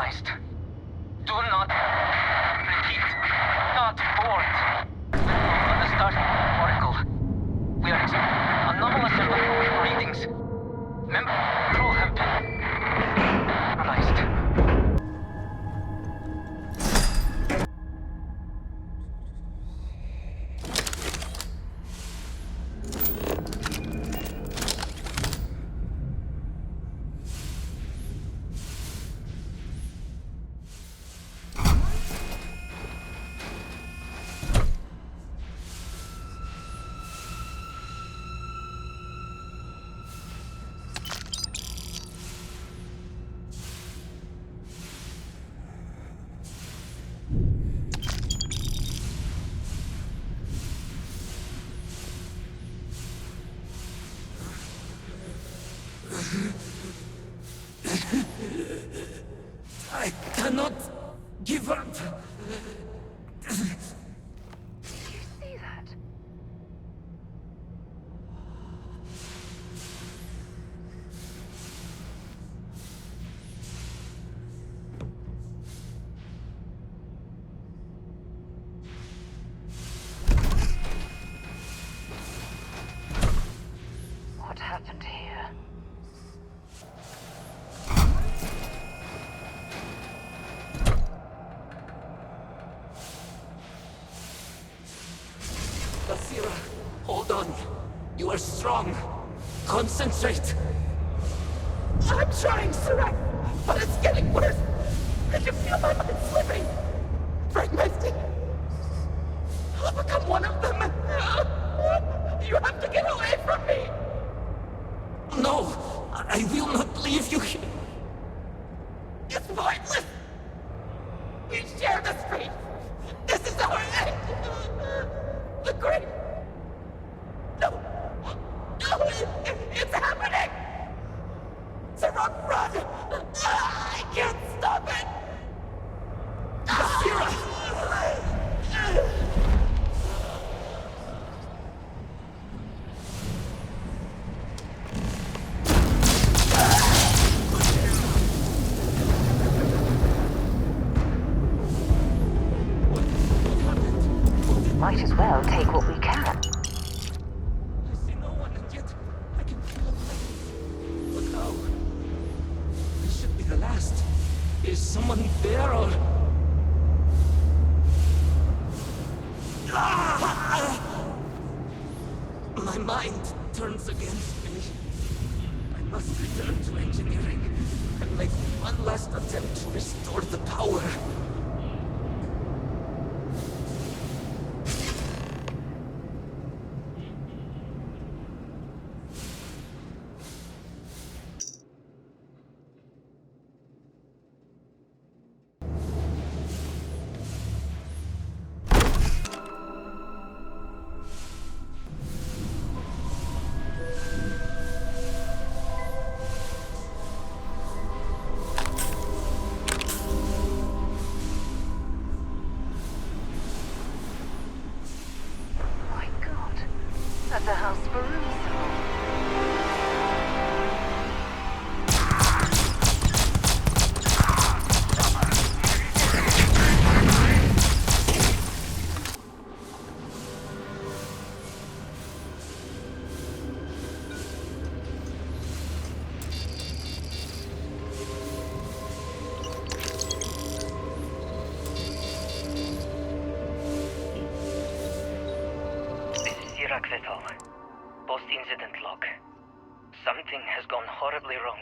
recognized. Do not repeat. Not board. On the start oracle. We are anomalous readings. Member crew have been compromised. I cannot give up. Did you see that? What happened here? Basira, hold on. You are strong. Concentrate. I'm trying, Surak, but it's getting worse. Did you feel my mind slipping? Fragmenting. I'll become one of them. You have to get away from me. No, I will not leave you here. It's pointless. We share this fate. This is our end. The great... No. No, it's happening. Sarok, run. I can't stop it. Basira. Might as well take what we can. I see no one, and yet I can feel a presence. Look how. This should be the last. Is someone there or... My mind turns against me. I must return to engineering and make one last attempt to restore the power. My God, that's a house for Post-incident log. Something has gone horribly wrong.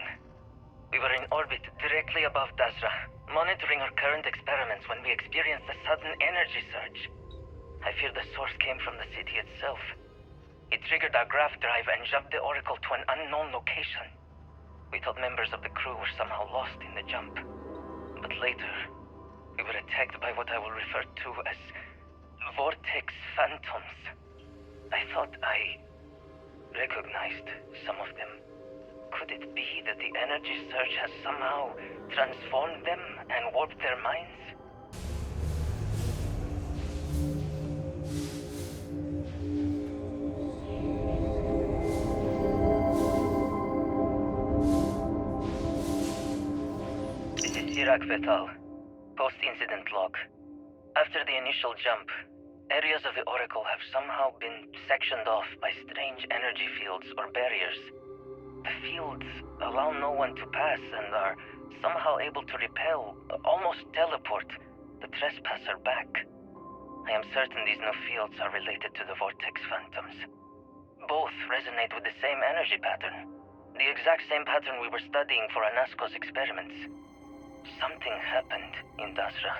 We were in orbit directly above Dasra, monitoring our current experiments when we experienced a sudden energy surge. I fear the source came from the city itself. It triggered our graph drive and jumped the Oracle to an unknown location. We thought members of the crew were somehow lost in the jump. But later, we were attacked by what I will refer to as Vortex Phantoms. I thought I recognized some of them. Could it be that the energy surge has somehow transformed them and warped their minds? This is Sirac Vital. Post-incident log. After the initial jump, areas of the Oracle have somehow been sectioned off by strange energy fields or barriers. The fields allow no one to pass and are somehow able to repel, almost teleport, the trespasser back. I am certain these new fields are related to the Vortex Phantoms. Both resonate with the same energy pattern. The exact same pattern we were studying for Anasco's experiments. Something happened in Dasra.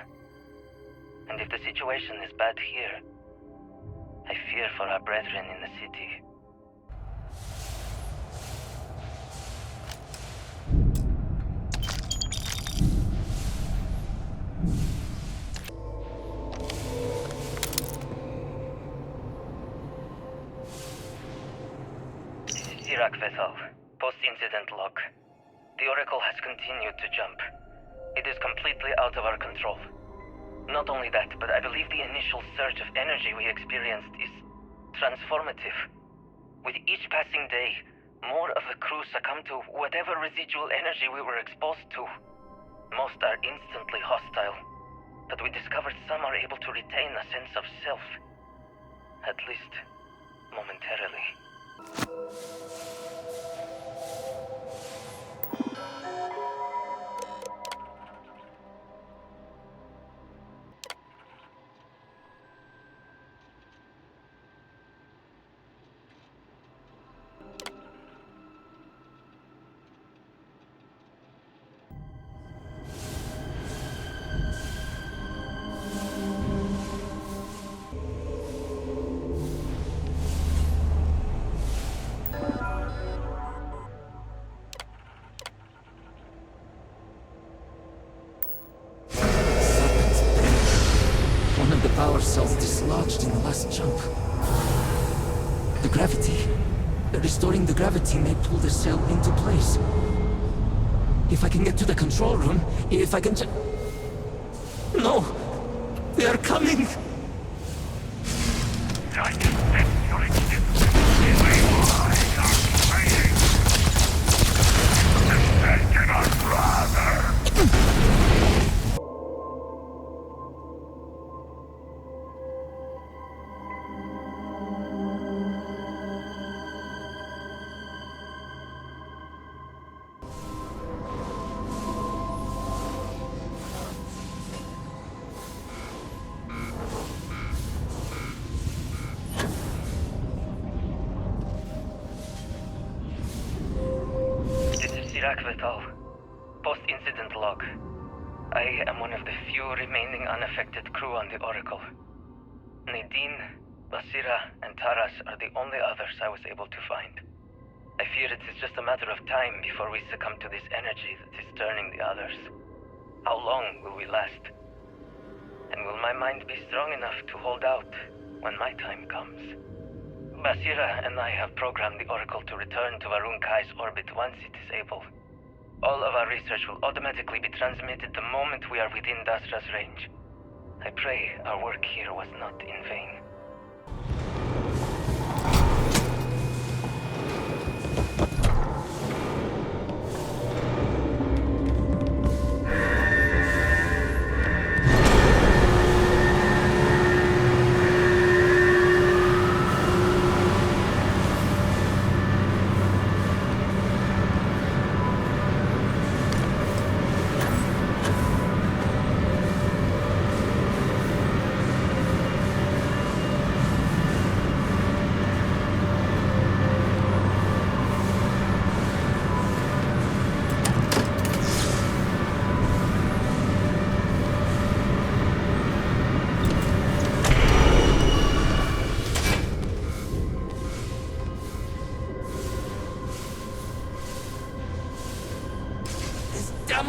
And if the situation is bad here, I fear for our brethren in the city. Sirac Vethal, post-incident log. The Oracle has continued to jump. It is completely out of our control. Not only that, but I believe the initial surge of energy we experienced is transformative. With each passing day, more of the crew succumb to whatever residual energy we were exposed to. Most are instantly hostile, but we discovered some are able to retain a sense of self. At least, momentarily. Power cells dislodged in the last jump. The gravity. Restoring the gravity may pull the cell into place. If I can get to the control room, if I can No! They are coming! Sirac Vital, post-incident log. I am one of the few remaining unaffected crew on the Oracle. Nadine, Basira, and Taras are the only others I was able to find. I fear it is just a matter of time before we succumb to this energy that is turning the others. How long will we last? And will my mind be strong enough to hold out when my time comes? Basira and I have programmed the Oracle to return to Varun Kai's orbit once it is able. All of our research will automatically be transmitted the moment we are within Dasra's range. I pray our work here was not in vain.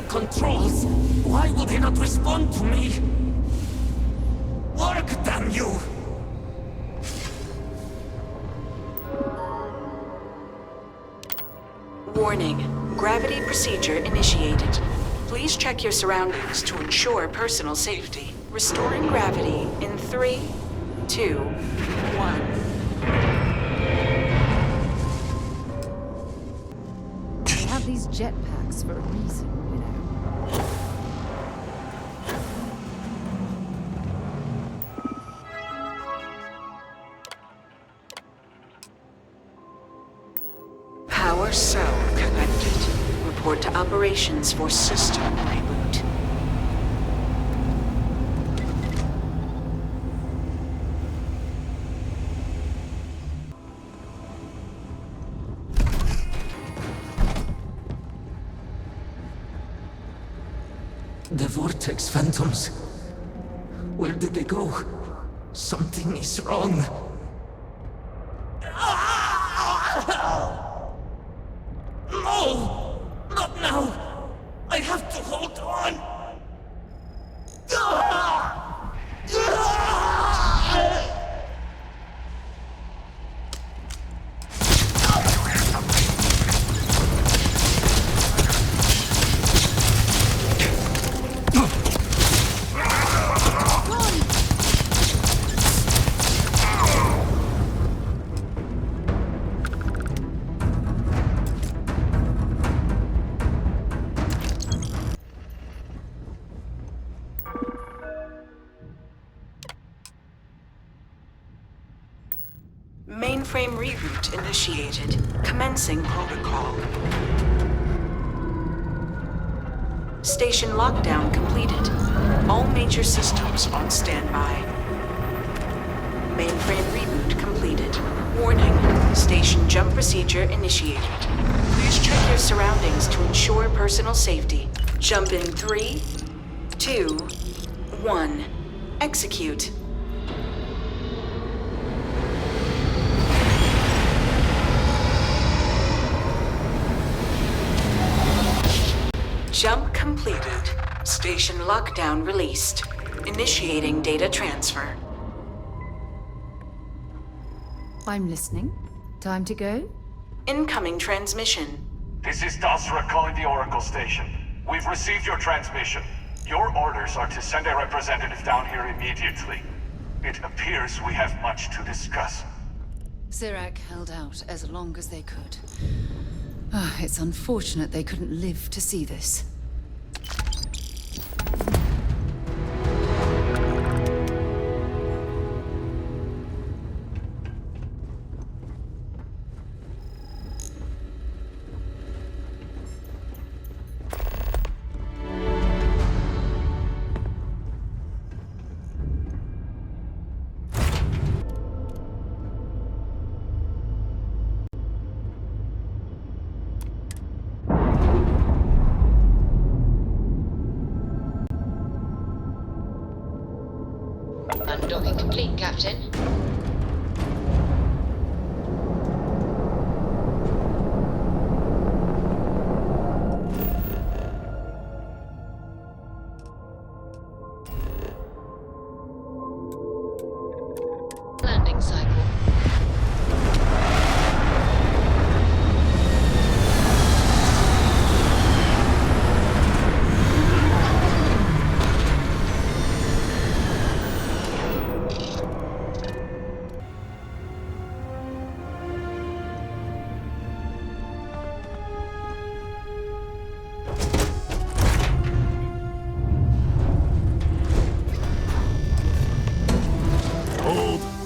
Controls! Why will they not respond to me? Work, damn you! Warning. Gravity procedure initiated. Please check your surroundings to ensure personal safety. Restoring gravity in 3, 2, 1. They have these jetpacks for a reason, you know. Core cell connected. Report to operations for system reboot. The Vortex Phantoms. Where did they go? Something is wrong. No! Not now! I have to hold on! Mainframe reboot initiated. Commencing protocol. Station lockdown completed. All major systems on standby. Mainframe reboot completed. Warning. Station jump procedure initiated. Please check your surroundings to ensure personal safety. Jump in 3, 2, 1. Execute. Jump completed. Station lockdown released. Initiating data transfer. I'm listening. Time to go? Incoming transmission. This is Dasra calling the Oracle station. We've received your transmission. Your orders are to send a representative down here immediately. It appears we have much to discuss. Sirac held out as long as they could. It's unfortunate they couldn't live to see this. Undocking complete, Captain. Landing cycle.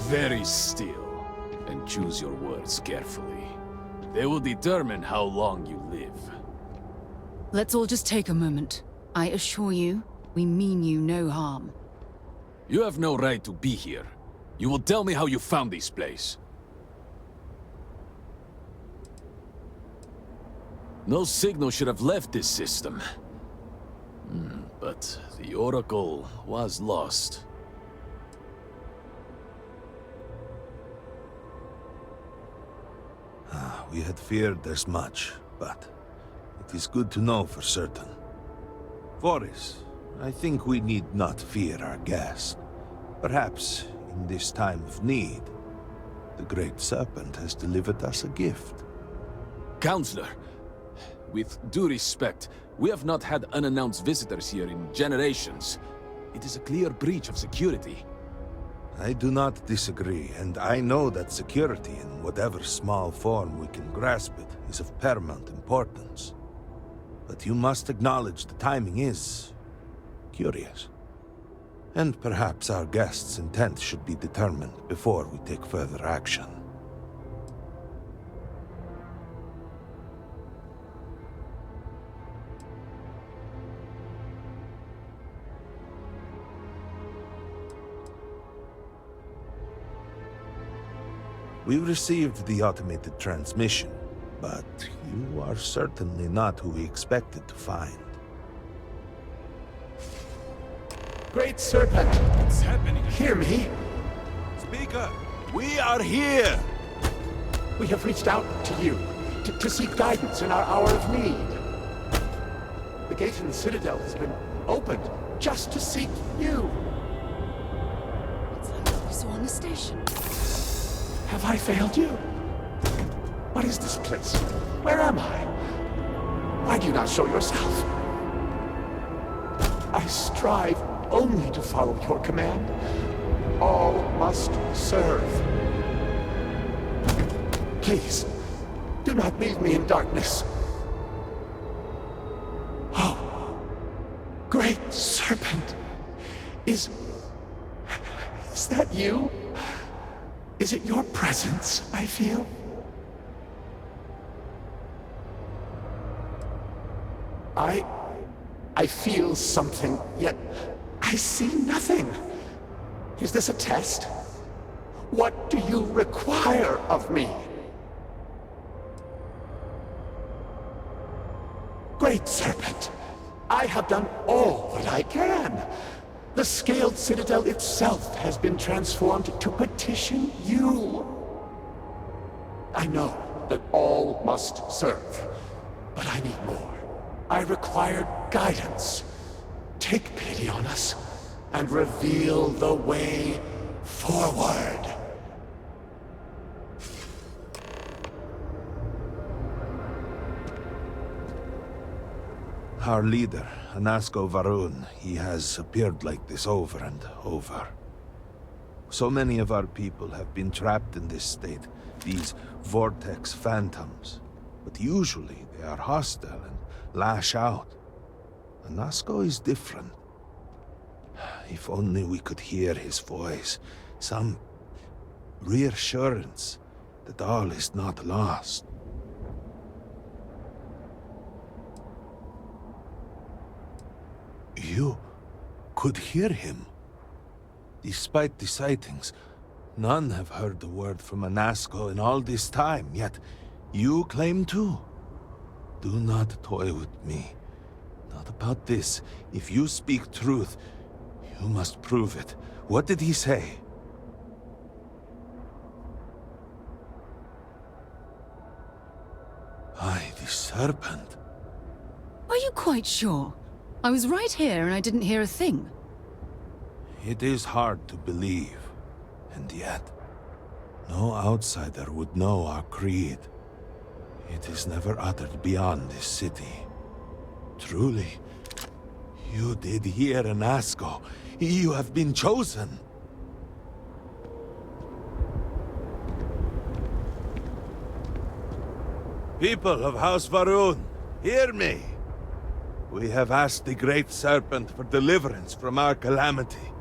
Very still, and choose your words carefully. They will determine how long you live. Let's all just take a moment. I assure you, we mean you no harm. You have no right to be here. You will tell me how you found this place. No signal should have left this system. But the Oracle was lost. We had feared as much, but it is good to know for certain. Voris, I think we need not fear our guest. Perhaps, in this time of need, the Great Serpent has delivered us a gift. Counselor, with due respect, we have not had unannounced visitors here in generations. It is a clear breach of security. I do not disagree, and I know that security, in whatever small form we can grasp it, is of paramount importance. But you must acknowledge the timing is curious. And perhaps our guest's intent should be determined before we take further action. We received the automated transmission, but you are certainly not who we expected to find. Great Serpent! What's happening? Hear me! Speaker, we are here! We have reached out to you to seek guidance in our hour of need. The gate in the Citadel has been opened just to seek you. It's like what we saw on the station. Have I failed you? What is this place? Where am I? Why do you not show yourself? I strive only to follow your command. All must serve. Please, do not leave me in darkness. Oh, Great Serpent. Is that you? Is it your presence I feel? I feel something, yet I see nothing. Is this a test? What do you require of me? Great Serpent, I have done all that I can. The scaled citadel itself has been transformed to petition you. I know that all must serve, but I need more. I require guidance. Take pity on us and reveal the way forward. Our leader, Anasko Varun, he has appeared like this over and over. So many of our people have been trapped in this state, these vortex phantoms. But usually they are hostile and lash out. Anasko is different. If only we could hear his voice, some reassurance that all is not lost. You could hear him. Despite the sightings, none have heard the word from Anasko in all this time, yet you claim to. Do not toy with me. Not about this. If you speak truth, you must prove it. What did he say? The serpent. Are you quite sure? I was right here and I didn't hear a thing. It is hard to believe, and yet, no outsider would know our creed. It is never uttered beyond this city. Truly, you did hear Anasko. You have been chosen. People of House Varun, hear me. We have asked the Great Serpent for deliverance from our calamity,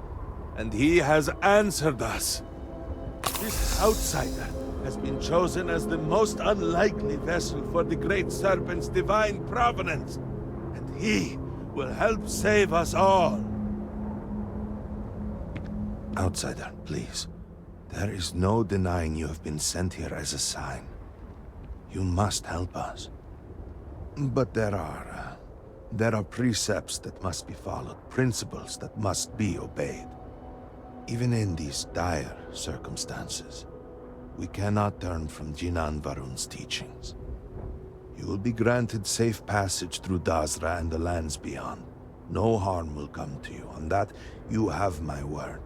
and he has answered us. This outsider has been chosen as the most unlikely vessel for the Great Serpent's divine providence, and he will help save us all. Outsider, please. There is no denying you have been sent here as a sign. You must help us. But there are precepts that must be followed, principles that must be obeyed. Even in these dire circumstances, we cannot turn from Jinan Varun's teachings. You will be granted safe passage through Dazra and the lands beyond. No harm will come to you. On that, you have my word.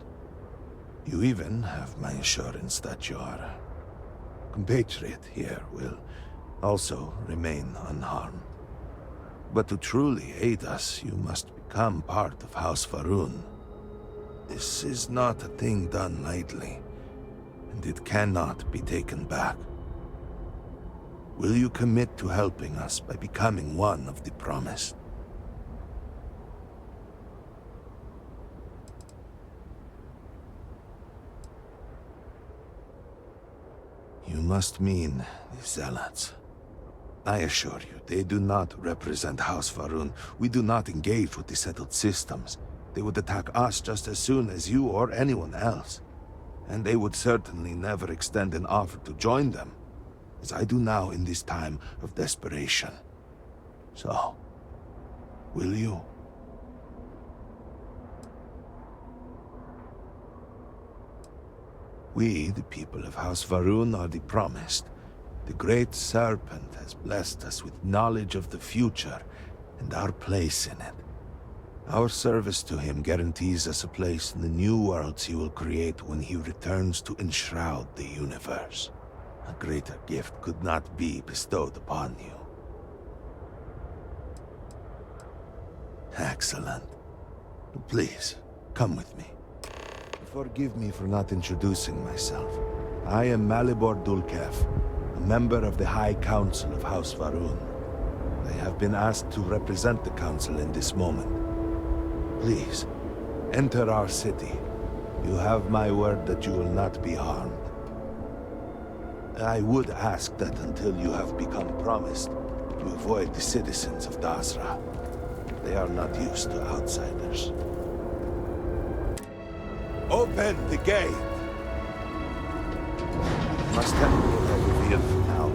You even have my assurance that your compatriot here will also remain unharmed. But to truly aid us, you must become part of House Varun. This is not a thing done lightly, and it cannot be taken back. Will you commit to helping us by becoming one of the promised? You must mean the Zealots. I assure you, they do not represent House Varun. We do not engage with the settled systems. They would attack us just as soon as you or anyone else. and they would certainly never extend an offer to join them, as I do now in this time of desperation. So, will you? We, the people of House Varun, are the promised. The Great Serpent has blessed us with knowledge of the future and our place in it. Our service to him guarantees us a place in the new worlds he will create when he returns to enshroud the universe. A greater gift could not be bestowed upon you. Excellent. Please, come with me. Forgive me for not introducing myself. I am Malibor Dulkev, a member of the High Council of House Varun. I have been asked to represent the Council in this moment. Please, enter our city. You have my word that you will not be harmed. I would ask that until you have become promised, you avoid the citizens of Dasra. They are not used to outsiders. Open the gate! Must have been revealed for now.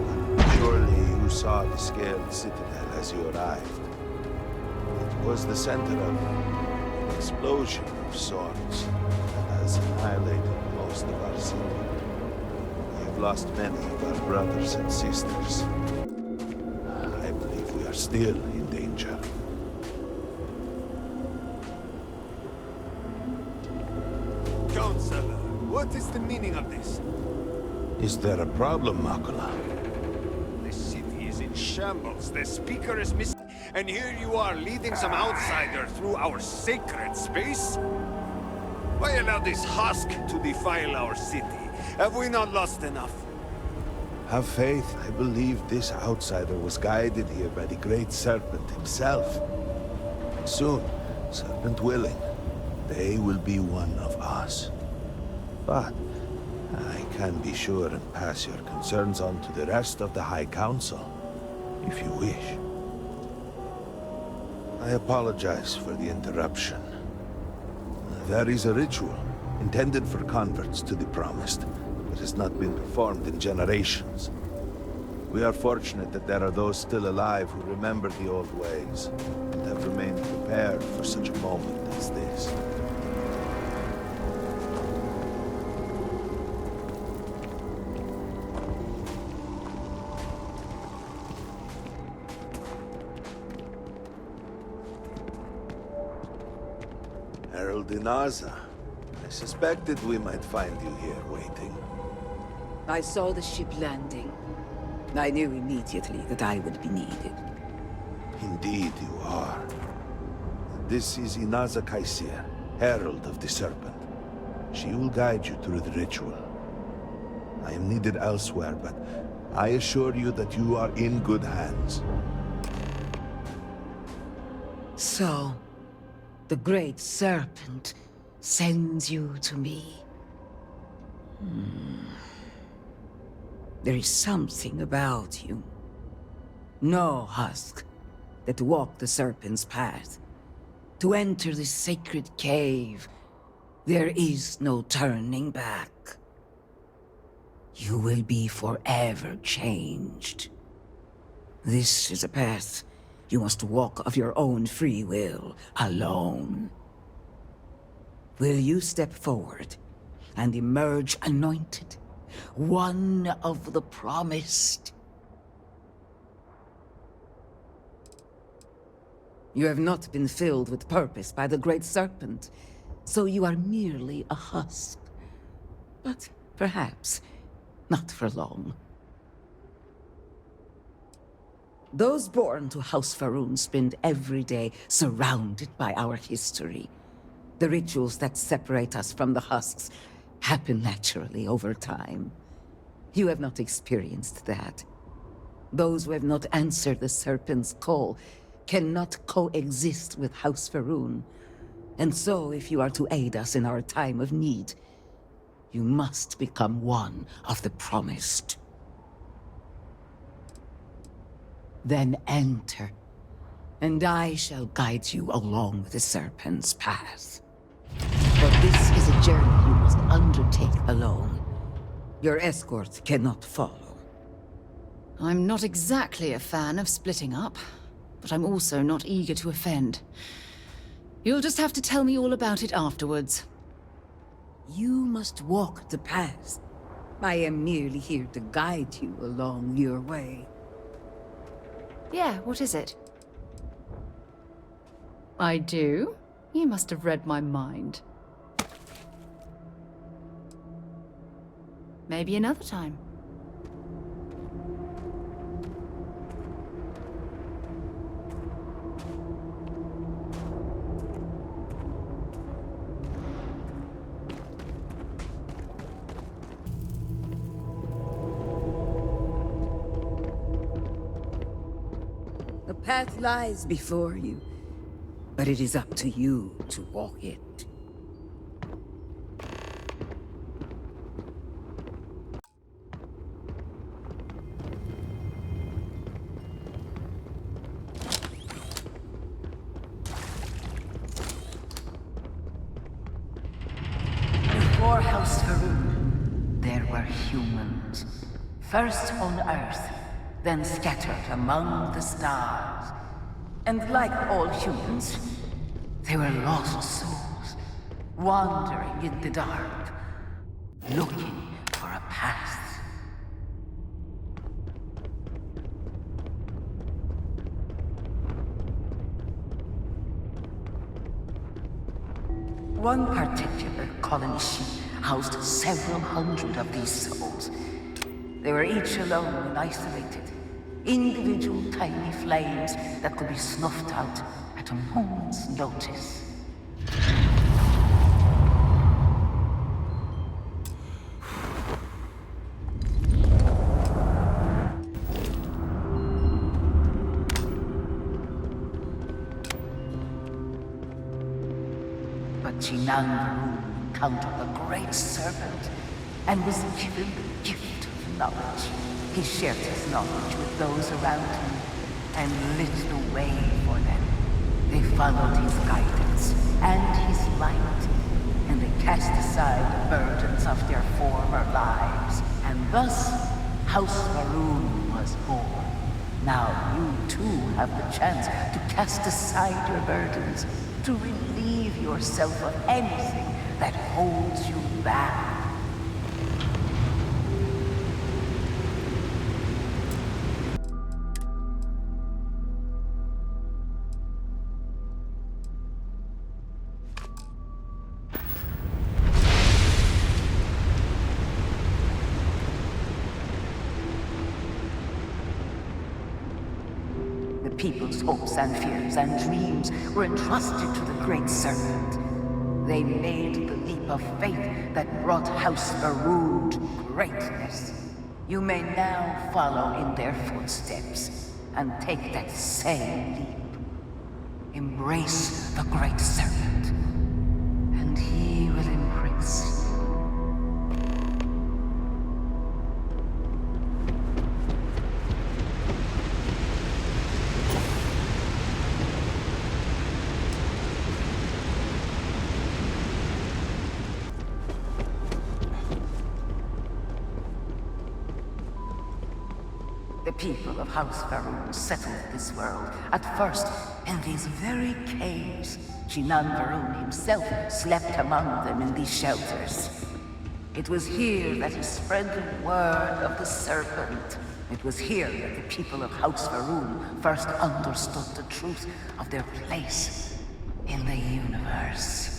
Surely you saw the scaled citadel as you arrived. It was the center of an explosion of sorts that has annihilated most of our city. We have lost many of our brothers and sisters. I believe we are still in danger. Counselor, what is the meaning of this? Is there a problem, Makula? The city is in shambles, the speaker is missing, and here you are leading some outsider through our sacred space? Why allow this husk to defile our city? Have we not lost enough? Have faith. I believe this outsider was guided here by the Great Serpent himself. Soon, Serpent willing, they will be one of us. But I can be sure and pass your concerns on to the rest of the High Council, if you wish. I apologize for the interruption. There is a ritual intended for converts to the Promised that has not been performed in generations. We are fortunate that there are those still alive who remember the old ways and have remained prepared for such a moment as this. Herald Inaza, I suspected we might find you here waiting. I saw the ship landing. I knew immediately that I would be needed. Indeed you are. This is Inaza Kaisir, Herald of the Serpent. She will guide you through the ritual. I am needed elsewhere, but I assure you that you are in good hands. So, the Great Serpent sends you to me. There is something about you. No husk that walked the Serpent's path. To enter this sacred cave, there is no turning back. You will be forever changed. This is a path you must walk of your own free will, alone. Will you step forward and emerge anointed? One of the promised. You have not been filled with purpose by the Great Serpent, so you are merely a husk. But perhaps not for long. Those born to House Varun spend every day surrounded by our history. The rituals that separate us from the husks happen naturally over time. You have not experienced that. Those who have not answered the Serpent's call cannot coexist with House Varun. And so, if you are to aid us in our time of need, you must become one of the promised. Then enter, and I shall guide you along the Serpent's path. But this is a journey you must undertake alone. Your escort cannot follow. I'm not exactly a fan of splitting up, but I'm also not eager to offend. You'll just have to tell me all about it afterwards. You must walk the path. I am merely here to guide you along your way. Yeah, what is it? I do? You must have read my mind. Maybe another time. The path lies before you, but it is up to you to walk it. Before House Farouk, there were humans. First on Earth, then scattered among the stars. And like all humans, they were lost souls, wandering in the dark, looking for a path. One particular colony ship housed several hundred of these souls. They were each alone and isolated, individual tiny flames that could be snuffed out at a moment's notice. But Jinan encountered the great serpent and was given the gift of knowledge. He shared his knowledge with those around him and lit the way for them. They followed his guidance and his light, and they cast aside the burdens of their former lives. And thus, House Maroon was born. Now you too have the chance to cast aside your burdens, to relieve yourself of anything that holds you back. People's hopes and fears and dreams were entrusted to the Great Serpent. They made the leap of faith that brought House Farouk to greatness. You may now follow in their footsteps and take that same leap. Embrace the Great Serpent, and he will embrace you. The people of House Farouk settled this world, at first in these very caves. Jinan Varun himself slept among them in these shelters. It was here that he spread the word of the serpent. It was here that the people of House Farouk first understood the truth of their place in the universe.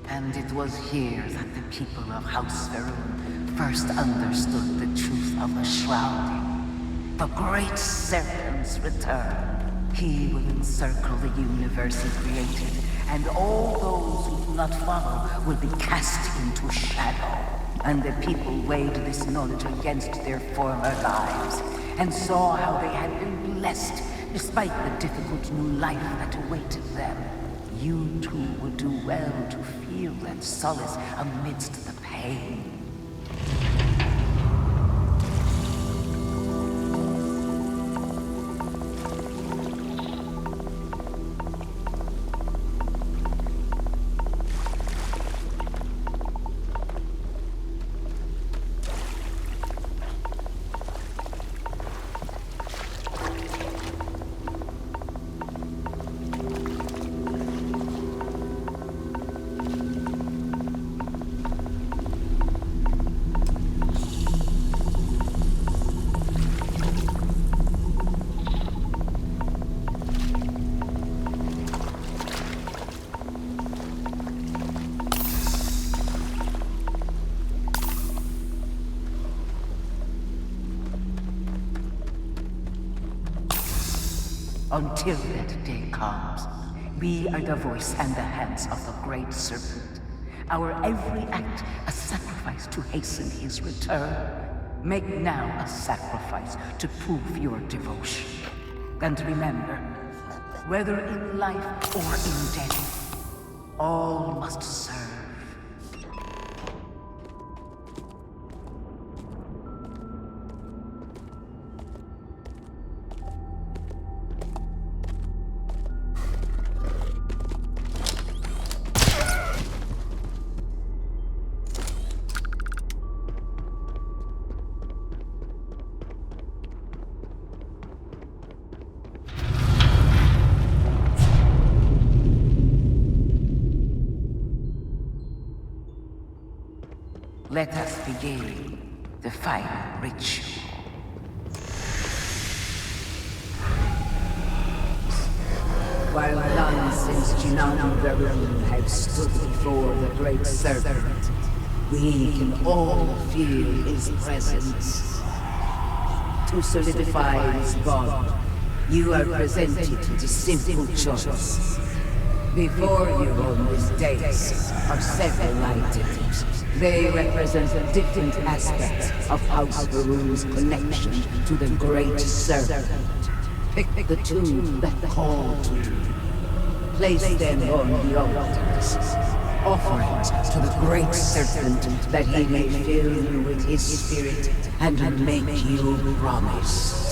And it was here that the people of House Farouk first understood the truth of the shrouding. The Great Serpent's return. He will encircle the universe he created, and all those who do not follow will be cast into shadow. And the people weighed this knowledge against their former lives, and saw how they had been blessed despite the difficult new life that awaited them. You too would do well to feel that solace amidst the pain. Until that day comes, we are the voice and the hands of the Great Serpent. Our every act a sacrifice to hasten his return. Make now a sacrifice to prove your devotion. And remember, whether in life or in death, all must serve. Let us begin the final ritual. While none since Jinan Varun have stood before the Great Serpent, we can all feel his presence. To solidify his bond, you are presented with a simple choice. Before you on this dais are several items. They represent different aspects of House Varun's connection to the Great Serpent. Pick the two that call to you. Place them on the altars. Offerings to the Great Serpent that he may fill you with his spirit and make you promise.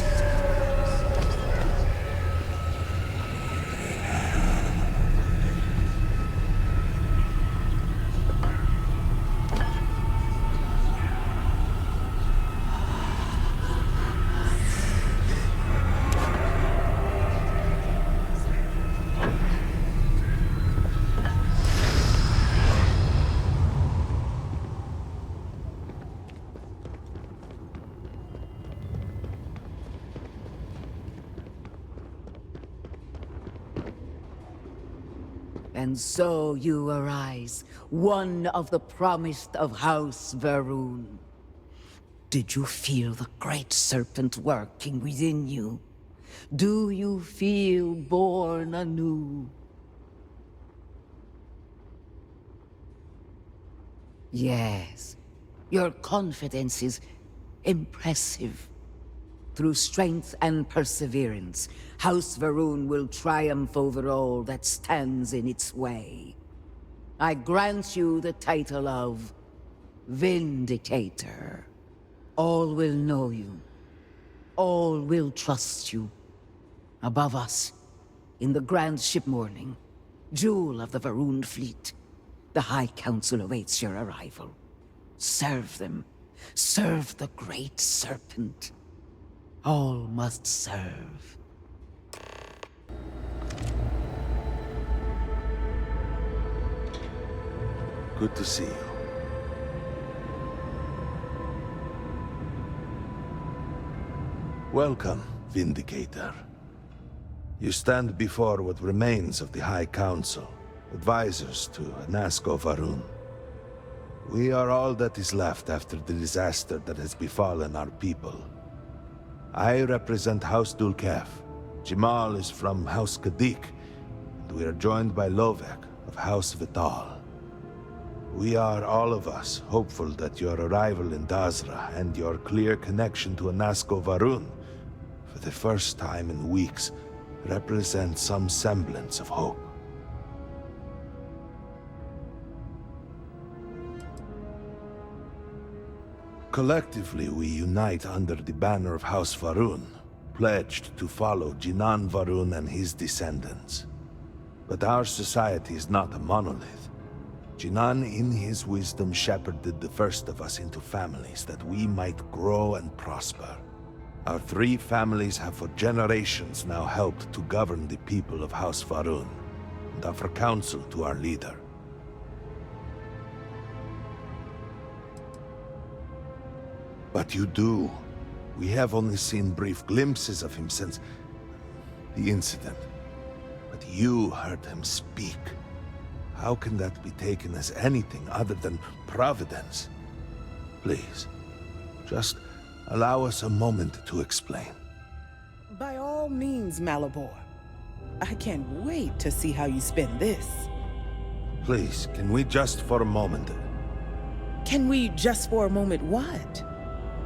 And so you arise, one of the promised of House Varun. Did you feel the Great Serpent working within you? Do you feel born anew? Yes, your confidence is impressive. Through strength and perseverance, House Varun will triumph over all that stands in its way. I grant you the title of Vindicator. All will know you. All will trust you. Above us, in the Grand Ship Morning, jewel of the Varun fleet, the High Council awaits your arrival. Serve them. Serve the Great Serpent. All must serve. Good to see you. Welcome, Vindicator. You stand before what remains of the High Council, advisors to Nasco Varun. We are all that is left after the disaster that has befallen our people. I represent House Dulkef. Jamal is from House Kadik, and we are joined by Lovek of House Vital. We are, all of us, hopeful that your arrival in Dazra and your clear connection to Nasco Varun, for the first time in weeks, represent some semblance of hope. Collectively, we unite under the banner of House Varun, pledged to follow Jinan Varun and his descendants. But our society is not a monolith. Jinan, in his wisdom, shepherded the first of us into families that we might grow and prosper. Our 3 families have for generations now helped to govern the people of House Varun, and offer counsel to our leader. But you do. We have only seen brief glimpses of him since the incident. But you heard him speak. How can that be taken as anything other than providence? Please, just allow us a moment to explain. By all means, Malabor. I can't wait to see how you spin this. Please, can we just for a moment... Can we just for a moment what?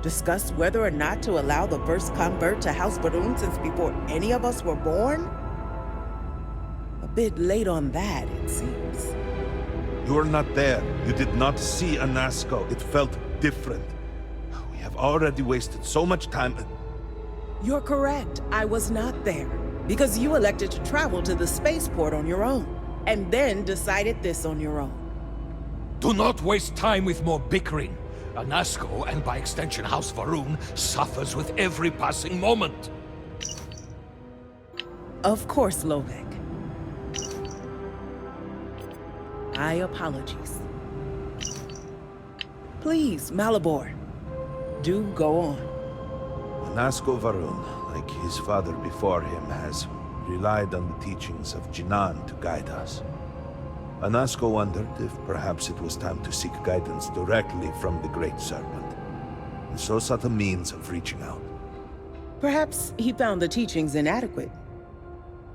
Discuss whether or not to allow the first convert to House Baroon since before any of us were born? A bit late on that, it seems. You were not there. You did not see Anasco. It felt different. We have already wasted so much time. You're correct. I was not there. Because you elected to travel to the spaceport on your own. And then decided this on your own. Do not waste time with more bickering. Anasco, and by extension House Va'ruun, suffers with every passing moment. Of course, Lovek. My apologies. Please, Malabor, do go on. Anasco Va'ruun, like his father before him, has relied on the teachings of Jinan to guide us. Anasco wondered if perhaps it was time to seek guidance directly from the Great Serpent, and so sought a means of reaching out. Perhaps he found the teachings inadequate.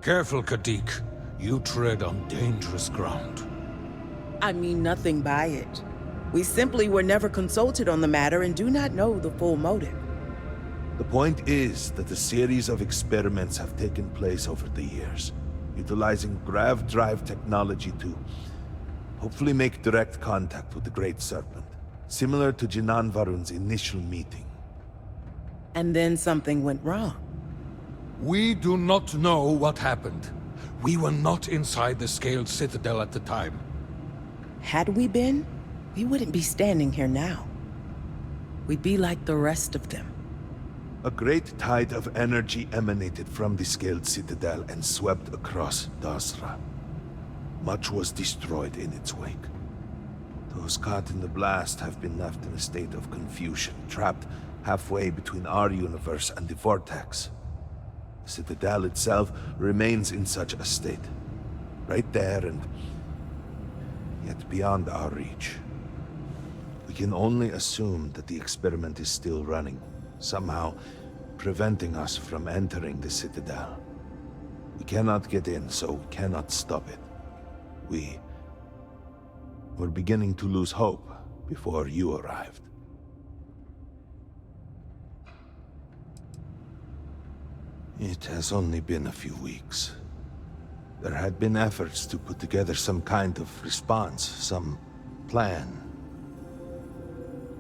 Careful, Kadik. You tread on dangerous ground. I mean nothing by it. We simply were never consulted on the matter and do not know the full motive. The point is that a series of experiments have taken place over the years, utilizing grav drive technology to hopefully make direct contact with the Great Serpent, similar to Jinan Va'ruun's initial meeting. And then something went wrong. We do not know what happened. We were not inside the Scaled Citadel at the time. Had we been, we wouldn't be standing here now. We'd be like the rest of them. A great tide of energy emanated from the Scaled Citadel and swept across Dasra. Much was destroyed in its wake. Those caught in the blast have been left in a state of confusion, trapped halfway between our universe and the Vortex. The Citadel itself remains in such a state. Right there and yet beyond our reach. We can only assume that the experiment is still running, somehow preventing us from entering the Citadel. We cannot get in, so we cannot stop it. We're beginning to lose hope before you arrived. It has only been a few weeks. There had been efforts to put together some kind of response, some plan.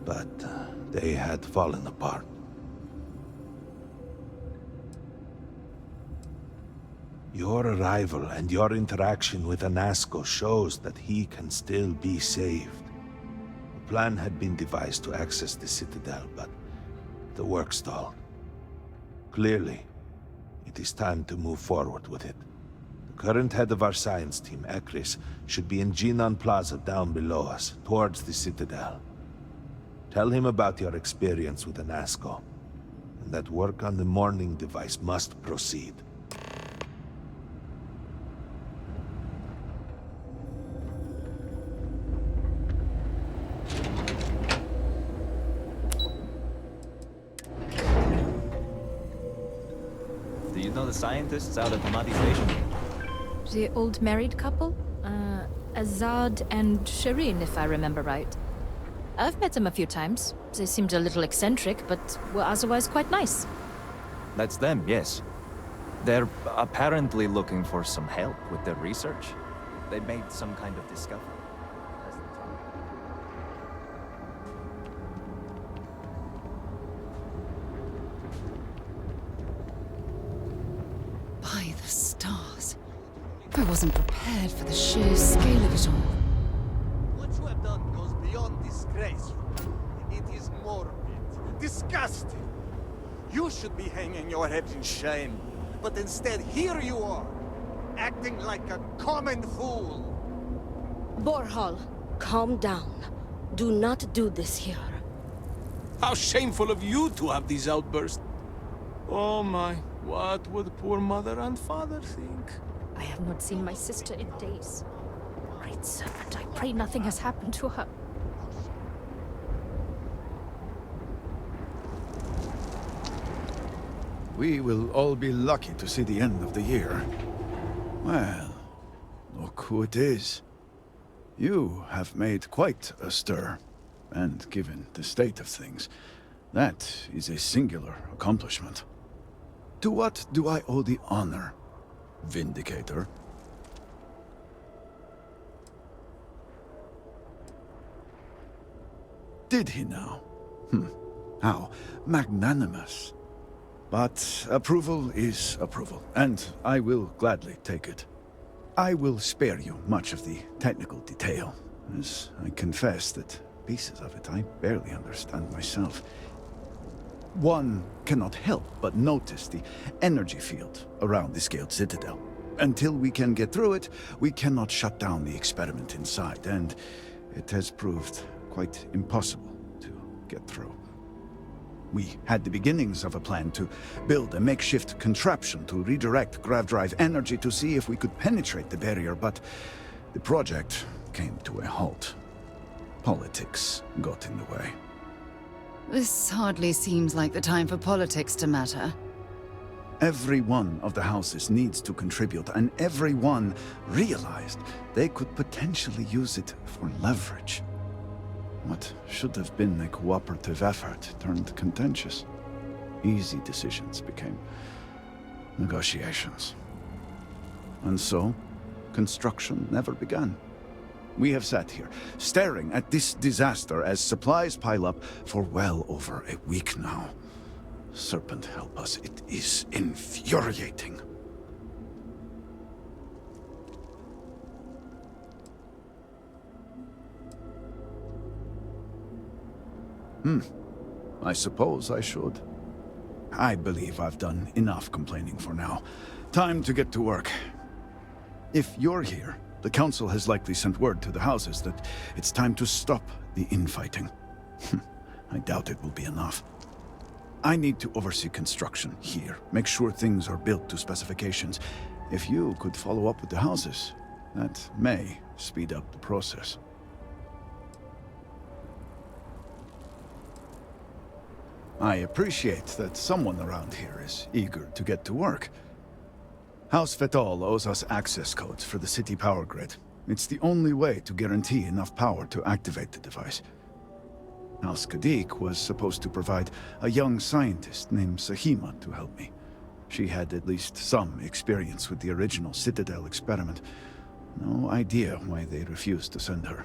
But they had fallen apart. Your arrival and your interaction with Anasco shows that he can still be saved. A plan had been devised to access the Citadel, but the work stalled. Clearly, it is time to move forward with it. The current head of our science team, Ekris, should be in Jinan Plaza down below us, towards the Citadel. Tell him about your experience with Anasco, and that work on the morning device must proceed. Do you know the scientists out at the Madi station? The old married couple? Azad and Shireen, if I remember right. I've met them a few times. They seemed a little eccentric, but were otherwise quite nice. That's them, yes. They're apparently looking for some help with their research. They made some kind of discovery. By the stars. I wasn't prepared for the sheer scale of it all. What you have done goes beyond disgrace. It is morbid, disgusting. You should be hanging your head in shame. But instead, here you are, acting like a common fool. Borhal, calm down. Do not do this here. How shameful of you to have these outbursts. Oh my, what would poor mother and father think? I have not seen my sister in days. Great Serpent, I pray nothing has happened to her. We will all be lucky to see the end of the year. Well, look who it is. You have made quite a stir, and given the state of things, that is a singular accomplishment. To what do I owe the honor, Vindicator? Did he now? How magnanimous. But approval is approval, and I will gladly take it. I will spare you much of the technical detail, as I confess that pieces of it I barely understand myself. One cannot help but notice the energy field around the Scaled Citadel. Until we can get through it, we cannot shut down the experiment inside, and it has proved quite impossible to get through. We had the beginnings of a plan to build a makeshift contraption to redirect grav drive energy to see if we could penetrate the barrier, but the project came to a halt. Politics got in the way. This hardly seems like the time for politics to matter. Every one of the houses needs to contribute, and everyone realized they could potentially use it for leverage. What should have been a cooperative effort turned contentious. Easy decisions became negotiations. And so, construction never began. We have sat here, staring at this disaster as supplies pile up for well over a week now. Serpent help us, it is infuriating. I suppose I should. I believe I've done enough complaining for now. Time to get to work. If you're here, the Council has likely sent word to the houses that it's time to stop the infighting. I doubt it will be enough. I need to oversee construction here, make sure things are built to specifications. If you could follow up with the houses, that may speed up the process. I appreciate that someone around here is eager to get to work. House Fetal owes us access codes for the city power grid. It's the only way to guarantee enough power to activate the device. House Kadik was supposed to provide a young scientist named Sahima to help me. She had at least some experience with the original Citadel experiment. No idea why they refused to send her.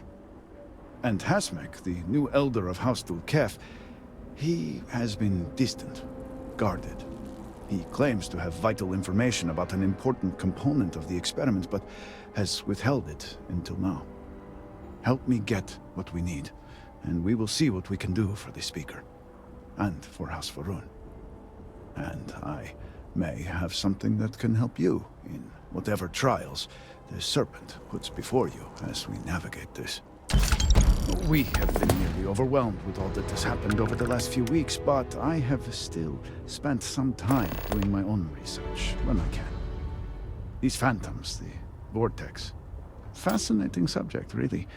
And Hasmek, the new elder of House Dulkef, he has been distant, guarded. He claims to have vital information about an important component of the experiment, but has withheld it until now. Help me get what we need, and we will see what we can do for the Speaker, and for House Varun. And I may have something that can help you in whatever trials the Serpent puts before you as we navigate this. We have been nearly overwhelmed with all that has happened over the last few weeks, but I have still spent some time doing my own research when I can. These phantoms, the vortex. Fascinating subject, really.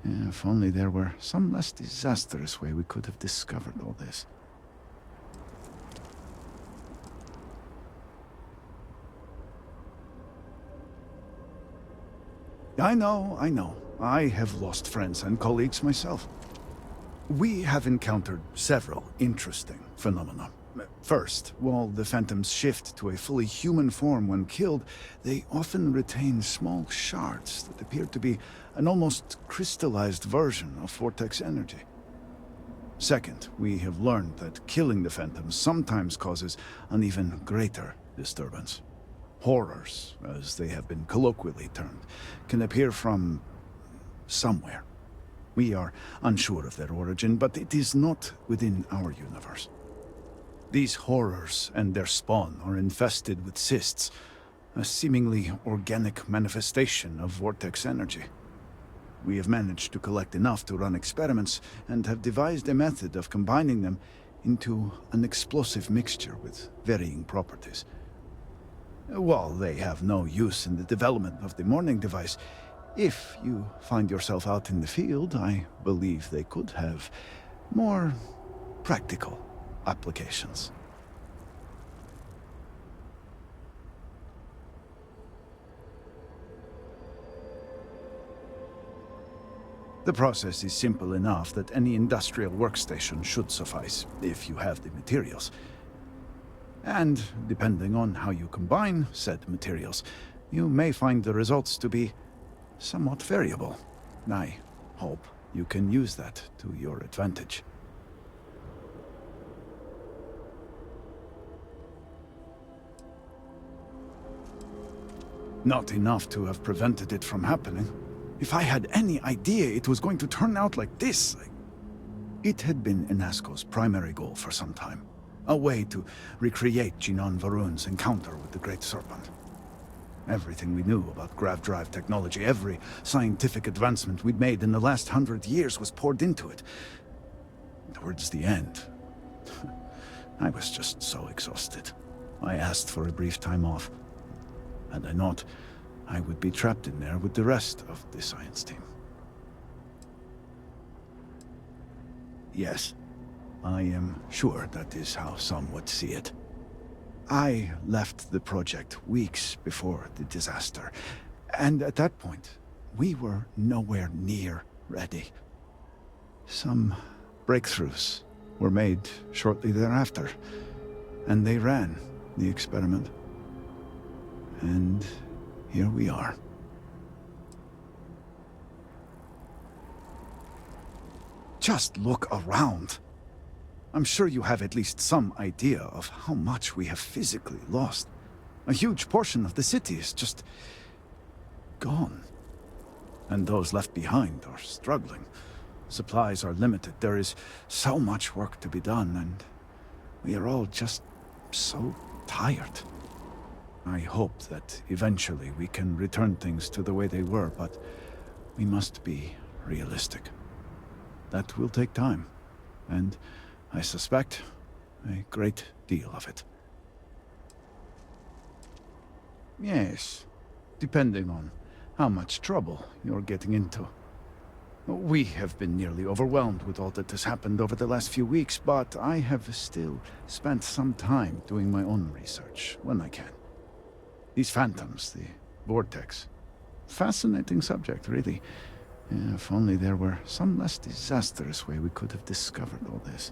If only there were some less disastrous way we could have discovered all this. I know. I have lost friends and colleagues myself. We have encountered several interesting phenomena. First, while the phantoms shift to a fully human form when killed, they often retain small shards that appear to be an almost crystallized version of vortex energy. Second, we have learned that killing the phantoms sometimes causes an even greater disturbance. Horrors, as they have been colloquially termed, can appear from somewhere. We are unsure of their origin, but it is not within our universe. These horrors and their spawn are infested with cysts, a seemingly organic manifestation of vortex energy. We have managed to collect enough to run experiments and have devised a method of combining them into an explosive mixture with varying properties. While they have no use in the development of the morning device, if you find yourself out in the field, I believe they could have more practical applications. The process is simple enough that any industrial workstation should suffice, if you have the materials. And, depending on how you combine said materials, you may find the results to be somewhat variable. I hope you can use that to your advantage. Not enough to have prevented it from happening. If I had any idea it was going to turn out like this, It had been Inasco's primary goal for some time. A way to recreate Jinan Varun's encounter with the Great Serpent. Everything we knew about grav drive technology, every scientific advancement we'd made in the last 100 years was poured into it. Towards the end, I was just so exhausted. I asked for a brief time off. Had I not, I would be trapped in there with the rest of the science team. Yes, I am sure that is how some would see it. I left the project weeks before the disaster, and at that point, we were nowhere near ready. Some breakthroughs were made shortly thereafter, and they ran the experiment. And here we are. Just look around. I'm sure you have at least some idea of how much we have physically lost. A huge portion of the city is just gone. And those left behind are struggling. Supplies are limited. There is so much work to be done, and we are all just so tired. I hope that eventually we can return things to the way they were, but we must be realistic. That will take time, and I suspect a great deal of it. Yes, depending on how much trouble you're getting into. We have been nearly overwhelmed with all that has happened over the last few weeks, but I have still spent some time doing my own research when I can. These phantoms, the vortex. Fascinating subject, really. If only there were some less disastrous way we could have discovered all this.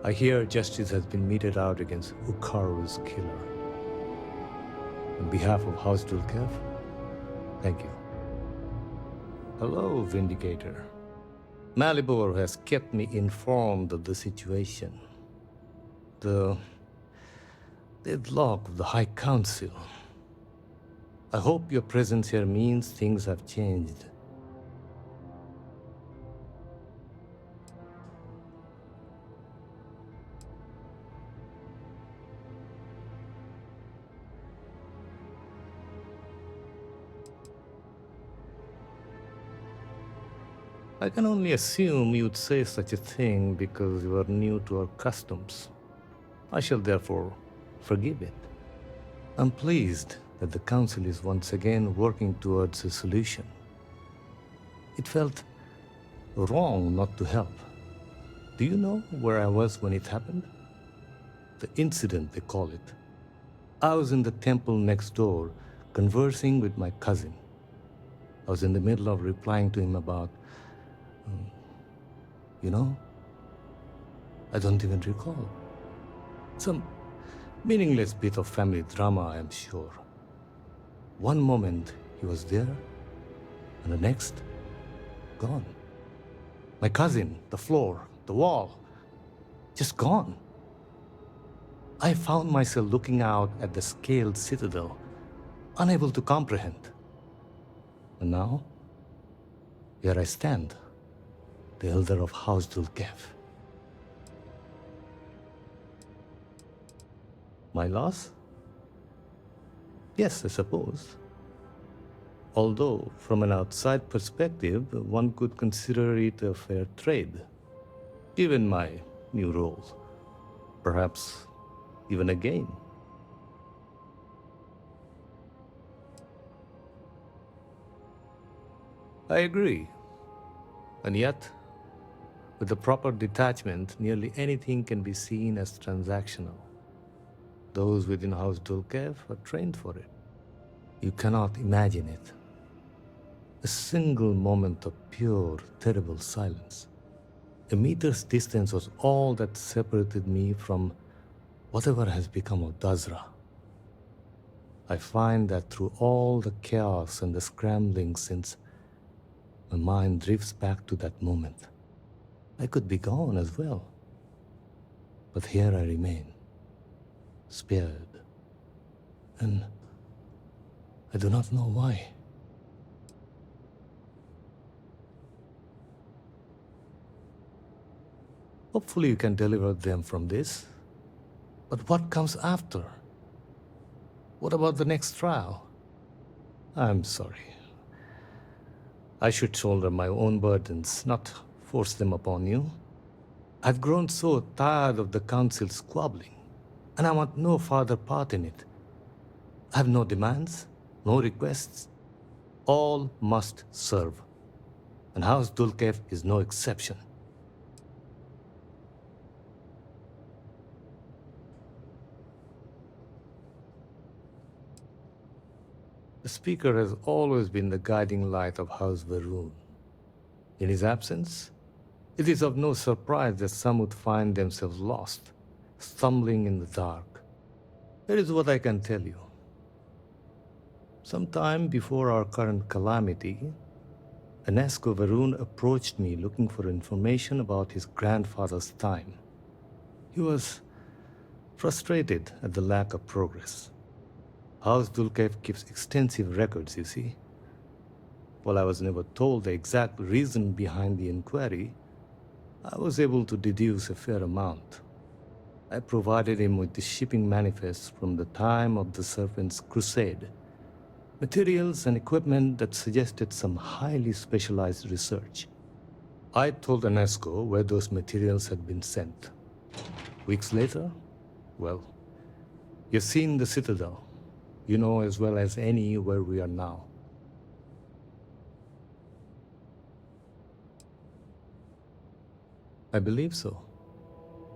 I hear justice has been meted out against Ukaru's killer. On behalf of House Dulkev, thank you. Hello, Vindicator. Malibor has kept me informed of the situation. The deadlock of the High Council. I hope your presence here means things have changed. I can only assume you'd say such a thing because you are new to our customs. I shall therefore forgive it. I'm pleased that the Council is once again working towards a solution. It felt wrong not to help. Do you know where I was when it happened? The incident, they call it. I was in the temple next door, conversing with my cousin. I was in the middle of replying to him about... you know? I don't even recall. Some meaningless bit of family drama, I am sure. One moment he was there, and the next, gone. My cousin, the floor, the wall, just gone. I found myself looking out at the scaled citadel, unable to comprehend. And now, here I stand, the elder of House Dulkev. My loss? Yes, I suppose. Although, from an outside perspective, one could consider it a fair trade. Given my new role. Perhaps even a gain. I agree. And yet, with the proper detachment, nearly anything can be seen as transactional. Those within House Dulkev are trained for it. You cannot imagine it. A single moment of pure, terrible silence. A meter's distance was all that separated me from whatever has become of Dazra. I find that through all the chaos and the scrambling since, my mind drifts back to that moment. I could be gone as well. But here I remain, spared. And I do not know why. Hopefully you can deliver them from this. But what comes after? What about the next trial? I'm sorry. I should shoulder my own burdens, not force them upon you. I've grown so tired of the Council squabbling, and I want no further part in it. I have no demands, no requests. All must serve. And House Dulkev is no exception. The Speaker has always been the guiding light of House Varun. In his absence, it is of no surprise that some would find themselves lost, stumbling in the dark. Here is what I can tell you. Sometime before our current calamity, Anesko Varun approached me looking for information about his grandfather's time. He was frustrated at the lack of progress. House Dulkev keeps extensive records, you see. While I was never told the exact reason behind the inquiry, I was able to deduce a fair amount. I provided him with the shipping manifests from the time of the Serpent's Crusade, materials and equipment that suggested some highly specialized research. I told Anesko where those materials had been sent. Weeks later, well, you've seen the Citadel. You know as well as any where we are now. I believe so.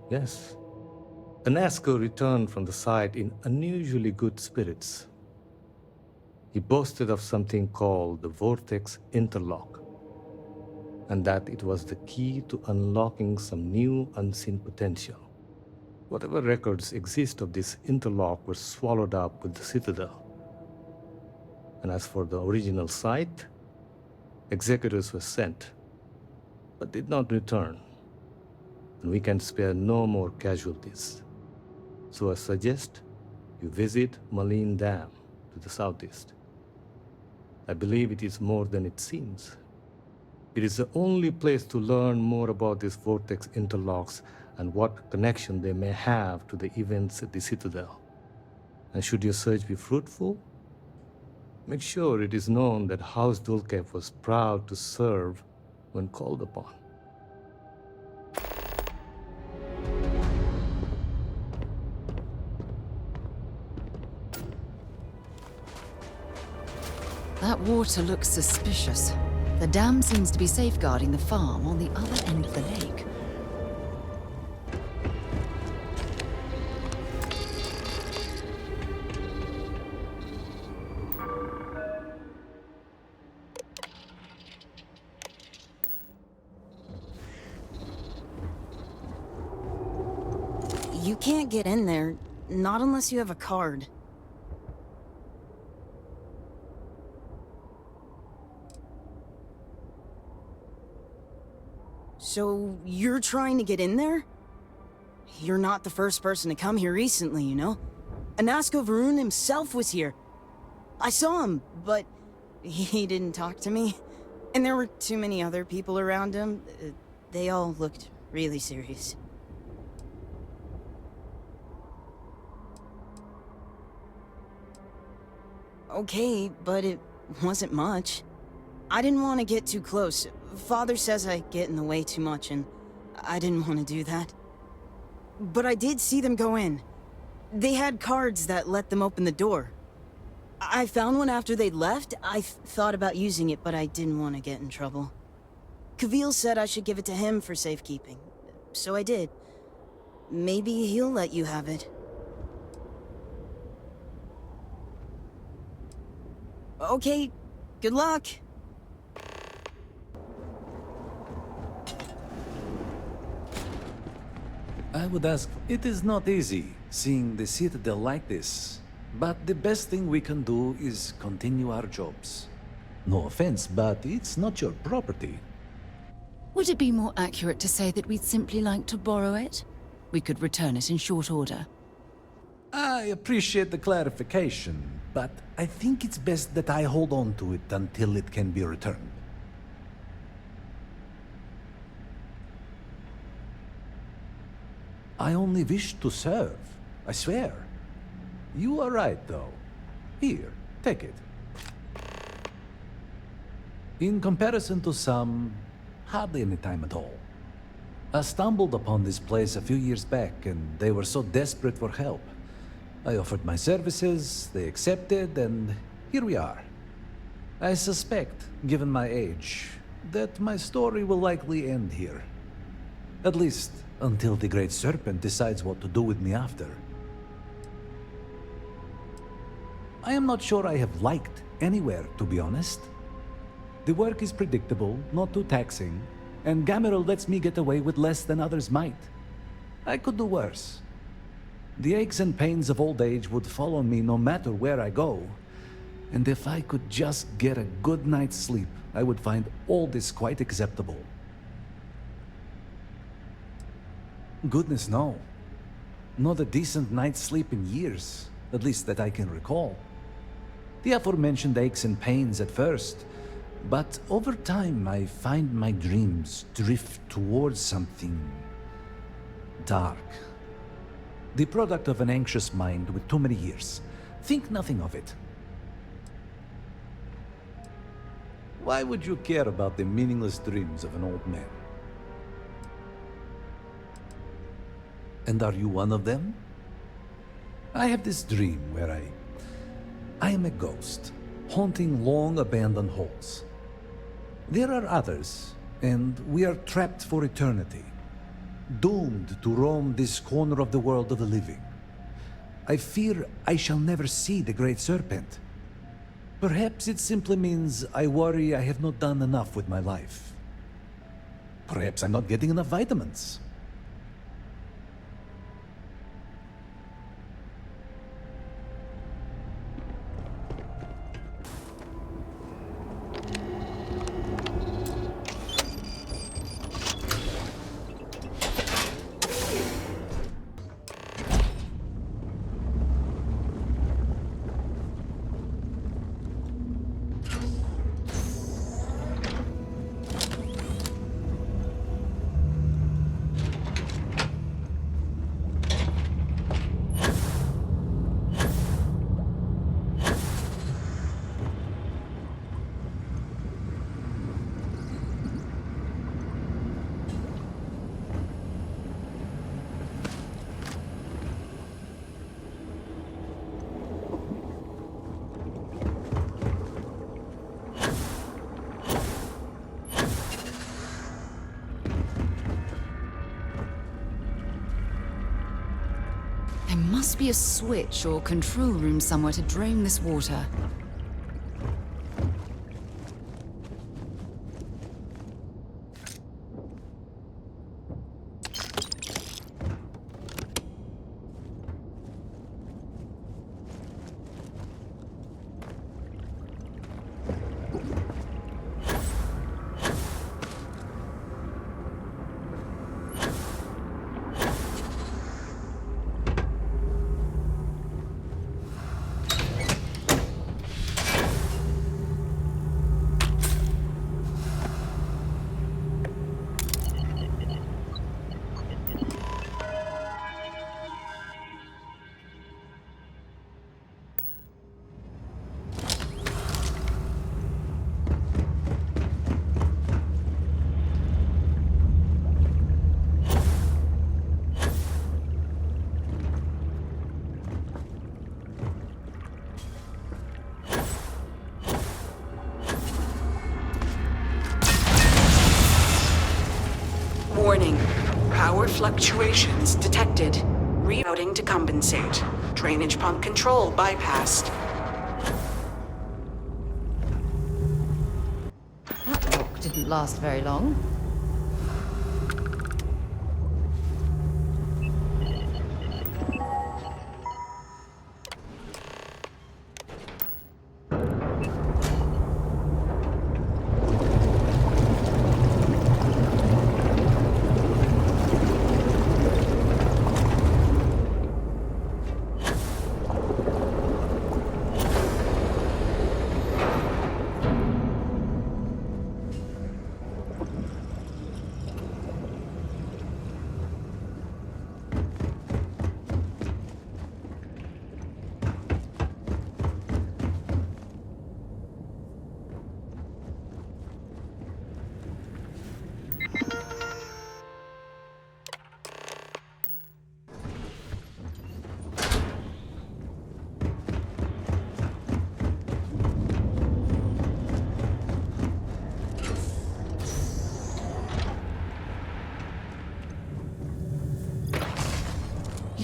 Yes. Anesko returned from the site in unusually good spirits. He boasted of something called the Vortex Interlock, and that it was the key to unlocking some new unseen potential. Whatever records exist of this interlock were swallowed up with the Citadel. And as for the original site, executors were sent, but did not return. And we can spare no more casualties. So I suggest you visit Malin Dam to the southeast. I believe it is more than it seems. It is the only place to learn more about these vortex interlocks and what connection they may have to the events at the Citadel. And should your search be fruitful, make sure it is known that House Dulkev was proud to serve when called upon. That water looks suspicious. The dam seems to be safeguarding the farm on the other end of the lake. You can't get in there, not unless you have a card. So, you're trying to get in there? You're not the first person to come here recently, you know? Anesko Varun himself was here. I saw him, but he didn't talk to me. And there were too many other people around him. They all looked really serious. Okay, but it wasn't much. I didn't want to get too close. Father says I get in the way too much, and I didn't want to do that. But I did see them go in. They had cards that let them open the door. I found one after they'd left. I thought about using it, but I didn't want to get in trouble. Kavil said I should give it to him for safekeeping, so I did. Maybe he'll let you have it. Okay, good luck. I would ask, it is not easy seeing the Citadel like this, but the best thing we can do is continue our jobs. No offense, but it's not your property. Would it be more accurate to say that we'd simply like to borrow it? We could return it in short order. I appreciate the clarification, but I think it's best that I hold on to it until it can be returned. I only wish to serve, I swear. You are right, though. Here, take it. In comparison to some, hardly any time at all. I stumbled upon this place a few years back, and they were so desperate for help. I offered my services, they accepted, and here we are. I suspect, given my age, that my story will likely end here. At least, until the Great Serpent decides what to do with me after. I am not sure I have liked anywhere, to be honest. The work is predictable, not too taxing, and Gamerel lets me get away with less than others might. I could do worse. The aches and pains of old age would follow me no matter where I go, and if I could just get a good night's sleep, I would find all this quite acceptable. Goodness, no. Not a decent night's sleep in years, at least that I can recall. The aforementioned aches and pains at first, but over time I find my dreams drift towards something dark. The product of an anxious mind with too many years. Think nothing of it. Why would you care about the meaningless dreams of an old man? And are you one of them? I have this dream where I am a ghost, haunting long abandoned halls. There are others, and we are trapped for eternity, doomed to roam this corner of the world of the living. I fear I shall never see the Great Serpent. Perhaps it simply means I worry I have not done enough with my life. Perhaps I'm not getting enough vitamins. There must be a switch or control room somewhere to drain this water. Warning. Power fluctuations detected. Rerouting to compensate. Drainage pump control bypassed. shock didn't last very long.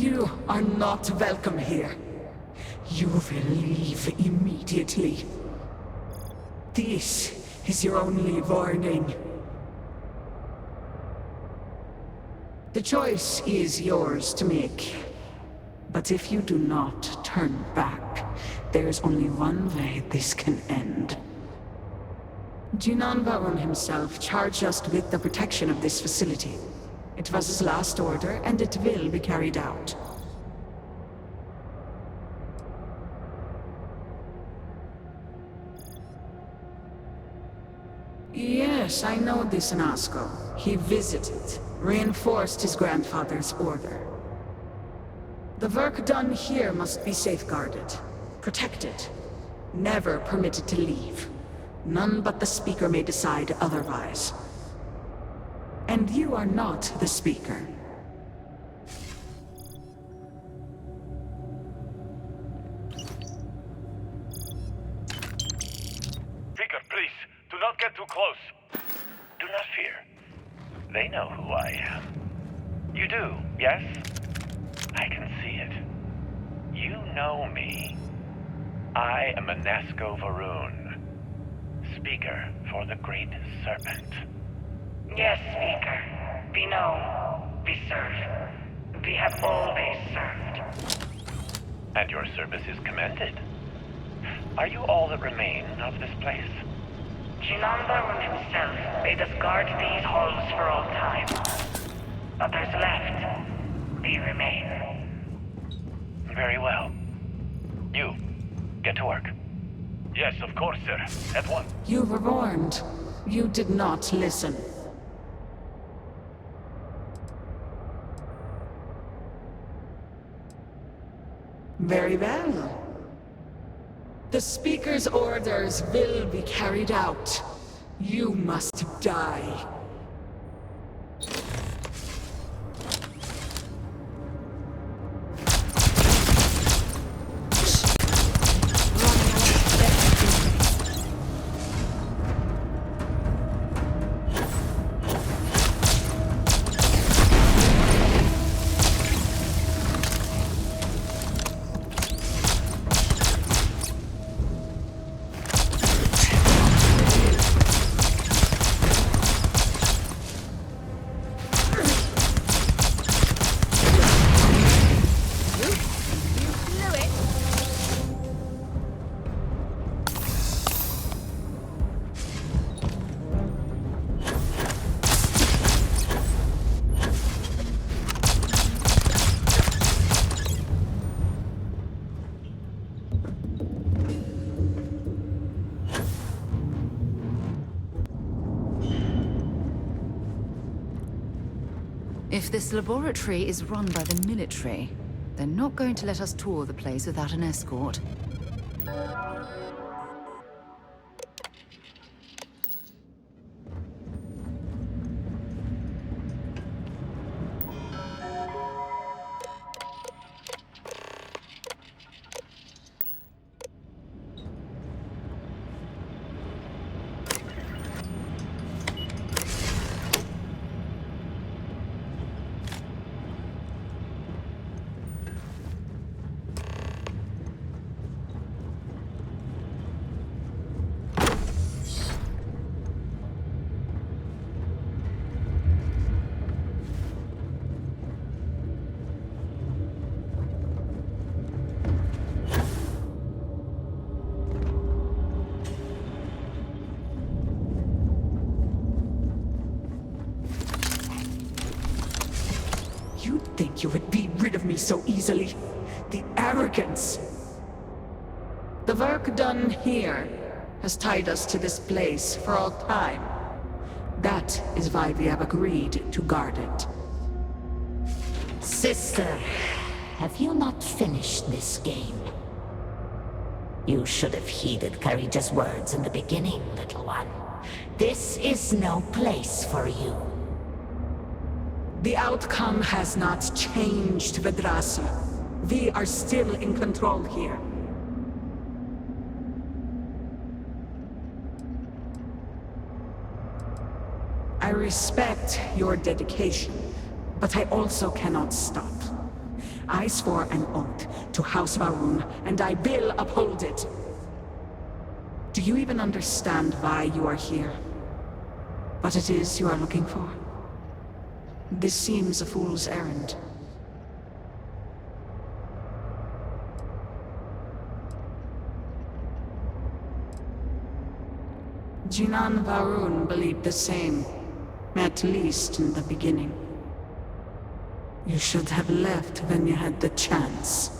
You are not welcome here. You will leave immediately. This is your only warning. The choice is yours to make. But if you do not turn back, there is only one way this can end. Jinan Baron himself charged us with the protection of this facility. It was his last order, and it will be carried out. Yes, I know this Nasco. He visited, reinforced his grandfather's order. The work done here must be safeguarded, protected, never permitted to leave. None but the Speaker may decide otherwise. And you are not the Speaker. Speaker, please, do not get too close. Do not fear. They know who I am. You do, yes? I can see it. You know me. I am a Nasco Varoon, Speaker for the Great Serpent. Yes, Speaker. We know. We serve. We have always served. And your service is commended. Are you all that remain of this place? Jinan Baron himself made us guard these halls for all time. Others left. We remain. Very well. You, get to work. Yes, of course, sir. At once. You were warned. You did not listen. Very well. The Speaker's orders will be carried out. You must die. If this laboratory is run by the military, they're not going to let us tour the place without an escort. think you would be rid of me so easily. The arrogance! The work done here has tied us to this place for all time. That is why we have agreed to guard it. Sister, have you not finished this game? You should have heeded Courageous words in the beginning, little one. This is no place for you. The outcome has not changed, Vedrasa. We are still in control here. I respect your dedication, but I also cannot stop. I swore an oath to House Varun, and I will uphold it. Do you even understand why you are here? What it is you are looking for? This seems a fool's errand. Jinan Varun believed the same, at least in the beginning. You should have left when you had the chance.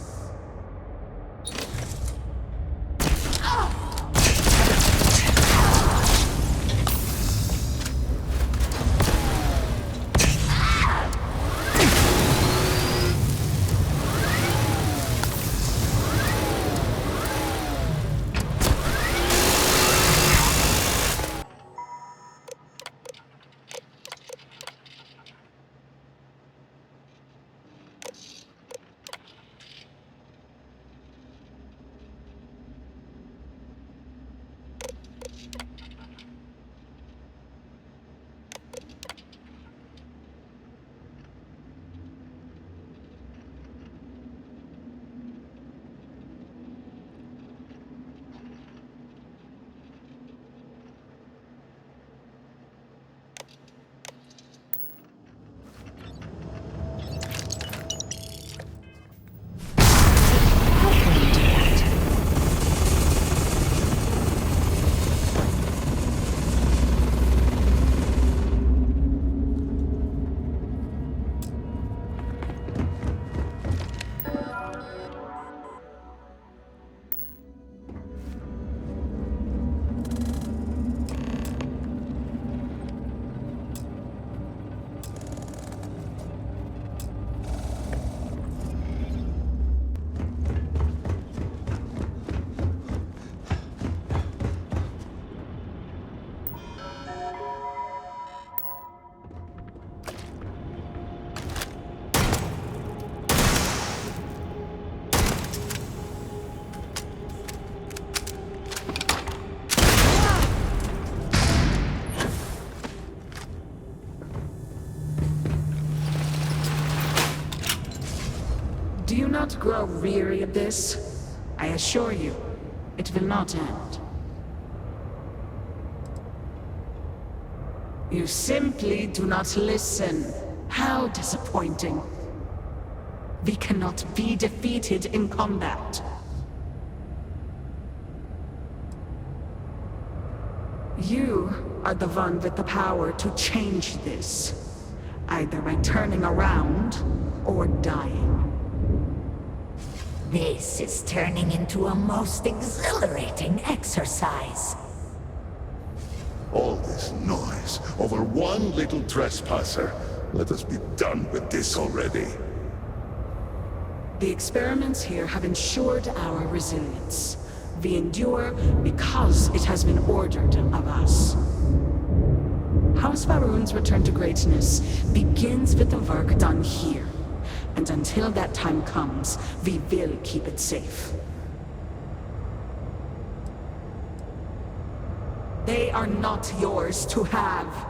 Do you not grow weary of this? I assure you, it will not end. You simply do not listen. How disappointing. We cannot be defeated in combat. You are the one with the power to change this, either by turning around or dying. This is turning into a most exhilarating exercise. All this noise over one little trespasser. Let us be done with this already. The experiments here have ensured our resilience. We endure because it has been ordered of us. House Varun's return to greatness begins with the work done here. And until that time comes, we will keep it safe. They are not yours to have.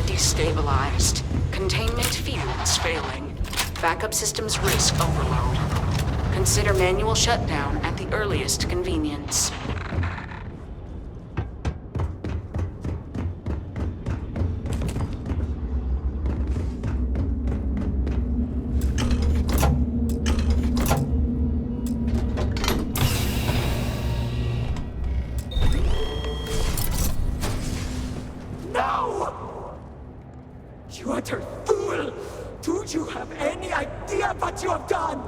Destabilized. Containment fields failing. Backup systems risk overload. Consider manual shutdown at the earliest convenience. No! You utter fool! Do you have any idea what you have done?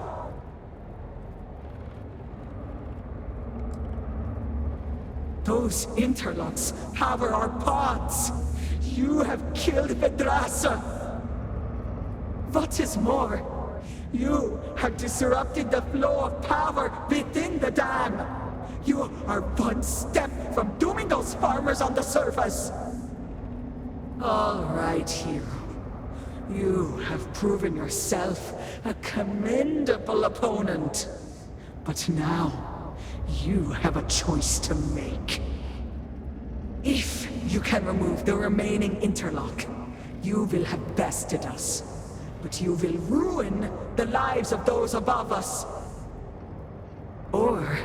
Those interlocks power our pods. You have killed Bethesda. What is more, you have disrupted the flow of power within the dam. You are one step from dooming those farmers on the surface. All right, hero. You have proven yourself a commendable opponent. But now, you have a choice to make. If you can remove the remaining interlock, you will have bested us. But you will ruin the lives of those above us. Or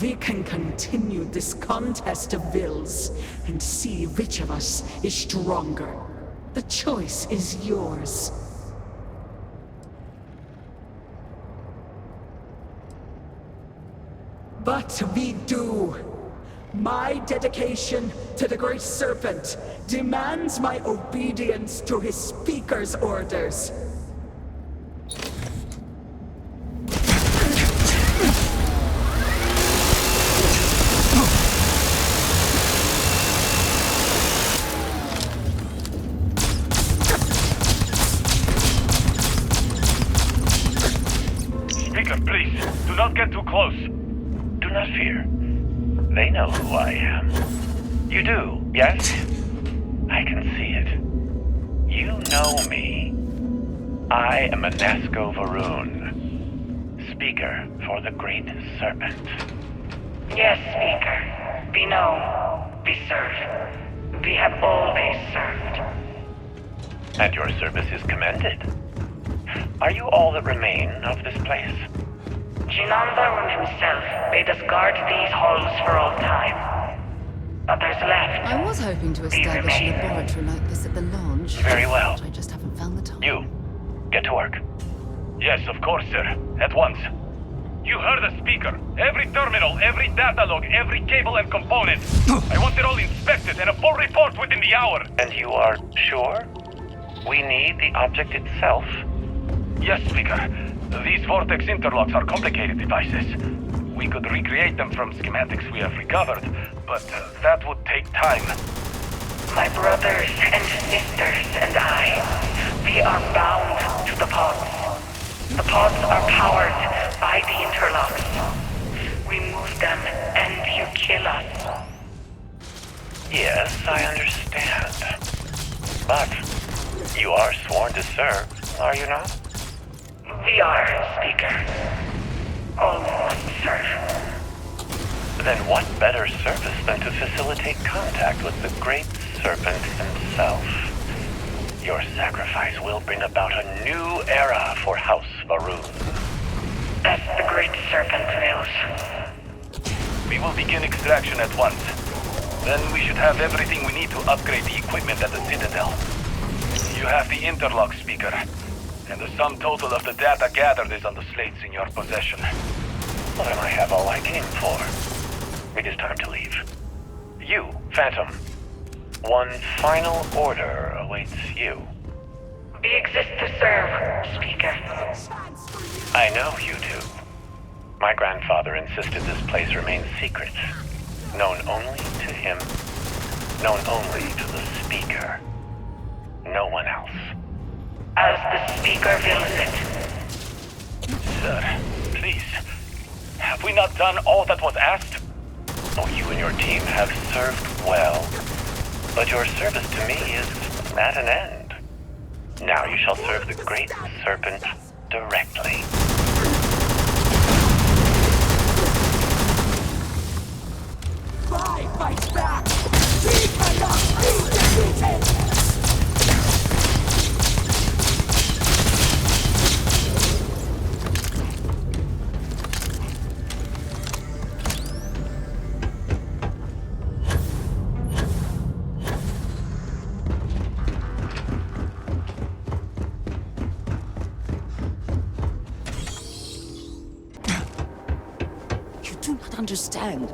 we can continue this contest of wills and see which of us is stronger. The choice is yours. But we do. My dedication to the Great Serpent demands my obedience to his Speaker's orders. Speaker, please, do not get too close. Do not fear. They know who I am. You do, yes? I can see it. You know me. I am a Nasco Varoon, Speaker for the Great Serpent. Yes, Speaker. We know. We serve. We have always served. And your service is commended. Are you all that remain of this place? Jinan Varun himself bade us guard these halls for all time. Others left. I was hoping to establish a laboratory like this at the lodge. Very well. But I just haven't found the time. You, get to work. Yes, of course, sir. At once. You heard the speaker. Every terminal, every data log, every cable and component. I want it all inspected and a full report within the hour. And you are sure? We need the object itself? Yes, Speaker. These vortex interlocks are complicated devices. We could recreate them from schematics we have recovered, but that would take time. My brothers and sisters and I, we are bound to the pods. The pods are powered by the interlocks. We move them and you kill us. Yes, I understand. But you are sworn to serve, are you not? We are, Speaker. All must serve. Then what better service than to facilitate contact with the Great Serpent himself? Your sacrifice will bring about a new era for House Varoon. As the Great Serpent wills. We will begin extraction at once. Then we should have everything we need to upgrade the equipment at the Citadel. You have the interlock, Speaker. And the sum total of the data gathered is on the slates in your possession. Well, then I have all I came for. It is time to leave. You, Phantom. One final order awaits you. We exist to serve, Speaker. I know you do. My grandfather insisted this place remain secret. Known only to him. Known only to the Speaker. No one else. As the Speaker wills it. Sir, please. Have we not done all that was asked? Oh, you and your team have served well. But your service to me is at an end. Now you shall serve the Great Serpent directly. Fight back! We cannot be defeated! don't understand.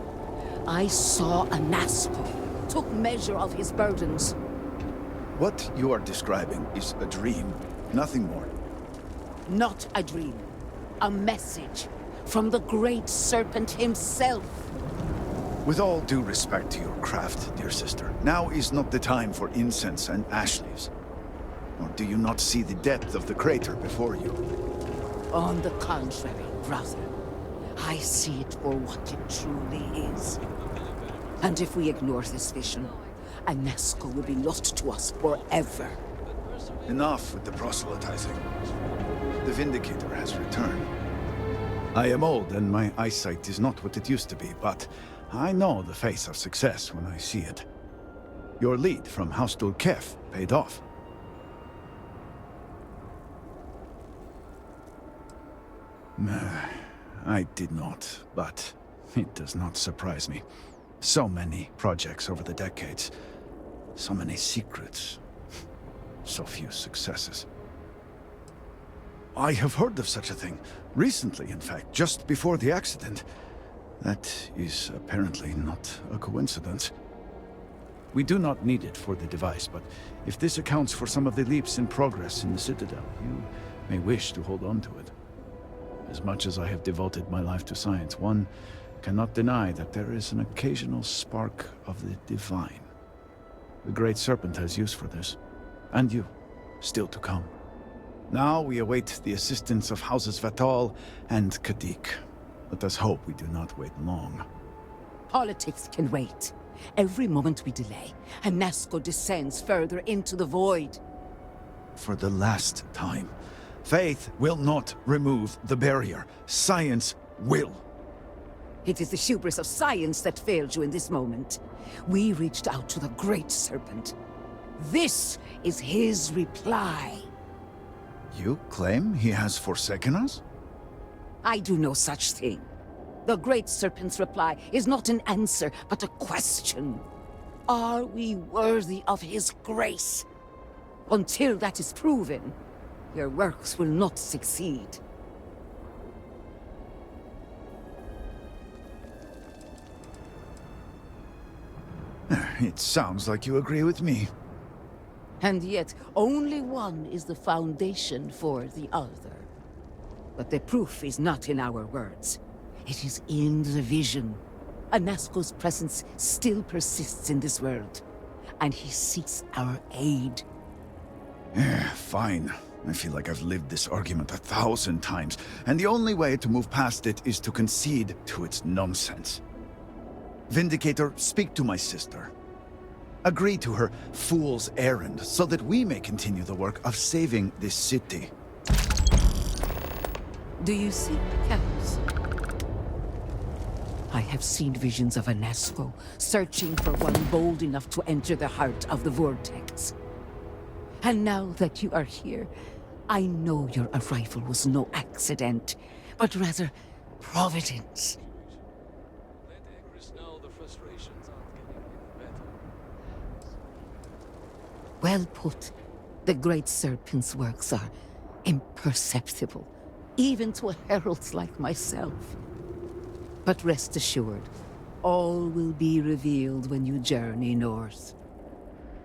I saw a Nazco, took measure of his burdens. What you are describing is a dream, nothing more. Not a dream. A message from the Great Serpent himself. With all due respect to your craft, dear sister, now is not the time for incense and ash leaves. Or do you not see the depth of the crater before you? On the contrary, brother. I see it for what it truly is. And if we ignore this vision, a Nazco will be lost to us forever. Enough with the proselytizing. The Vindicator has returned. I am old and my eyesight is not what it used to be, but I know the face of success when I see it. Your lead from House Dulkef paid off. I did not, but it does not surprise me. So many projects over the decades. So many secrets. So few successes. I have heard of such a thing. Recently, in fact, just before the accident. That is apparently not a coincidence. We do not need it for the device, but if this accounts for some of the leaps in progress in the Citadel, you may wish to hold on to it. As much as I have devoted my life to science, one cannot deny that there is an occasional spark of the divine. The Great Serpent has use for this. And you, still to come. Now we await the assistance of Houses Vatal and Kadik. Let us hope we do not wait long. Politics can wait. Every moment we delay, a Nazco descends further into the void. For the last time, faith will not remove the barrier. Science will. It is the hubris of science that failed you in this moment. We reached out to the Great Serpent. This is his reply. You claim he has forsaken us? I do no such thing. The Great Serpent's reply is not an answer, but a question. Are we worthy of his grace? Until that is proven, your works will not succeed. It sounds like you agree with me. And yet, only one is the foundation for the other. But the proof is not in our words. It is in the vision. A Nazco's presence still persists in this world, and he seeks our aid. Fine. I feel like I've lived this argument 1,000 times, and the only way to move past it is to concede to its nonsense. Vindicator, speak to my sister. Agree to her fool's errand, so that we may continue the work of saving this city. Do you see, Cass? I have seen visions of a Nazco, searching for one bold enough to enter the heart of the vortex. And now that you are here, I know your arrival was no accident, but rather providence. Well put. The Great Serpent's works are imperceptible, even to a herald like myself. But rest assured, all will be revealed when you journey north.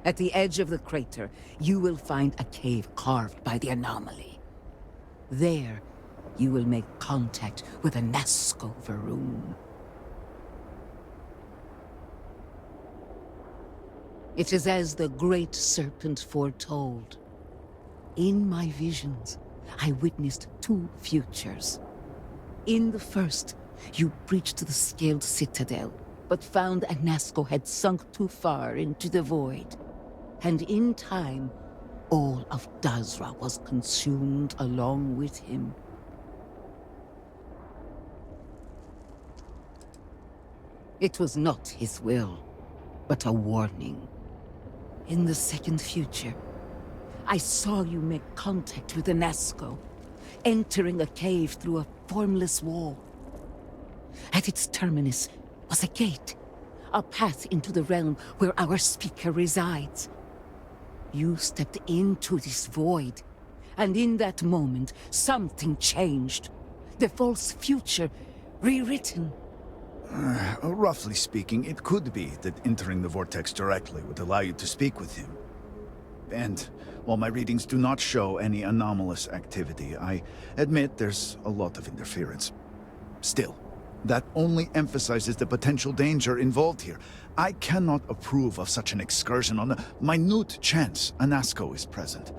At the edge of the crater, you will find a cave carved by the anomaly. There, you will make contact with a Nazco Varun. It is as the Great Serpent foretold. In my visions, I witnessed two futures. In the first, you breached the scaled citadel, but found a Nazco had sunk too far into the void. And in time, all of Dazra was consumed along with him. It was not his will, but a warning. In the second future, I saw you make contact with a Nazco, entering a cave through a formless wall. At its terminus was a gate, a path into the realm where our speaker resides. You stepped into this void, and in that moment, something changed. The false future rewritten. Roughly speaking, it could be that entering the vortex directly would allow you to speak with him. And while my readings do not show any anomalous activity, I admit there's a lot of interference. Still, that only emphasizes the potential danger involved here. I cannot approve of such an excursion on a minute chance Anasco is present.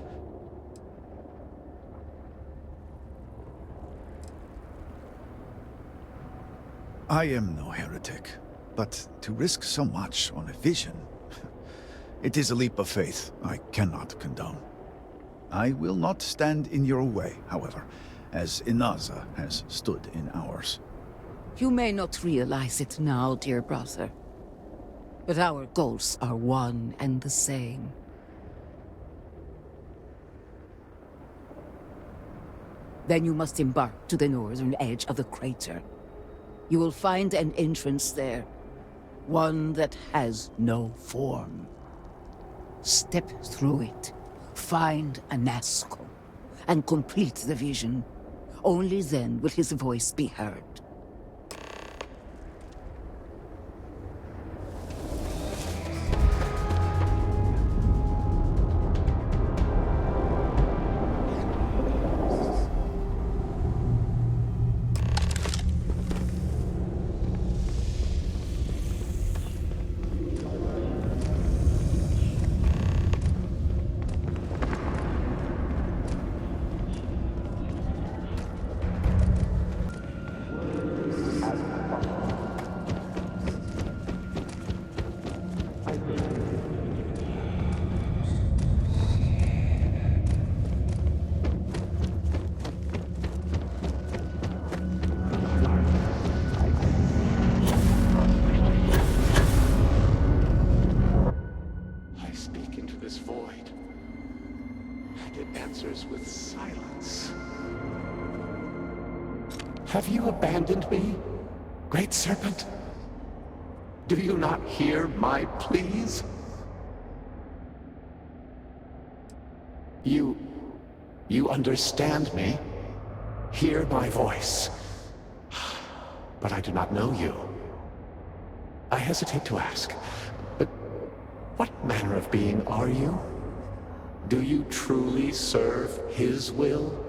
I am no heretic, but to risk so much on a vision, it is a leap of faith I cannot condone. I will not stand in your way, however, as Inaza has stood in ours. You may not realize it now, dear brother, but our goals are one and the same. Then you must embark to the northern edge of the crater. You will find an entrance there, one that has no form. Step through it, find Anasco, and complete the vision. Only then will his voice be heard. Have you abandoned me, Great Serpent? Do you not hear my pleas? You understand me? Hear my voice. But I do not know you. I hesitate to ask, but what manner of being are you? Do you truly serve his will?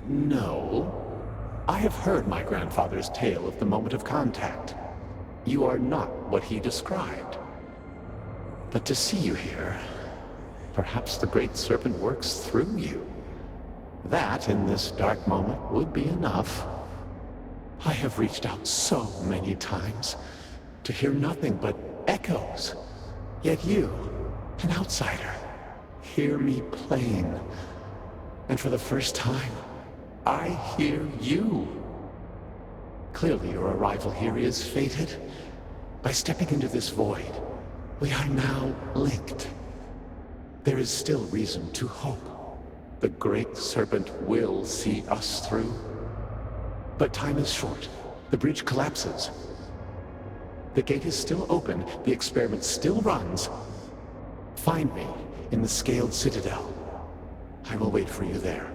No. I have heard my grandfather's tale of the moment of contact. You are not what he described. But to see you here, perhaps the Great Serpent works through you. That, in this dark moment, would be enough. I have reached out so many times to hear nothing but echoes. Yet you, an outsider, hear me plain. And for the first time, I hear you. Clearly your arrival here is fated. By stepping into this void, we are now linked. There is still reason to hope. The Great Serpent will see us through. But time is short. The bridge collapses. The gate is still open. The experiment still runs. Find me in the Scaled Citadel. I will wait for you there.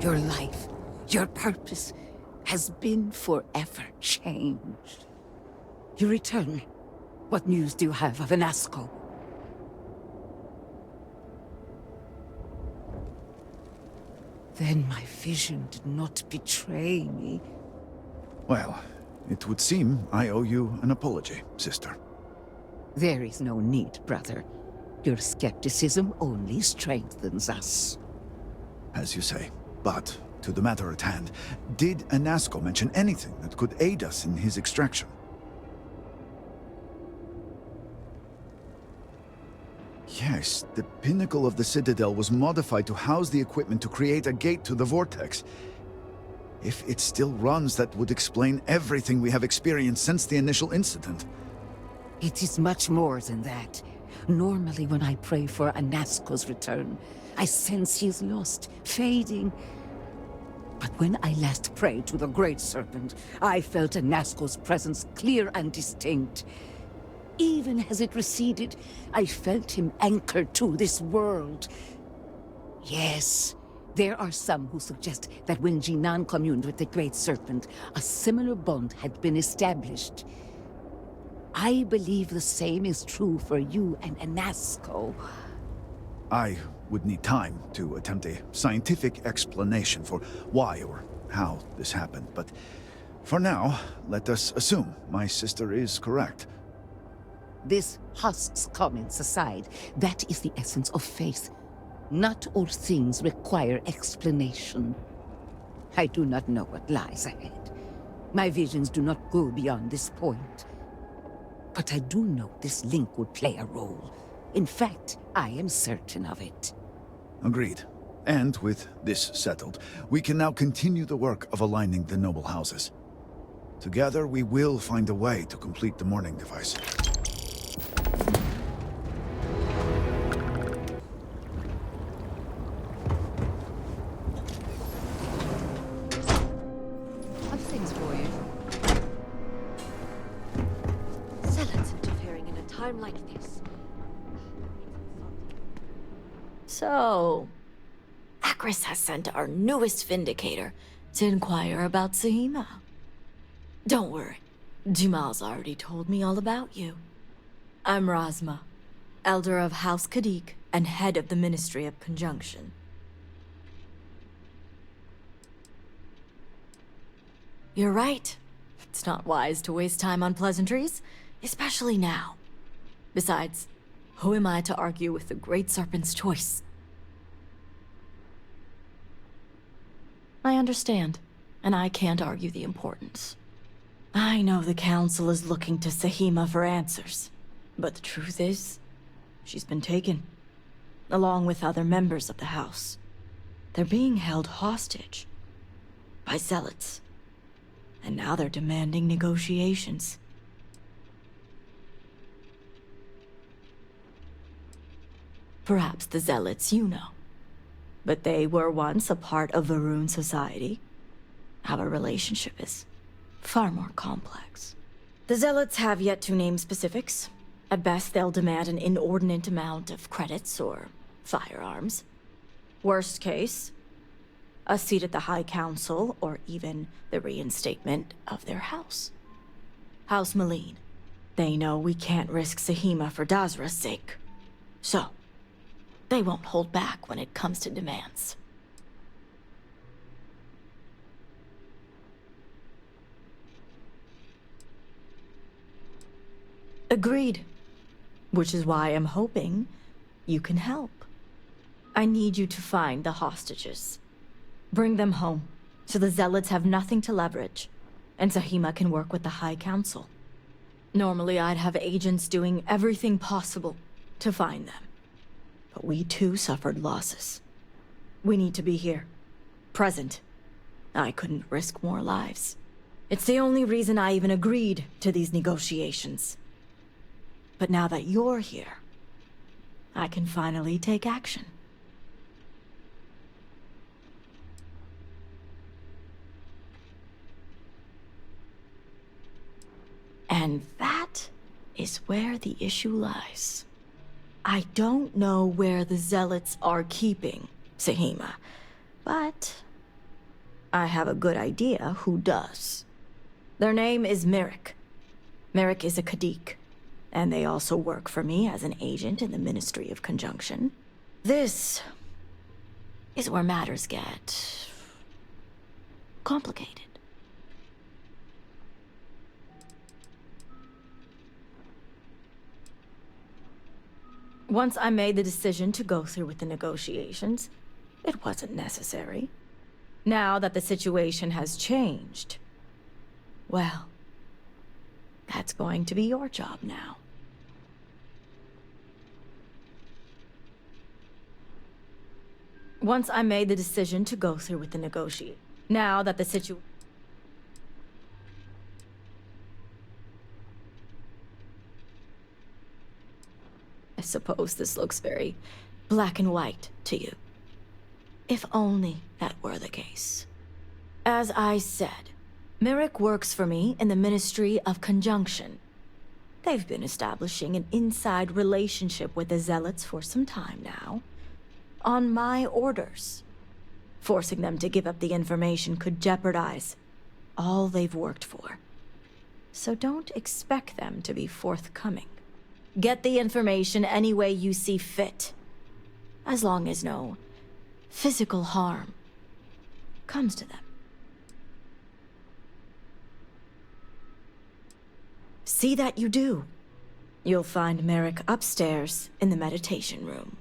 Your life, your purpose, has been forever changed. You return. What news do you have of Anasco? Then my vision did not betray me. Well, it would seem I owe you an apology, sister. There is no need, brother. Your skepticism only strengthens us. As you say. But, to the matter at hand, did Anasco mention anything that could aid us in his extraction? Yes, the pinnacle of the Citadel was modified to house the equipment to create a gate to the Vortex. If it still runs, that would explain everything we have experienced since the initial incident. It is much more than that. Normally when I pray for Anasco's return, I sense he is lost, fading. But when I last prayed to the Great Serpent, I felt Anasco's presence clear and distinct. Even as it receded, I felt him anchored to this world. Yes, there are some who suggest that when Jinan communed with the Great Serpent, a similar bond had been established. I believe the same is true for you and Anasco. I would need time to attempt a scientific explanation for why or how this happened, but for now, let us assume my sister is correct. This husks comments aside, that is the essence of faith. Not all things require explanation. I do not know what lies ahead. My visions do not go beyond this point. But I do know this link would play a role. In fact, I am certain of it. Agreed. And with this settled, we can now continue the work of aligning the noble houses. Together, we will find a way to complete the mourning device. Other things for you. Zealots interfering in a time like this. So, Akris has sent our newest Vindicator to inquire about Sahima. Don't worry, Jamal's already told me all about you. I'm Razma, Elder of House Kadik and head of the Ministry of Conjunction. You're right. It's not wise to waste time on pleasantries, especially now. Besides, who am I to argue with the Great Serpent's choice? I understand, and I can't argue the importance. I know the Council is looking to Sahima for answers, but the truth is, she's been taken, along with other members of the House. They're being held hostage by Zealots, and now they're demanding negotiations. Perhaps the Zealots you know. But they were once a part of Varun society. Our relationship is far more complex. The Zealots have yet to name specifics. At best, they'll demand an inordinate amount of credits or firearms. Worst case, a seat at the High Council or even the reinstatement of their house. House Malene. They know we can't risk Sahima for Dazra's sake. So, they won't hold back when it comes to demands. Agreed. Which is why I'm hoping you can help. I need you to find the hostages. Bring them home, so the Zealots have nothing to leverage, and Sahima can work with the High Council. Normally I'd have agents doing everything possible to find them. But we too suffered losses. We need to be here. Present. I couldn't risk more lives. It's the only reason I even agreed to these negotiations. But now that you're here, I can finally take action. And that is where the issue lies. I don't know where the Zealots are keeping Sahima, but I have a good idea who does. Their name is Merrick. Merrick is a Kadik, and they also work for me as an agent in the Ministry of Conjunction. This is where matters get complicated. Once I made the decision to go through with the negotiations, it wasn't necessary. Now that the situation has changed, well, that's going to be your job now. Once I made the decision to go through with the negotiation, now that the situation... I suppose this looks very black and white to you. If only that were the case. As I said, Merrick works for me in the Ministry of Conjunction. They've been establishing an inside relationship with the Zealots for some time now. On my orders. Forcing them to give up the information could jeopardize all they've worked for. So don't expect them to be forthcoming. Get the information any way you see fit. As long as no physical harm comes to them. See that you do. You'll find Merrick upstairs in the meditation room.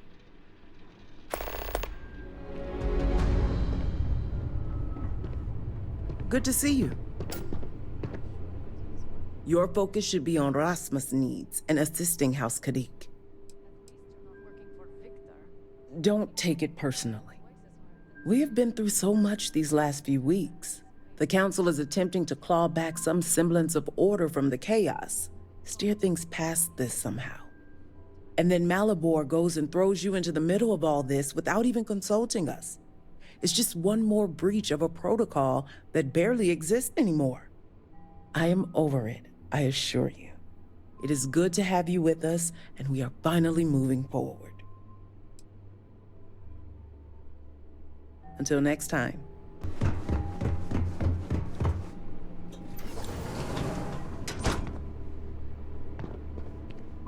Good to see you. Your focus should be on Rasmus' needs and assisting House Kadik. Don't take it personally. We have been through so much these last few weeks. The Council is attempting to claw back some semblance of order from the chaos, steer things past this somehow. And then Malabor goes and throws you into the middle of all this without even consulting us. It's just one more breach of a protocol that barely exists anymore. I am over it, I assure you. It is good to have you with us, and we are finally moving forward. Until next time.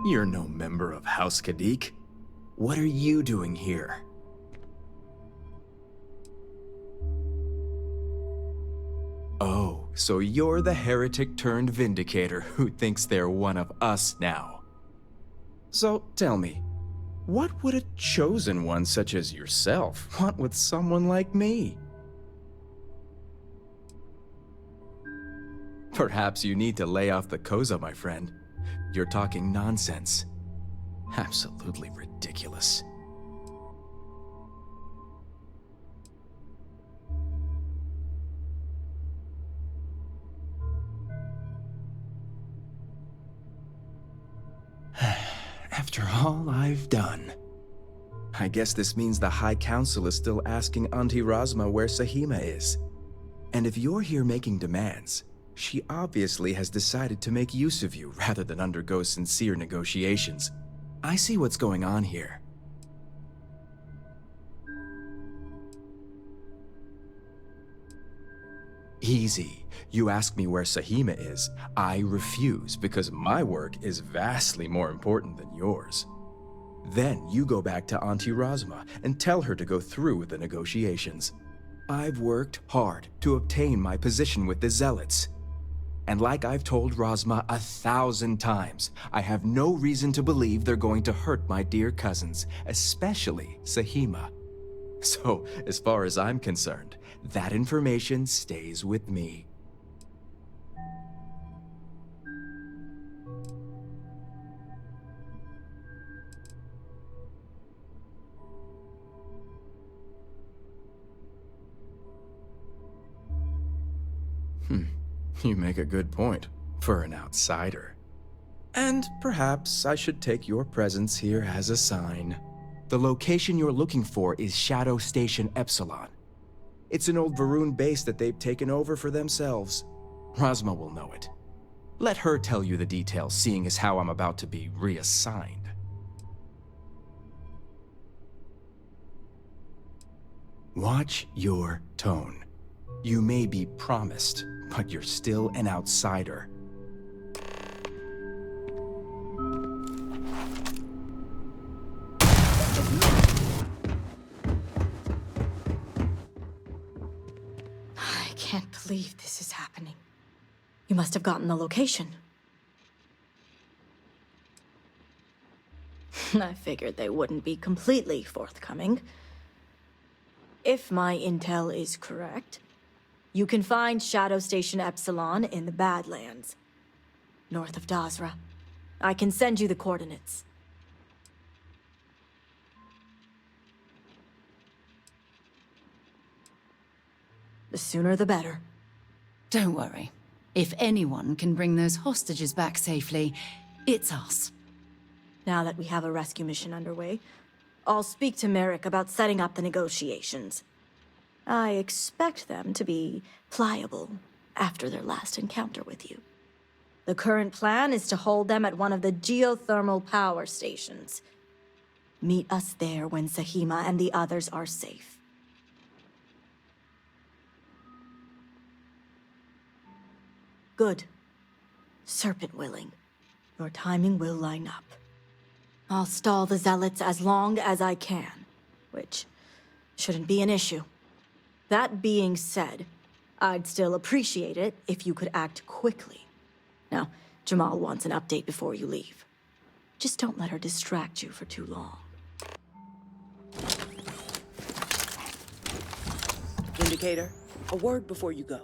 You're no member of House Kadik. What are you doing here? Oh, so you're the heretic turned vindicator who thinks they're one of us now. So tell me, what would a chosen one such as yourself want with someone like me? Perhaps you need to lay off the Koza, my friend. You're talking nonsense. Absolutely ridiculous. After all I've done. I guess this means the High Council is still asking Auntie Razma where Sahima is. And if you're here making demands, she obviously has decided to make use of you rather than undergo sincere negotiations. I see what's going on here. Easy. You ask me where Sahima is, I refuse because my work is vastly more important than yours. Then you go back to Auntie Razma and tell her to go through with the negotiations. I've worked hard to obtain my position with the Zealots. And like I've told Razma 1,000 times, I have no reason to believe they're going to hurt my dear cousins, especially Sahima. So, as far as I'm concerned, that information stays with me. You make a good point, for an outsider. And perhaps I should take your presence here as a sign. The location you're looking for is Shadow Station Epsilon. It's an old Varun base that they've taken over for themselves. Razma will know it. Let her tell you the details, seeing as how I'm about to be reassigned. Watch your tone. You may be promised, but you're still an outsider. I can't believe this is happening. You must have gotten the location. I figured they wouldn't be completely forthcoming. If my intel is correct, you can find Shadow Station Epsilon in the Badlands, north of Dasra. I can send you the coordinates. The sooner the better. Don't worry. If anyone can bring those hostages back safely, it's us. Now that we have a rescue mission underway, I'll speak to Merrick about setting up the negotiations. I expect them to be pliable after their last encounter with you. The current plan is to hold them at one of the geothermal power stations. Meet us there when Sahima and the others are safe. Good. Serpent willing. Your timing will line up. I'll stall the Zealots as long as I can, which shouldn't be an issue. That being said, I'd still appreciate it if you could act quickly. Now, Jamal wants an update before you leave. Just don't let her distract you for too long. Indicator, a word before you go.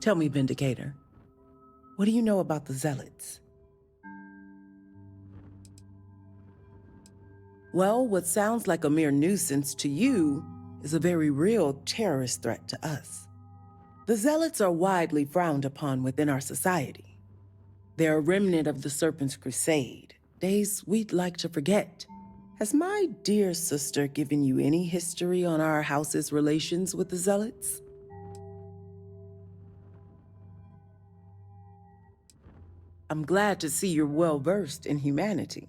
Tell me, Vindicator, what do you know about the Zealots? Well, what sounds like a mere nuisance to you is a very real terrorist threat to us. The Zealots are widely frowned upon within our society. They're a remnant of the Serpent's Crusade, days we'd like to forget. Has my dear sister given you any history on our house's relations with the Zealots? I'm glad to see you're well-versed in humanity.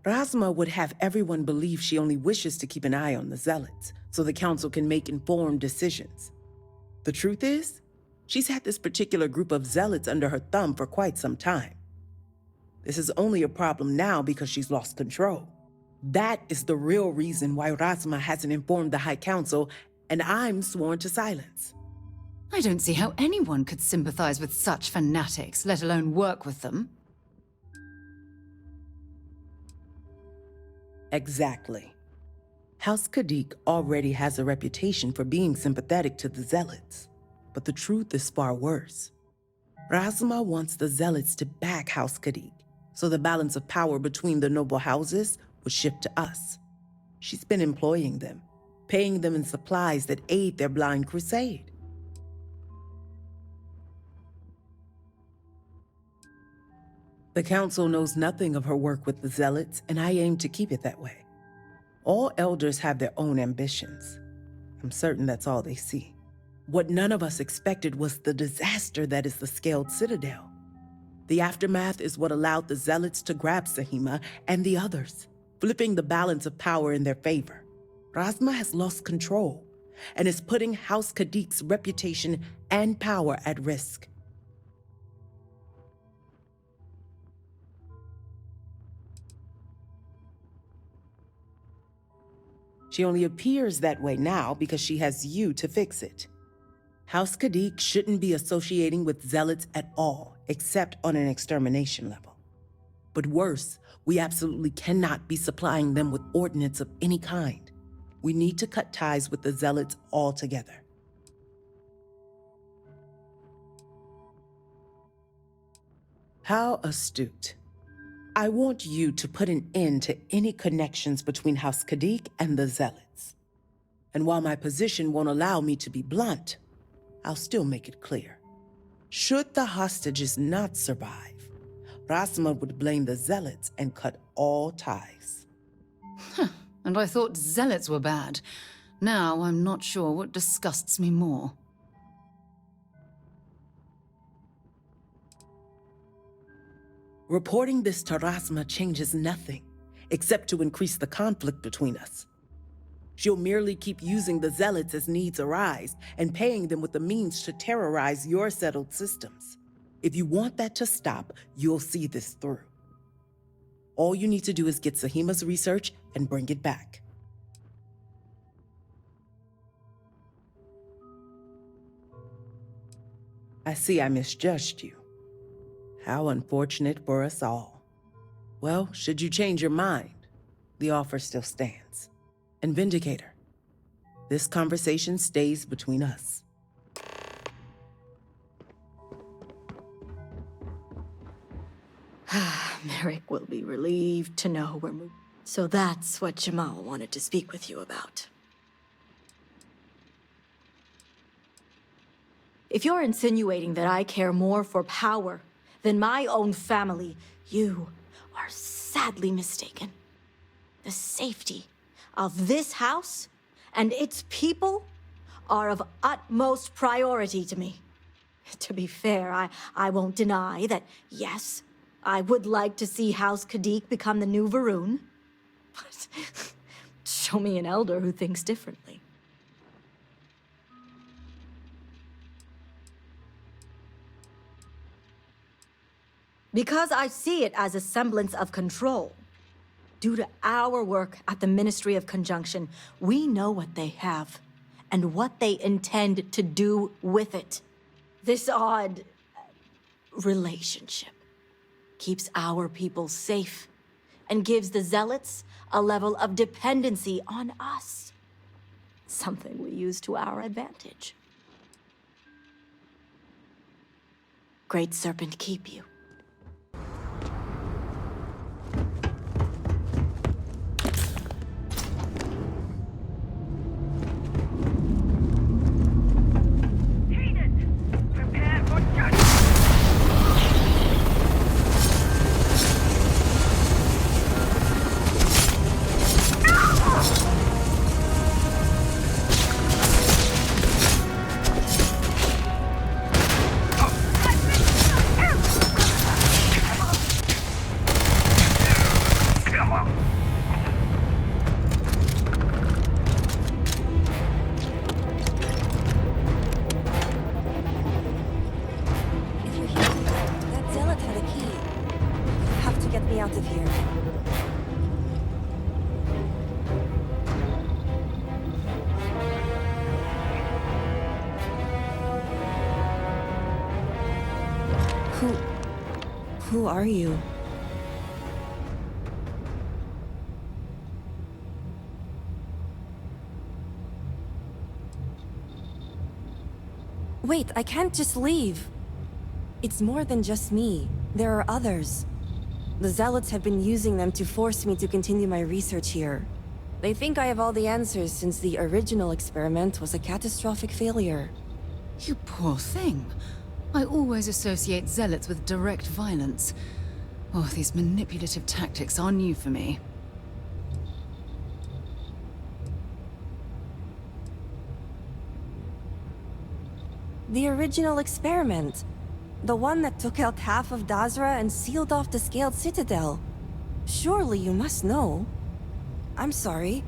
Rasma would have everyone believe she only wishes to keep an eye on the Zealots, so the Council can make informed decisions. The truth is, she's had this particular group of Zealots under her thumb for quite some time. This is only a problem now because she's lost control. That is the real reason why Rasma hasn't informed the High Council, and I'm sworn to silence. I don't see how anyone could sympathize with such fanatics, let alone work with them. Exactly. House Kadik already has a reputation for being sympathetic to the Zealots, but the truth is far worse. Rasma wants the Zealots to back House Kadik, so the balance of power between the noble houses would shift to us. She's been employing them, paying them in supplies that aid their blind crusade. The Council knows nothing of her work with the Zealots, and I aim to keep it that way. All elders have their own ambitions. I'm certain that's all they see. What none of us expected was the disaster that is the Scaled Citadel. The aftermath is what allowed the Zealots to grab Sahima and the others, flipping the balance of power in their favor. Rasma has lost control and is putting House Kadik's reputation and power at risk. She only appears that way now because she has you to fix it. House Kadik shouldn't be associating with Zealots at all, except on an extermination level. But worse, we absolutely cannot be supplying them with ordnance of any kind. We need to cut ties with the Zealots altogether. How astute. I want you to put an end to any connections between House Kadik and the Zealots. And while my position won't allow me to be blunt, I'll still make it clear. Should the hostages not survive, Rasma would blame the Zealots and cut all ties. And I thought Zealots were bad. Now I'm not sure what disgusts me more. Reporting this to Razma changes nothing, except to increase the conflict between us. She'll merely keep using the Zealots as needs arise and paying them with the means to terrorize your settled systems. If you want that to stop, you'll see this through. All you need to do is get Sahima's research and bring it back. I see I misjudged you. How unfortunate for us all. Well, should you change your mind, the offer still stands. And Vindicator, this conversation stays between us. Merrick will be relieved to know we're moving. So that's what Jamal wanted to speak with you about. If you're insinuating that I care more for power than my own family, you are sadly mistaken. The safety of this house and its people are of utmost priority to me. To be fair, I won't deny that, yes, I would like to see House Kadik become the new Varun. But show me an elder who thinks differently. Because I see it as a semblance of control. Due to our work at the Ministry of Conjunction, we know what they have and what they intend to do with it. This odd relationship keeps our people safe and gives the Zealots a level of dependency on us. Something we use to our advantage. Great Serpent keep you. Who are you? Wait, I can't just leave. It's more than just me. There are others. The Zealots have been using them to force me to continue my research here. They think I have all the answers since the original experiment was a catastrophic failure. You poor thing. I always associate Zealots with direct violence. Oh, these manipulative tactics are new for me. The original experiment. The one that took out half of Dazra and sealed off the Scaled Citadel. Surely you must know. I'm sorry.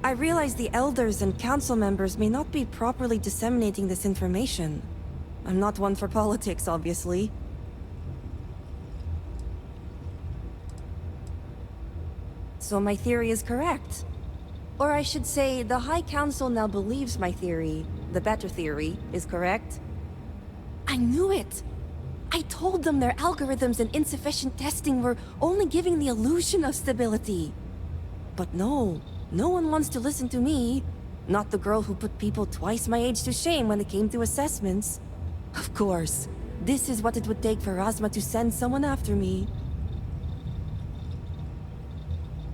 I realize the elders and council members may not be properly disseminating this information. I'm not one for politics, obviously. So my theory is correct. Or I should say, the High Council now believes my theory, the better theory, is correct. I knew it! I told them their algorithms and insufficient testing were only giving the illusion of stability. But no one wants to listen to me. Not the girl who put people twice my age to shame when it came to assessments. Of course, this is what it would take for Razma to send someone after me.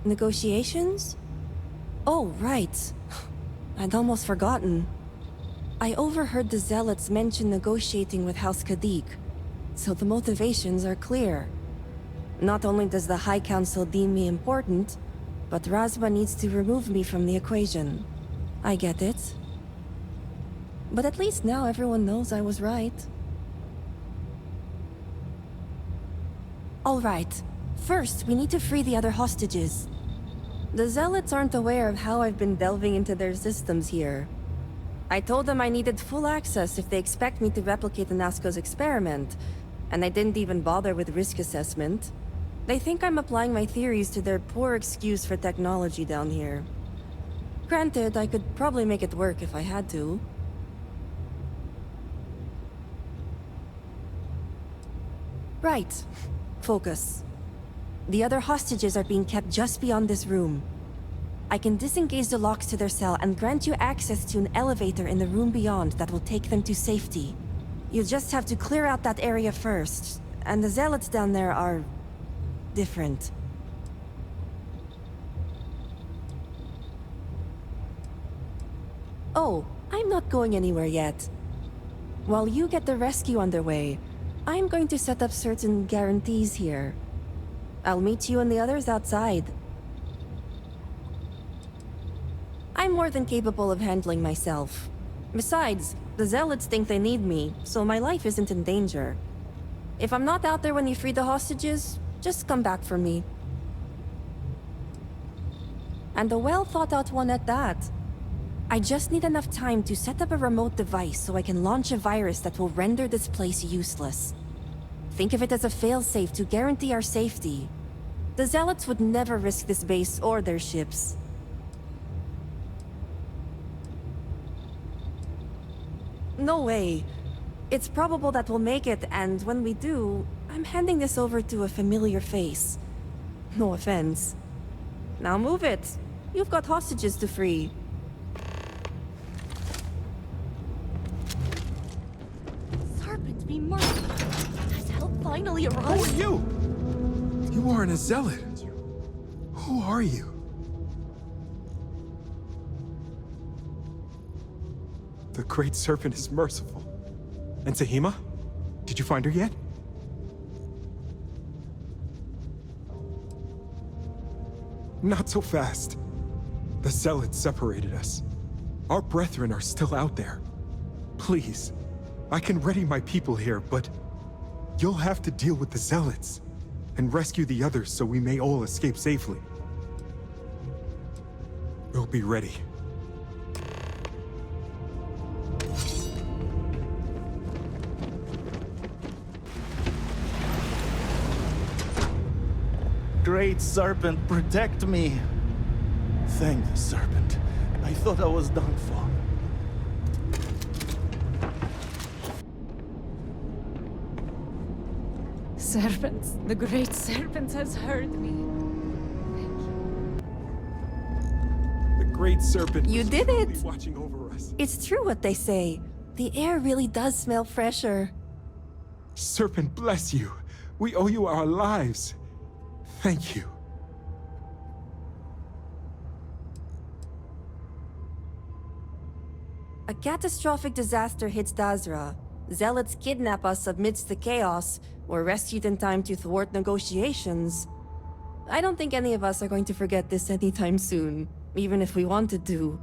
Negotiations? Oh, right. I'd almost forgotten. I overheard the Zealots mention negotiating with House Kadik, so the motivations are clear. Not only does the High Council deem me important, but Razma needs to remove me from the equation. I get it. But at least now everyone knows I was right. All right. First, we need to free the other hostages. The Zealots aren't aware of how I've been delving into their systems here. I told them I needed full access if they expect me to replicate Anasco's experiment, and I didn't even bother with risk assessment. They think I'm applying my theories to their poor excuse for technology down here. Granted, I could probably make it work if I had to. Right. Focus. The other hostages are being kept just beyond this room. I can disengage the locks to their cell and grant you access to an elevator in the room beyond that will take them to safety. You just have to clear out that area first, and the Zealots down there are... different. Oh, I'm not going anywhere yet. While you get the rescue underway, I'm going to set up certain guarantees here. I'll meet you and the others outside. I'm more than capable of handling myself. Besides, the Zealots think they need me, so my life isn't in danger. If I'm not out there when you free the hostages, just come back for me. And a well-thought-out one at that. I just need enough time to set up a remote device so I can launch a virus that will render this place useless. Think of it as a failsafe to guarantee our safety. The Zealots would never risk this base or their ships. No way. It's probable that we'll make it, and when we do, I'm handing this over to a familiar face. No offense. Now move it. You've got hostages to free. Serpent be merciful. Has help finally arrived? Who are you? You aren't a zealot. Who are you? The Great Serpent is merciful. And Sahima? Did you find her yet? Not so fast. The Zealots separated us. Our brethren are still out there. Please, I can ready my people here, but you'll have to deal with the Zealots and rescue the others so we may all escape safely. We'll be ready. Great Serpent, protect me. Thank the Serpent. I thought I was done for. Serpents, the Great Serpent has heard me. The Great Serpent You was did truly it! watching over us. It's true what they say. The air really does smell fresher. Serpent bless you. We owe you our lives. Thank you. A catastrophic disaster hits Dazra. Zealots kidnap us amidst the chaos. We're rescued in time to thwart negotiations. I don't think any of us are going to forget this anytime soon, even if we wanted to.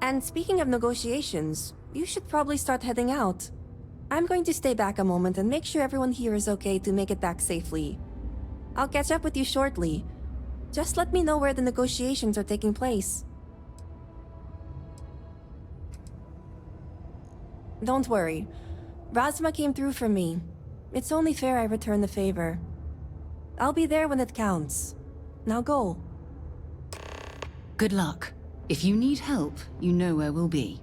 And speaking of negotiations, you should probably start heading out. I'm going to stay back a moment and make sure everyone here is okay to make it back safely. I'll catch up with you shortly. Just let me know where the negotiations are taking place. Don't worry. Razma came through for me. It's only fair I return the favor. I'll be there when it counts. Now go. Good luck. If you need help, you know where we'll be.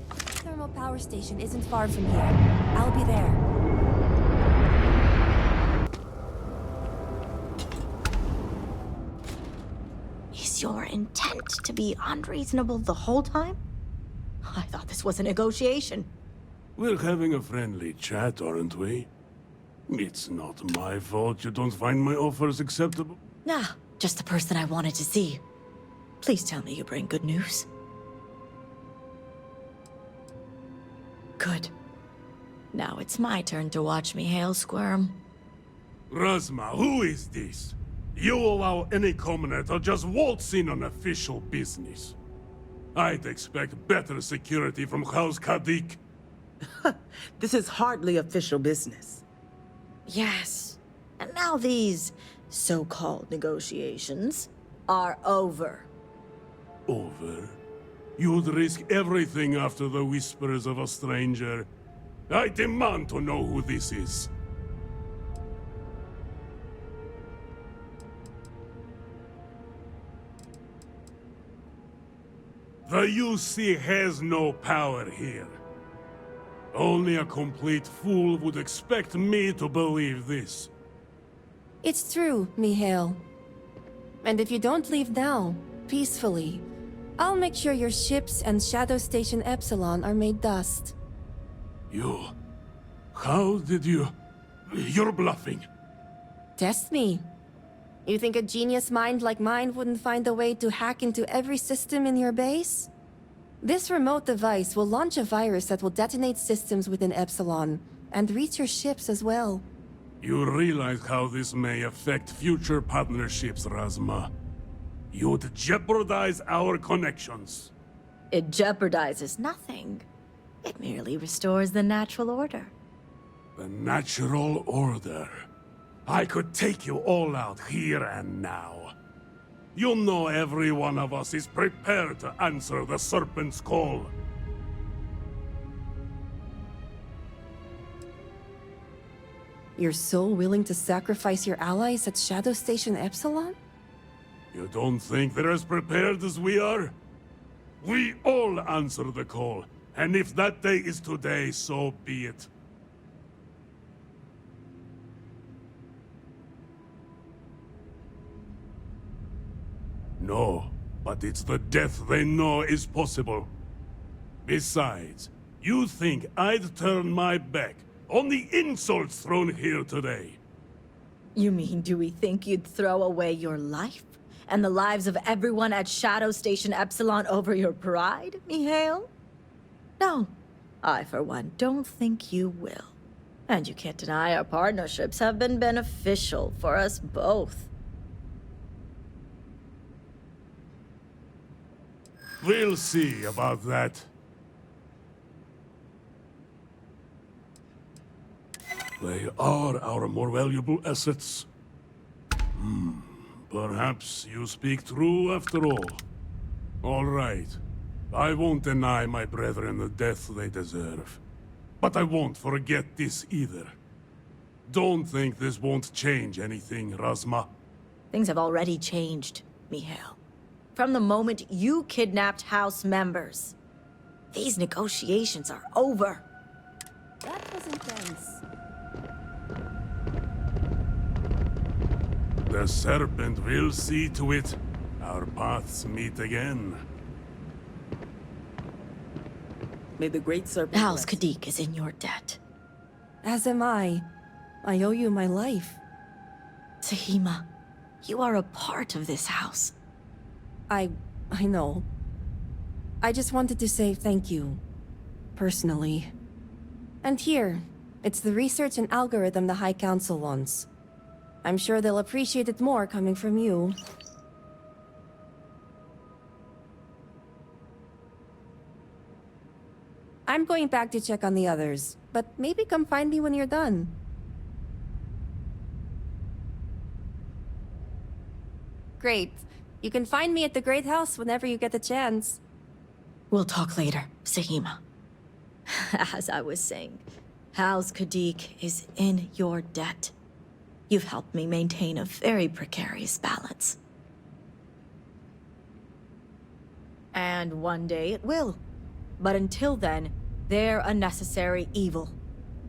The thermal power station isn't far from here. I'll be there. Is your intent to be unreasonable the whole time? I thought this was a negotiation. We're having a friendly chat, aren't we? It's not my fault you don't find my offers acceptable. Nah, just the person I wanted to see. Please tell me you bring good news. Good. Now it's my turn to watch me hail squirm. Razma, who is this? You allow any commoner to just waltz in on official business. I'd expect better security from House Kadik. This is hardly official business. Yes, And now these so-called negotiations are over. Over? You'd risk everything after the whispers of a stranger. I demand to know who this is. The UC has no power here. Only a complete fool would expect me to believe this. It's true, Mihail. And if you don't leave now, peacefully, I'll make sure your ships and Shadow Station Epsilon are made dust. You... How did you... You're bluffing. Test me. You think a genius mind like mine wouldn't find a way to hack into every system in your base? This remote device will launch a virus that will detonate systems within Epsilon, and reach your ships as well. You realize how this may affect future partnerships, Razma. You'd jeopardize our connections. It jeopardizes nothing. It merely restores the natural order. The natural order. I could take you all out here and now. You know every one of us is prepared to answer the Serpent's call. You're so willing to sacrifice your allies at Shadow Station Epsilon? You don't think they're as prepared as we are? We all answer the call, and if that day is today, so be it. No, but it's the death they know is possible. Besides, you think I'd turn my back on the insults thrown here today? You mean, do we think you'd throw away your life and the lives of everyone at Shadow Station Epsilon over your pride, Mihail? No, I, for one, don't think you will. And you can't deny our partnerships have been beneficial for us both. We'll see about that. They are our more valuable assets. Perhaps you speak true after all. All right. I won't deny my brethren the death they deserve. But I won't forget this either. Don't think this won't change anything, Razma. Things have already changed, Mihail. From the moment you kidnapped House members. These negotiations are over. That was intense. The Serpent will see to it our paths meet again. May the Great Serpent House bless. Kadik is in your debt. As am I. I owe you my life. Sahima, you are a part of this house. I know. I just wanted to say thank you. Personally. And here, it's the research and algorithm the High Council wants. I'm sure they'll appreciate it more coming from you. I'm going back to check on the others, but maybe come find me when you're done. Great. You can find me at the Great House whenever you get the chance. We'll talk later, Sahima. As I was saying, House Kadik is in your debt. You've helped me maintain a very precarious balance. And one day it will. But until then, they're a necessary evil.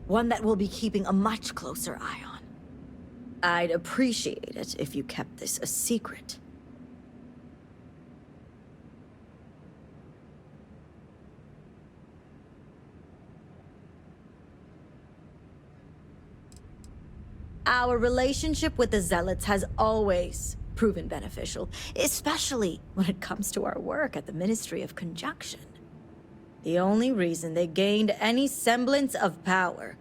One that we'll be keeping a much closer eye on. I'd appreciate it if you kept this a secret. Our relationship with the Zealots has always proven beneficial, especially when it comes to our work at the Ministry of Conjunction. The only reason they gained any semblance of power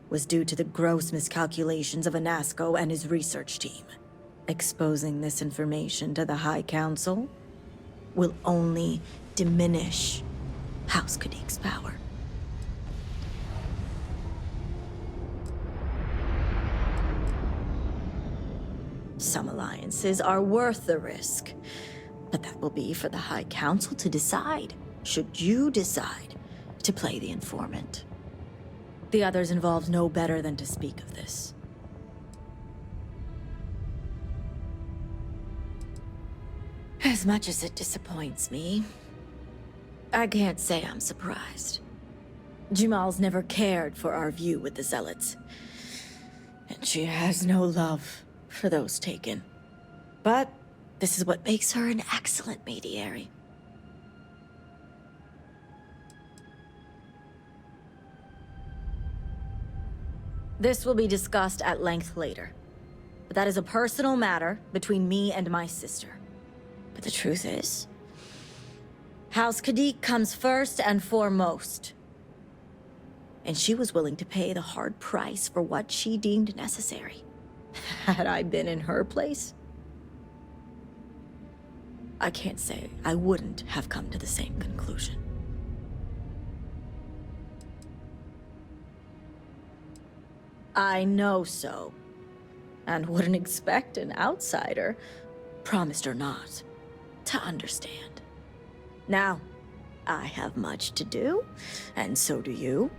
was due to the gross miscalculations of Anasco and his research team. Exposing this information to the High Council will only diminish House Kadik's power. Some alliances are worth the risk. But that will be for the High Council to decide, should you decide to play the informant. The others involved know better than to speak of this. As much as it disappoints me, I can't say I'm surprised. Jamal's never cared for our view with the Zealots, and she has no love for those taken. But this is what makes her an excellent mediator. This will be discussed at length later, but that is a personal matter between me and my sister. But the truth is, House Kadik comes first and foremost. And she was willing to pay the hard price for what she deemed necessary. Had I been in her place, I can't say I wouldn't have come to the same conclusion. I know so, and wouldn't expect an outsider, promised or not, to understand. Now, I have much to do, and so do you.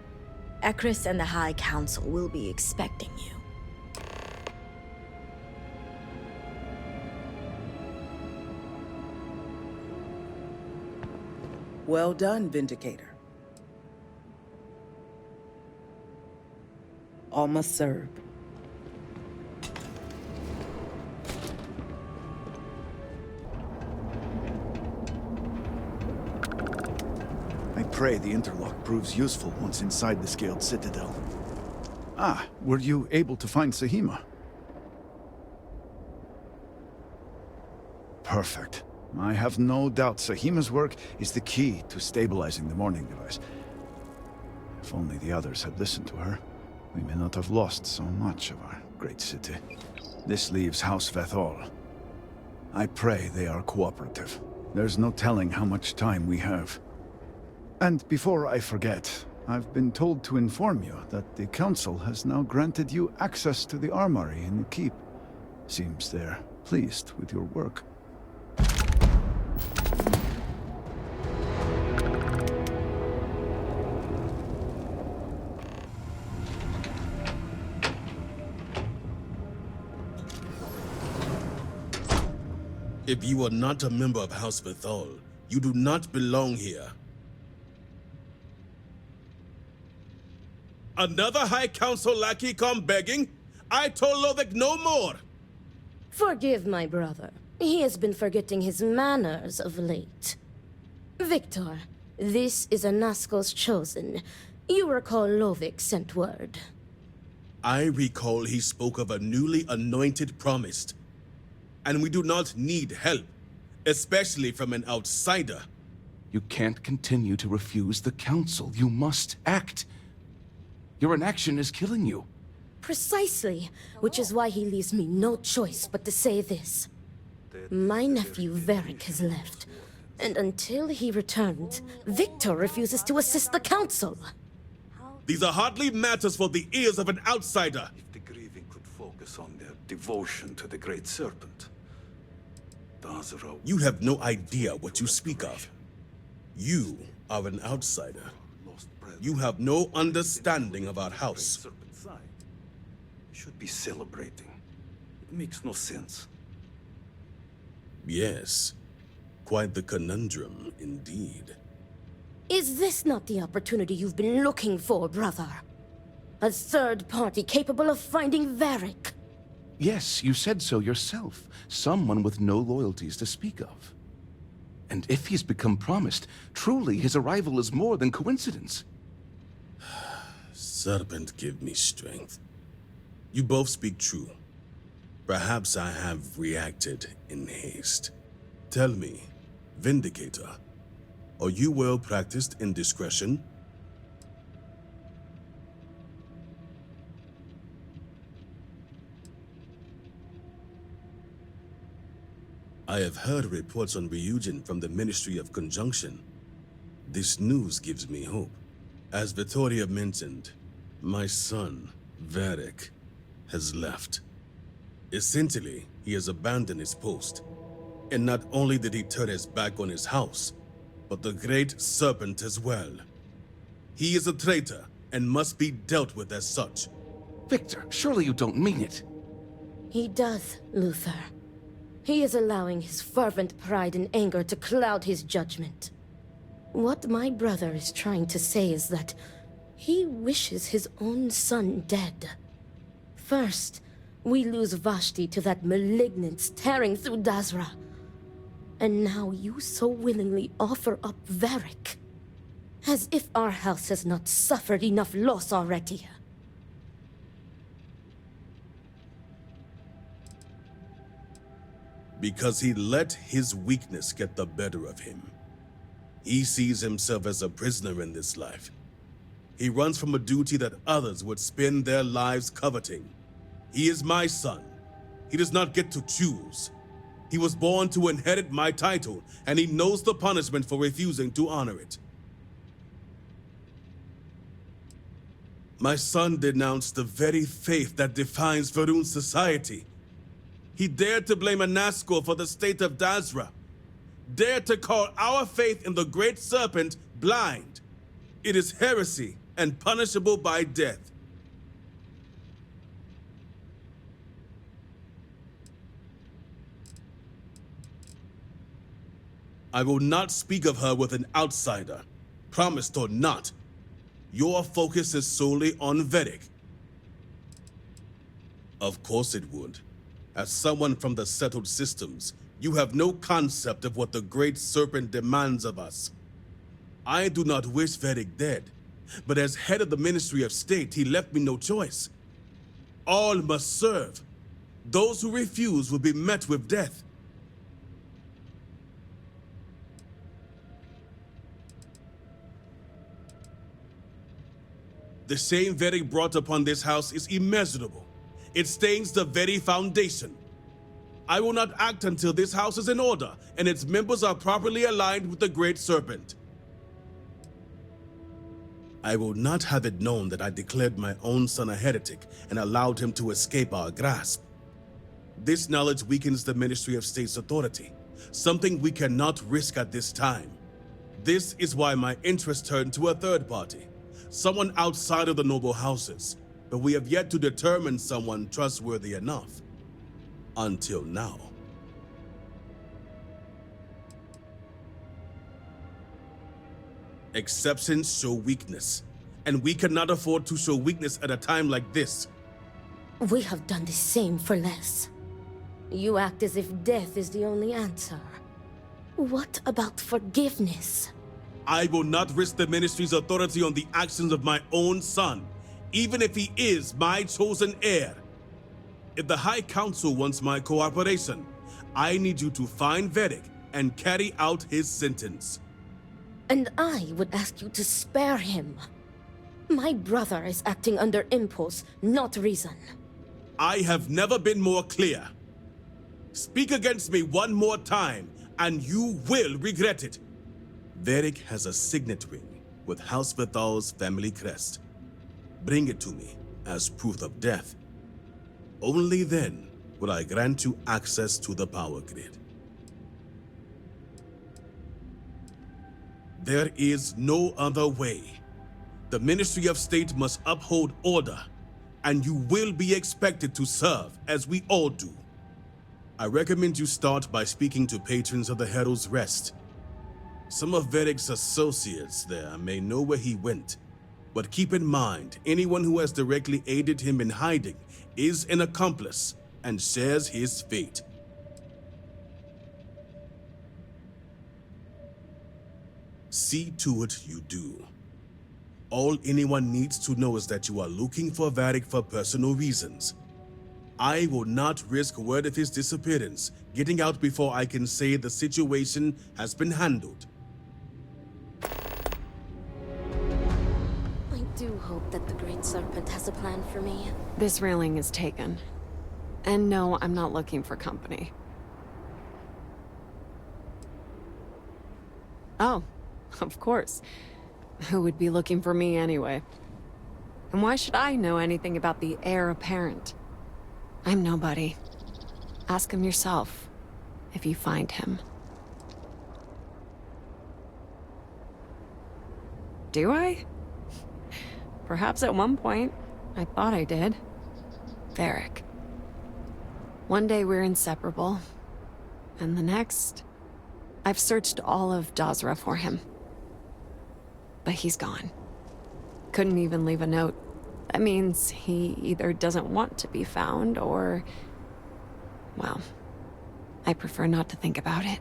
Ekris and the High Council will be expecting you. Well done, Vindicator. All must serve. I pray the interlock proves useful once inside the scaled citadel. Ah, were you able to find Sahima? Perfect. I have no doubt Sahima's work is the key to stabilizing the morning device. If only the others had listened to her, we may not have lost so much of our great city. This leaves House Vethal. I pray they are cooperative. There's no telling how much time we have. And before I forget, I've been told to inform you that the Council has now granted you access to the armory in the keep. Seems they're pleased with your work. If you are not a member of House Bethal, you do not belong here. Another High Council lackey come begging? I told Lovick no more! Forgive my brother. He has been forgetting his manners of late. Victor, this is Anasco's chosen. You recall Lovick sent word. I recall he spoke of a newly anointed promised. And we do not need help, especially from an outsider. You can't continue to refuse the Council. You must act. Your inaction is killing you. Precisely, which is why he leaves me no choice but to say this. My nephew Varric has left, and until he returns, Victor refuses to assist the Council. These are hardly matters for the ears of an outsider. If the grieving could focus on their devotion to the Great Serpent. You have no idea what you speak of. You are an outsider. You have no understanding of our house. Should be celebrating. It makes no sense. Yes, quite the conundrum indeed. Is this not the opportunity you've been looking for, brother? A third party capable of finding Varric? Yes, you said so yourself. Someone with no loyalties to speak of. And if he's become promised, truly his arrival is more than coincidence. Serpent, give me strength. You both speak true. Perhaps I have reacted in haste. Tell me, Vindicator, are you well practiced in discretion? I have heard reports on Ryujin from the Ministry of Conjunction. This news gives me hope. As Vittoria mentioned, my son, Varric, has left. Essentially, he has abandoned his post. And not only did he turn his back on his house, but the Great Serpent as well. He is a traitor and must be dealt with as such. Victor, surely you don't mean it. He does, Luther. He is allowing his fervent pride and anger to cloud his judgment. What my brother is trying to say is that he wishes his own son dead. First, we lose Vashti to that malignance tearing through Dazra. And now you so willingly offer up Varric. As if our house has not suffered enough loss already. Because he let his weakness get the better of him. He sees himself as a prisoner in this life. He runs from a duty that others would spend their lives coveting. He is my son. He does not get to choose. He was born to inherit my title, and he knows the punishment for refusing to honor it. My son denounced the very faith that defines Varun's society. He dared to blame Anasco for the state of Dazra. Dared to call our faith in the Great Serpent blind. It is heresy and punishable by death. I will not speak of her with an outsider, promised or not. Your focus is solely on Varric. Of course it would. As someone from the settled systems, you have no concept of what the Great Serpent demands of us. I do not wish Varric dead, but as head of the Ministry of State, he left me no choice. All must serve. Those who refuse will be met with death. The shame Varric brought upon this house is immeasurable. It stains the very foundation. I will not act until this house is in order and its members are properly aligned with the Great Serpent. I will not have it known that I declared my own son a heretic and allowed him to escape our grasp. This knowledge weakens the Ministry of State's authority, something we cannot risk at this time. This is why my interest turned to a third party, someone outside of the noble houses, but we have yet to determine someone trustworthy enough. Until now. Exceptions show weakness, and we cannot afford to show weakness at a time like this. We have done the same for less. You act as if death is the only answer. What about forgiveness? I will not risk the Ministry's authority on the actions of my own son, even if he is my chosen heir. If the High Council wants my cooperation, I need you to find Varric and carry out his sentence. And I would ask you to spare him. My brother is acting under impulse, not reason. I have never been more clear. Speak against me one more time, and you will regret it. Varric has a signet ring with House Bethal's family crest. Bring it to me as proof of death. Only then will I grant you access to the power grid. There is no other way. The Ministry of State must uphold order, and you will be expected to serve as we all do. I recommend you start by speaking to patrons of the Herald's Rest. Some of Varric's associates there may know where he went, but keep in mind, anyone who has directly aided him in hiding is an accomplice and shares his fate. See to it you do. All anyone needs to know is that you are looking for Varric for personal reasons. I will not risk word of his disappearance getting out before I can say the situation has been handled. I do hope that the Great Serpent has a plan for me. This railing is taken. And no, I'm not looking for company. Oh, of course. Who would be looking for me anyway? And why should I know anything about the heir apparent? I'm nobody. Ask him yourself, if you find him. Do I? Perhaps at one point, I thought I did. Varric. One day we're inseparable, and the next, I've searched all of Dazra for him. But he's gone. Couldn't even leave a note. That means he either doesn't want to be found, or... well, I prefer not to think about it.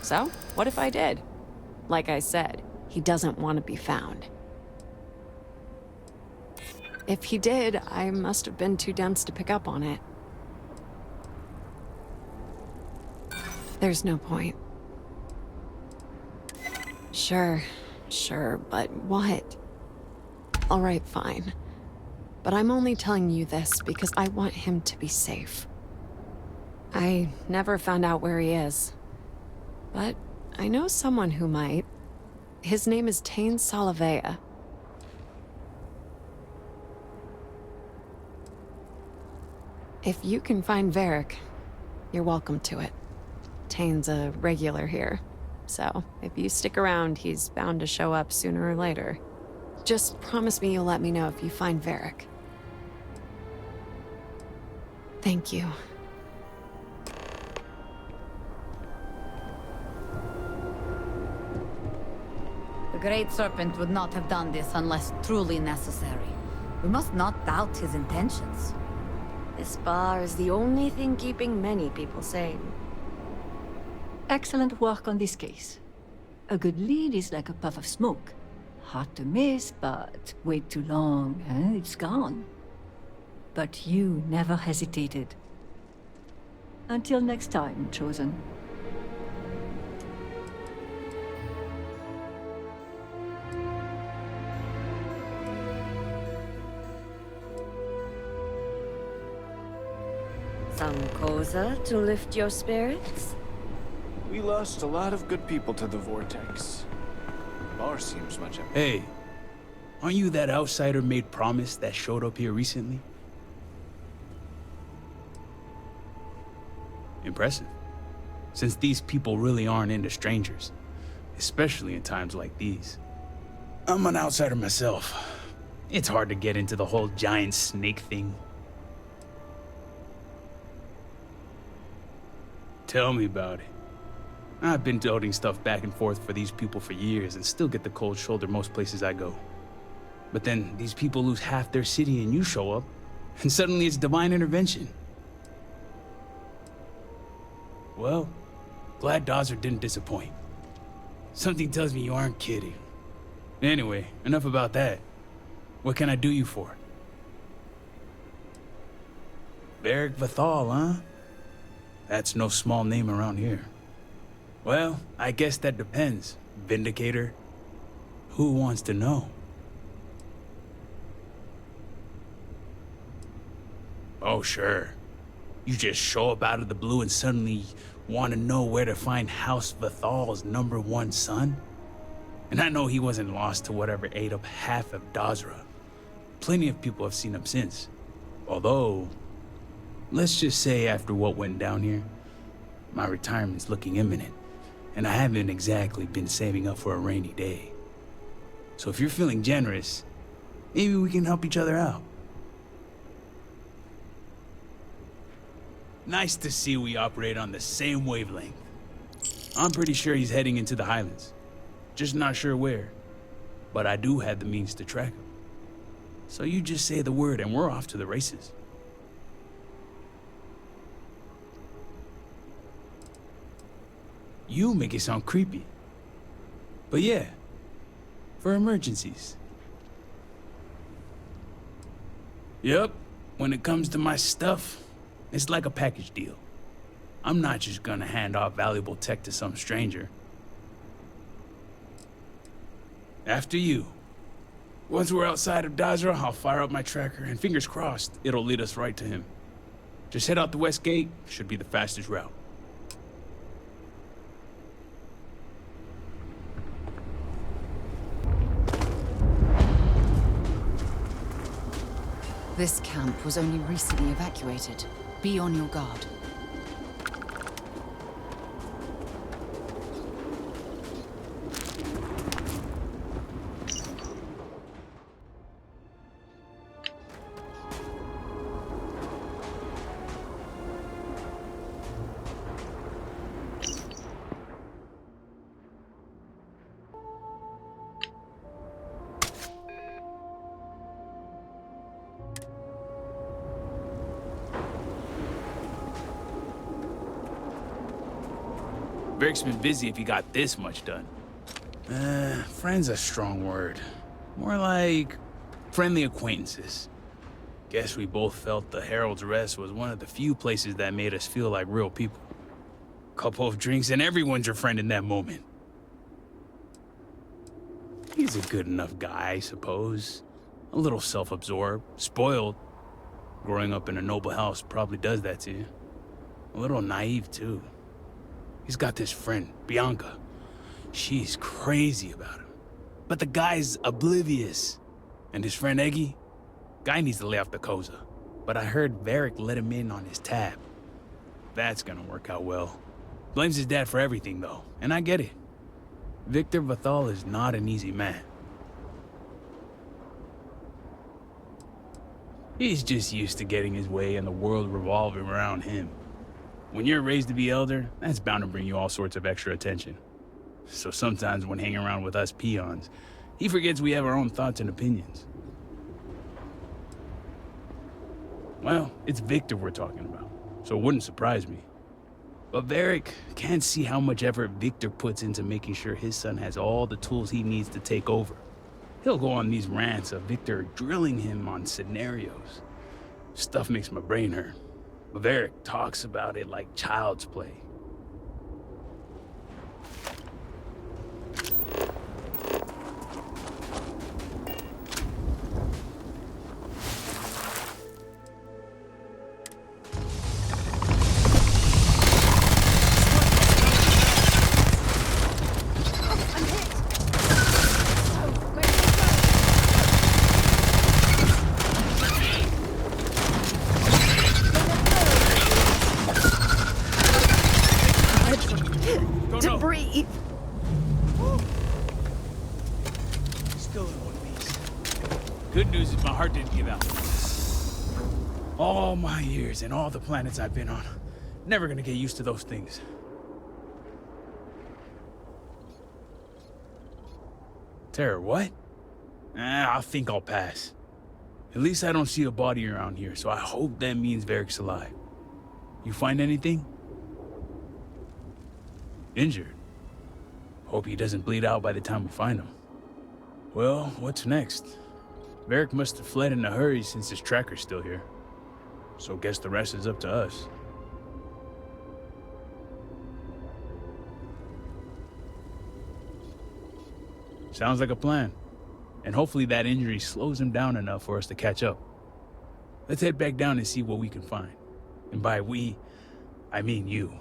So, what if I did? Like I said, he doesn't want to be found. If he did, I must have been too dense to pick up on it. There's no point. Sure, but what? All right, fine. But I'm only telling you this because I want him to be safe. I never found out where he is. But I know someone who might. His name is Tain Salavea. If you can find Varric, you're welcome to it. Tain's a regular here, so if you stick around, he's bound to show up sooner or later. Just promise me you'll let me know if you find Varric. Thank you. The Great Serpent would not have done this unless truly necessary. We must not doubt his intentions. This bar is the only thing keeping many people sane. Excellent work on this case. A good lead is like a puff of smoke. Hard to miss, but wait too long, and it's gone. But you never hesitated. Until next time, Chosen. Some cosa to lift your spirits? We lost a lot of good people to the Vortex. Bar seems much... Hey, aren't you that outsider made promise that showed up here recently? Impressive. Since these people really aren't into strangers, especially in times like these. I'm an outsider myself. It's hard to get into the whole giant snake thing. Tell me about it. I've been toting stuff back and forth for these people for years and still get the cold shoulder most places I go. But then these people lose half their city and you show up, and suddenly it's divine intervention. Well, glad Dazra didn't disappoint. Something tells me you aren't kidding. Anyway, enough about that. What can I do you for? Varric Vathal, huh? That's no small name around here. Well, I guess that depends, Vindicator. Who wants to know? Oh, sure. You just show up out of the blue and suddenly want to know where to find House Vathal's #1 son? And I know he wasn't lost to whatever ate up half of Dazra. Plenty of people have seen him since. Although, let's just say after what went down here, my retirement's looking imminent. And I haven't exactly been saving up for a rainy day. So if you're feeling generous, maybe we can help each other out. Nice to see we operate on the same wavelength. I'm pretty sure he's heading into the Highlands. Just not sure where. But I do have the means to track him. So you just say the word and we're off to the races. You make it sound creepy. But yeah, for emergencies. Yep, when it comes to my stuff, it's like a package deal. I'm not just gonna hand off valuable tech to some stranger. After you. Once we're outside of Dazra, I'll fire up my tracker, and fingers crossed, it'll lead us right to him. Just head out the west gate, should be the fastest route. This camp was only recently evacuated. Be on your guard. Beric's been busy if he got this much done. Friend's a strong word. More like friendly acquaintances. Guess we both felt the Herald's Rest was one of the few places that made us feel like real people. Couple of drinks and everyone's your friend in that moment. He's a good enough guy, I suppose. A little self-absorbed, spoiled. Growing up in a noble house probably does that to you. A little naive, too. He's got this friend, Bianca. She's crazy about him. But the guy's oblivious. And his friend Eggy? Guy needs to lay off the Koza. But I heard Varric let him in on his tab. That's gonna work out well. Blames his dad for everything, though. And I get it. Victor Vathal is not an easy man. He's just used to getting his way and the world revolving around him. When you're raised to be elder, that's bound to bring you all sorts of extra attention. So sometimes when hanging around with us peons, he forgets we have our own thoughts and opinions. Well, it's Victor we're talking about, so it wouldn't surprise me. But Varric can't see how much effort Victor puts into making sure his son has all the tools he needs to take over. He'll go on these rants of Victor drilling him on scenarios. Stuff makes my brain hurt. But Varric talks about it like child's play. To breathe. Still in one piece. Good news is my heart didn't give out. All my years and all the planets I've been on. Never gonna get used to those things. Terror, what? I think I'll pass. At least I don't see a body around here, so I hope that means Varric's alive. You find anything? Injured. Hope he doesn't bleed out by the time we find him. Well, what's next? Varric must have fled in a hurry since his tracker's still here. So guess the rest is up to us. Sounds like a plan. And hopefully that injury slows him down enough for us to catch up. Let's head back down and see what we can find. And by we, I mean you.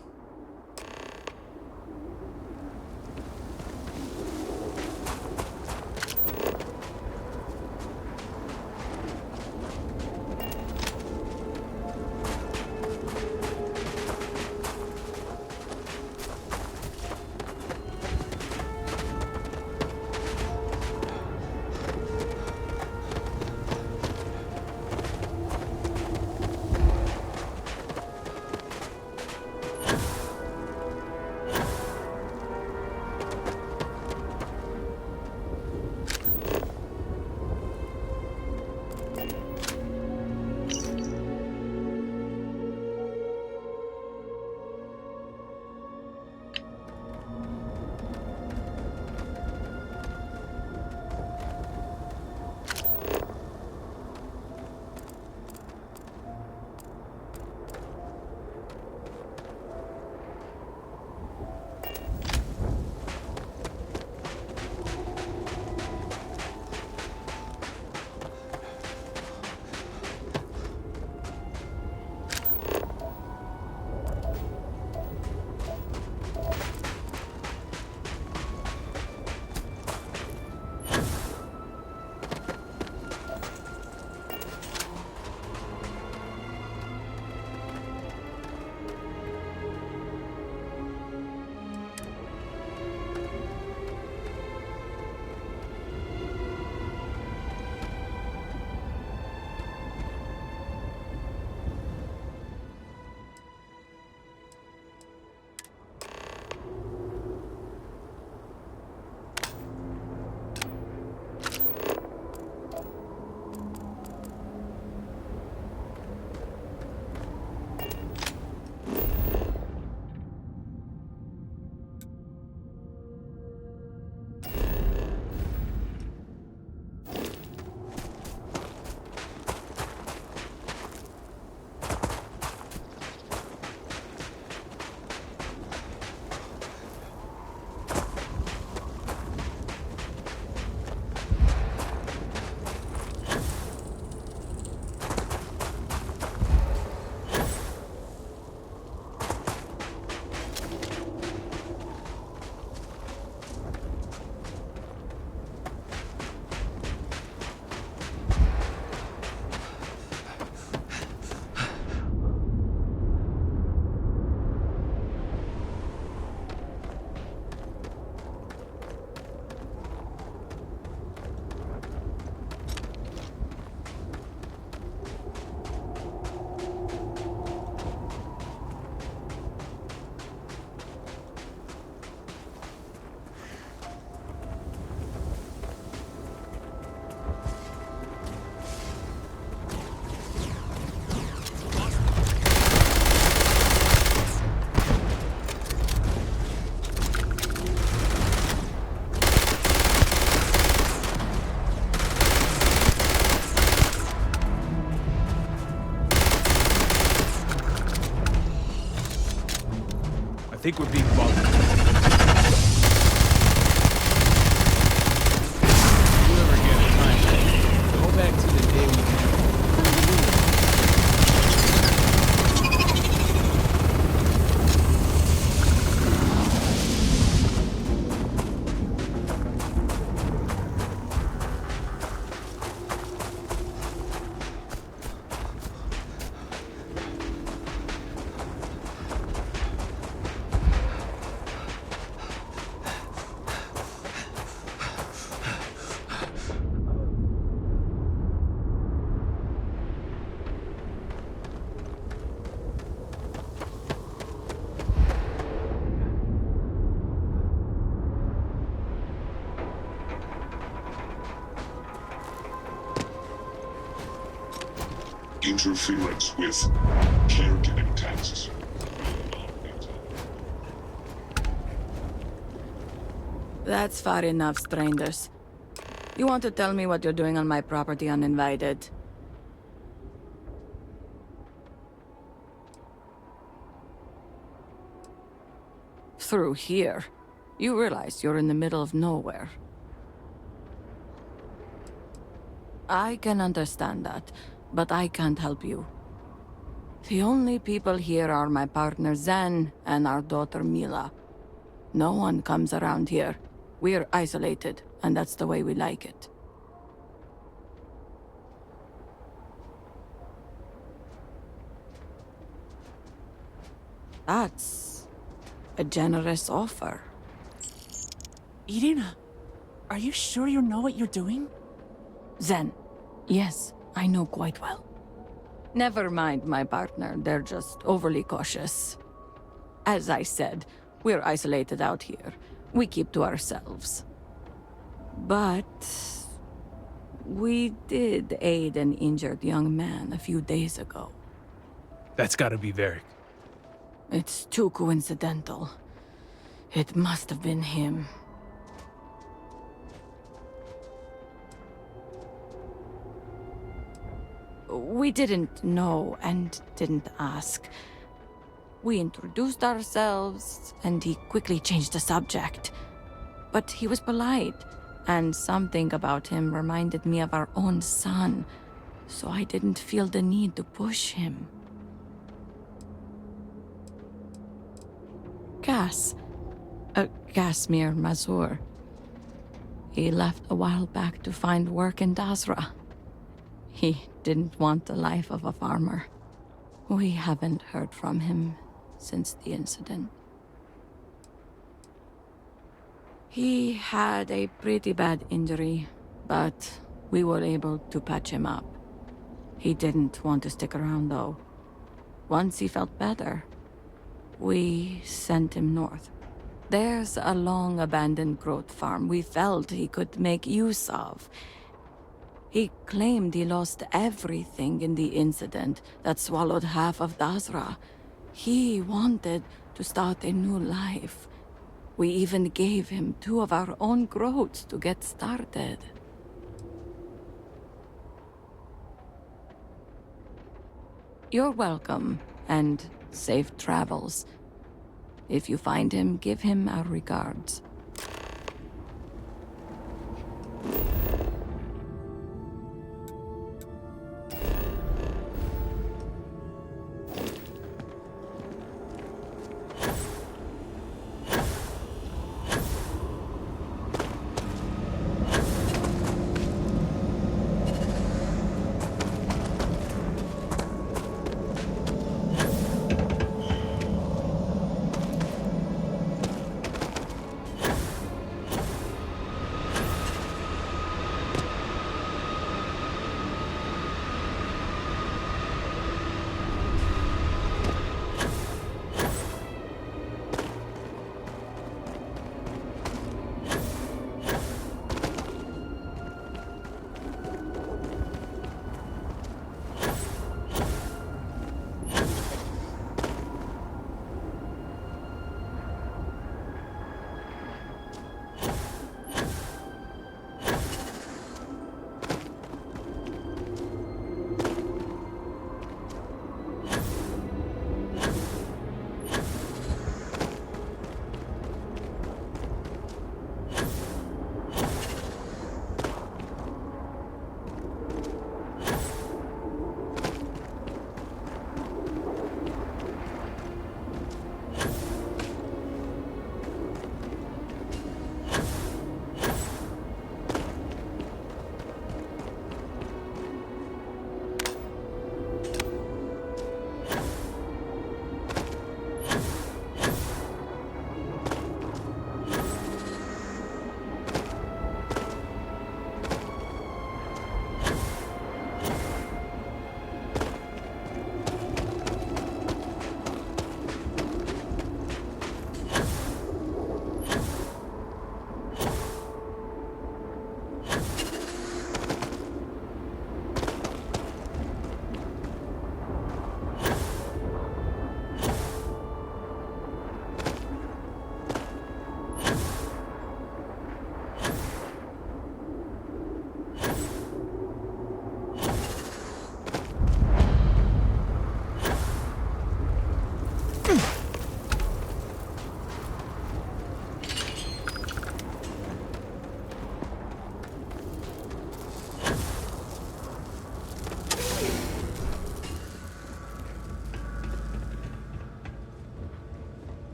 think we're being followed. You ever get a time, go back to the day we met. Interference with caregiving tasks. That's far enough, strangers. You want to tell me what you're doing on my property uninvited? Through here. You realize you're in the middle of nowhere. I can understand that, but I can't help you. The only people here are my partner Zen and our daughter Mila. No one comes around here. We're isolated, and that's the way we like it. That's a generous offer. Irina, are you sure you know what you're doing? Zen, yes, I know quite well. Never mind my partner, they're just overly cautious. As I said, we're isolated out here. We keep to ourselves. But we did aid an injured young man a few days ago. That's gotta be Varric. It's too coincidental. It must have been him. We didn't know and didn't ask. We introduced ourselves, and he quickly changed the subject. But he was polite, and something about him reminded me of our own son, so I didn't feel the need to push him. Casimir Mazur. He left a while back to find work in Dasra. He didn't want the life of a farmer. We haven't heard from him since the incident. He had a pretty bad injury, but we were able to patch him up. He didn't want to stick around, though. Once he felt better, we sent him north. There's a long-abandoned growth farm we felt he could make use of. He claimed he lost everything in the incident that swallowed half of Dasra. He wanted to start a new life. We even gave him 2 of our own groats to get started. You're welcome, and safe travels. If you find him, give him our regards.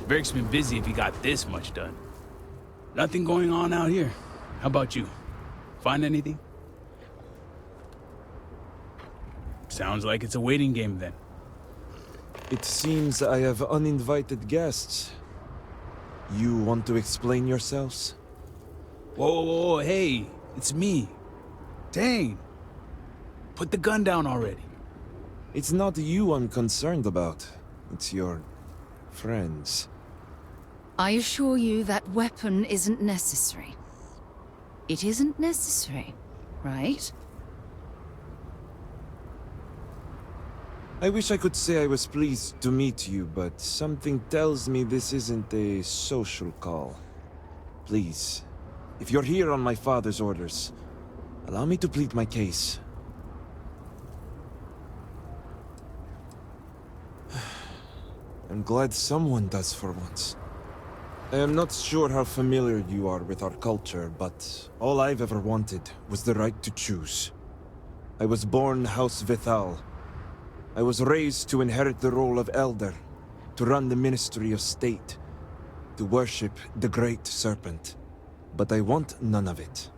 Varric's been busy if he got this much done. Nothing going on out here. How about you? Find anything? Sounds like it's a waiting game then. It seems I have uninvited guests. You want to explain yourselves? Whoa, hey, it's me. Dang. Put the gun down already. It's not you I'm concerned about. It's your friends. I assure you that weapon isn't necessary. It isn't necessary, right? I wish I could say I was pleased to meet you, but something tells me this isn't a social call. Please, if you're here on my father's orders, allow me to plead my case. I'm glad someone does for once. I am not sure how familiar you are with our culture, but all I've ever wanted was the right to choose. I was born House Vithal. I was raised to inherit the role of Elder, to run the Ministry of State, to worship the Great Serpent. But I want none of it.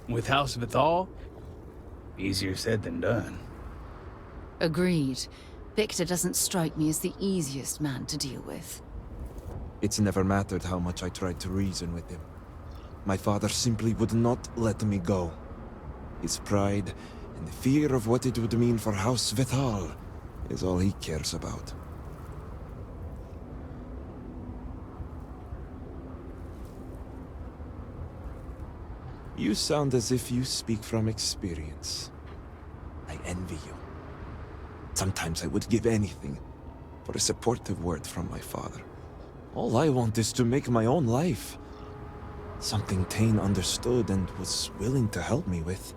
With House Vithal? Easier said than done. Agreed. Victor doesn't strike me as the easiest man to deal with. It's never mattered how much I tried to reason with him. My father simply would not let me go. His pride and the fear of what it would mean for House Vithal is all he cares about. You sound as if you speak from experience. I envy you. Sometimes I would give anything for a supportive word from my father. All I want is to make my own life. Something Tane understood and was willing to help me with.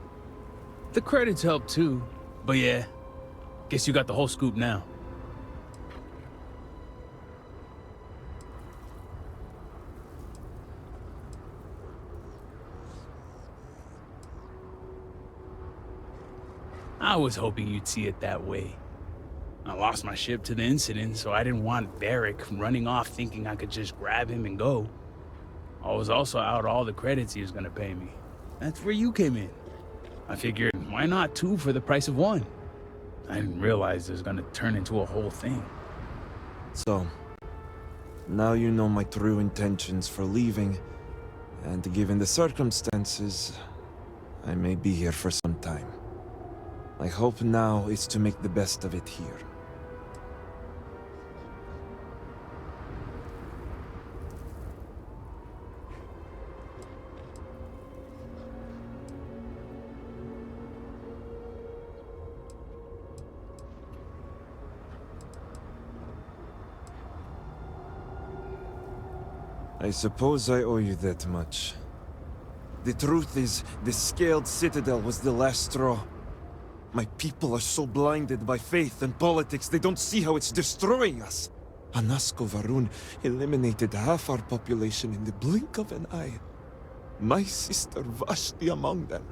The credits help too, but yeah, guess you got the whole scoop now. I was hoping you'd see it that way. I lost my ship to the incident, so I didn't want Varric running off thinking I could just grab him and go. I was also out all the credits he was gonna pay me. That's where you came in. I figured, why not two for the price of one? I didn't realize it was gonna turn into a whole thing. So, now you know my true intentions for leaving, and given the circumstances, I may be here for some time. My hope now is to make the best of it here. I suppose I owe you that much. The truth is, the Scaled Citadel was the last straw. My people are so blinded by faith and politics, they don't see how it's destroying us. Anasko Varun eliminated half our population in the blink of an eye. My sister Vashti among them.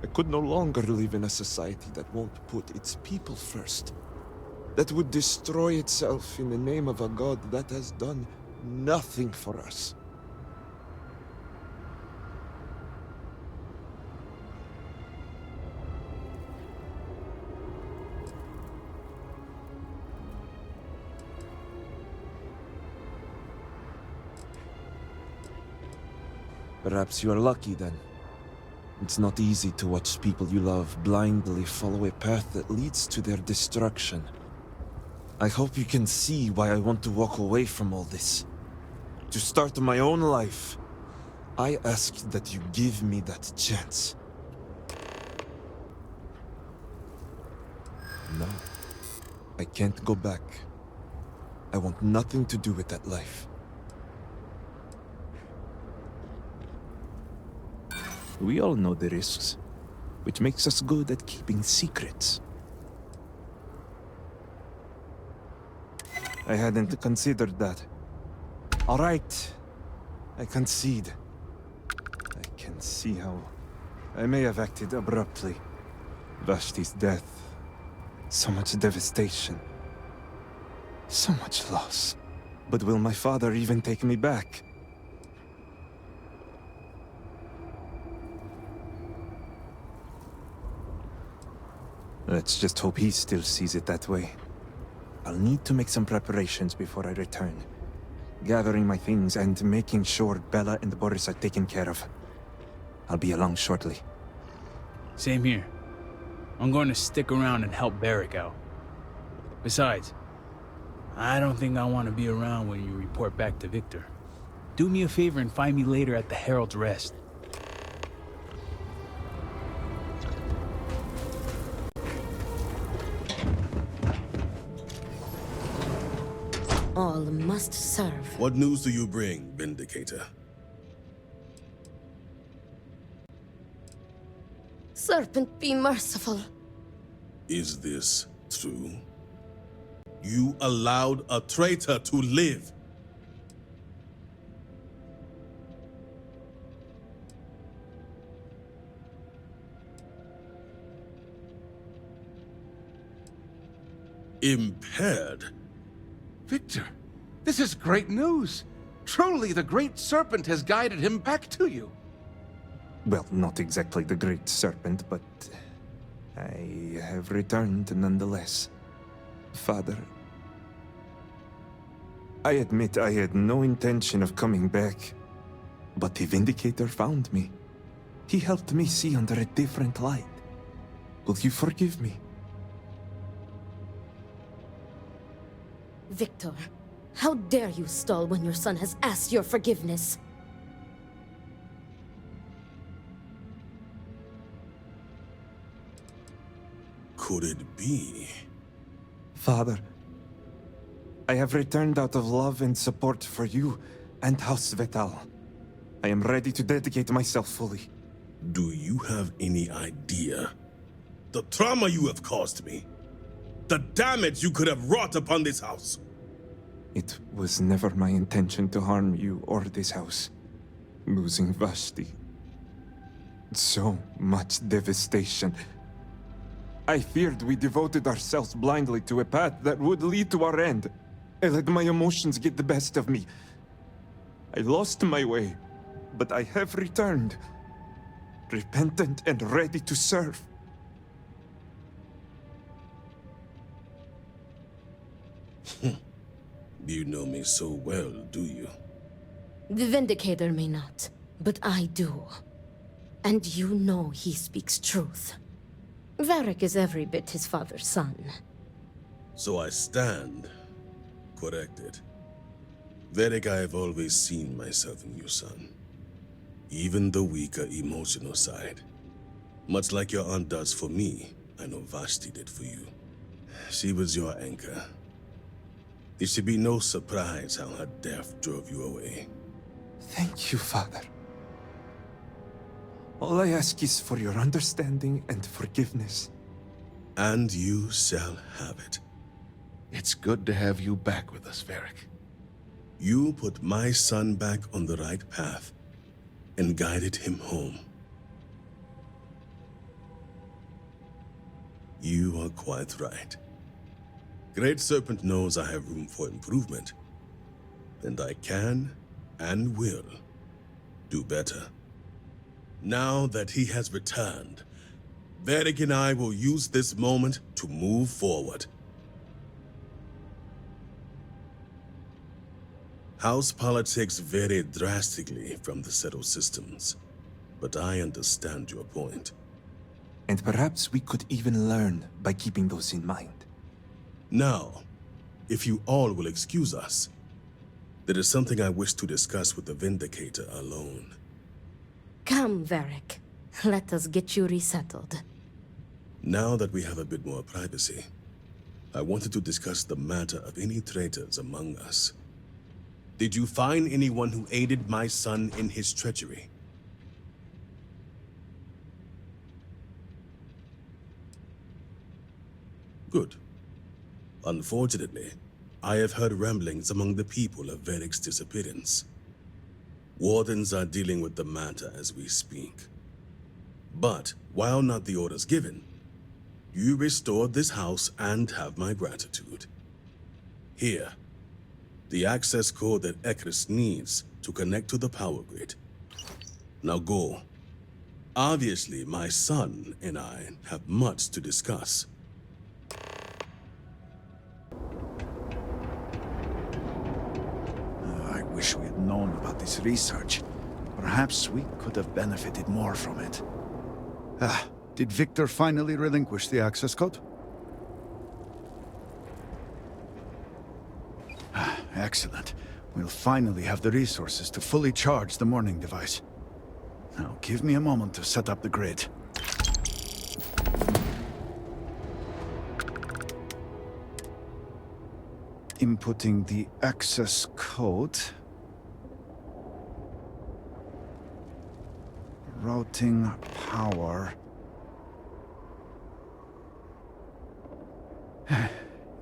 I could no longer live in a society that won't put its people first. That would destroy itself in the name of a god that has done nothing for us. Perhaps you are lucky then. It's not easy to watch people you love blindly follow a path that leads to their destruction. I hope you can see why I want to walk away from all this. To start my own life. I ask that you give me that chance. No. I can't go back. I want nothing to do with that life. We all know the risks, which makes us good at keeping secrets. I hadn't considered that. All right, I concede. I can see how I may have acted abruptly. Vashti's death. So much devastation. So much loss. But will my father even take me back? Let's just hope he still sees it that way. I'll need to make some preparations before I return. Gathering my things and making sure Bella and Boris are taken care of. I'll be along shortly. Same here. I'm going to stick around and help Beric out. Besides, I don't think I want to be around when you report back to Victor. Do me a favor and find me later at the Herald's Rest. All must serve. What news do you bring, Vindicator? Serpent, be merciful. Is this true? You allowed a traitor to live. Impaired? Victor, this is great news. Truly, the Great Serpent has guided him back to you. Well, not exactly the Great Serpent, but I have returned nonetheless. Father, I admit I had no intention of coming back, but the Vindicator found me. He helped me see under a different light. Will you forgive me? Victor, how dare you stall when your son has asked your forgiveness? Could it be? Father, I have returned out of love and support for you and House Vetal. I am ready to dedicate myself fully. Do you have any idea the trauma you have caused me? The damage you could have wrought upon this house? It was never my intention to harm you or this house. Losing Vashti. So much devastation. I feared we devoted ourselves blindly to a path that would lead to our end. I let my emotions get the best of me. I lost my way, but I have returned. Repentant and ready to serve. You know me so well, do you? The Vindicator may not, but I do. And you know he speaks truth. Varric is every bit his father's son. So I stand corrected. Varric, I have always seen myself in you, son. Even the weaker emotional side. Much like your aunt does for me, I know Vashti did for you. She was your anchor. It should be no surprise how her death drove you away. Thank you, Father. All I ask is for your understanding and forgiveness. And you shall have it. It's good to have you back with us, Varric. You put my son back on the right path and guided him home. You are quite right. Great Serpent knows I have room for improvement, and I can and will do better. Now that he has returned, Varric and I will use this moment to move forward. House politics vary drastically from the settled systems, but I understand your point. And perhaps we could even learn by keeping those in mind. Now, if you all will excuse us, there is something I wish to discuss with the Vindicator alone. Come, Varric. Let us get you resettled. Now that we have a bit more privacy, I wanted to discuss the matter of any traitors among us. Did you find anyone who aided my son in his treachery? Good. Unfortunately, I have heard ramblings among the people of Varric's disappearance. Wardens are dealing with the matter as we speak. But while not the orders given, you restored this house and have my gratitude. Here, the access code that Ekris needs to connect to the power grid. Now go. Obviously, my son and I have much to discuss. I wish we had known about this research. Perhaps we could have benefited more from it. Did Victor finally relinquish the access code? Excellent. We'll finally have the resources to fully charge the morning device. Now, give me a moment to set up the grid. Inputting the access code. Routing power.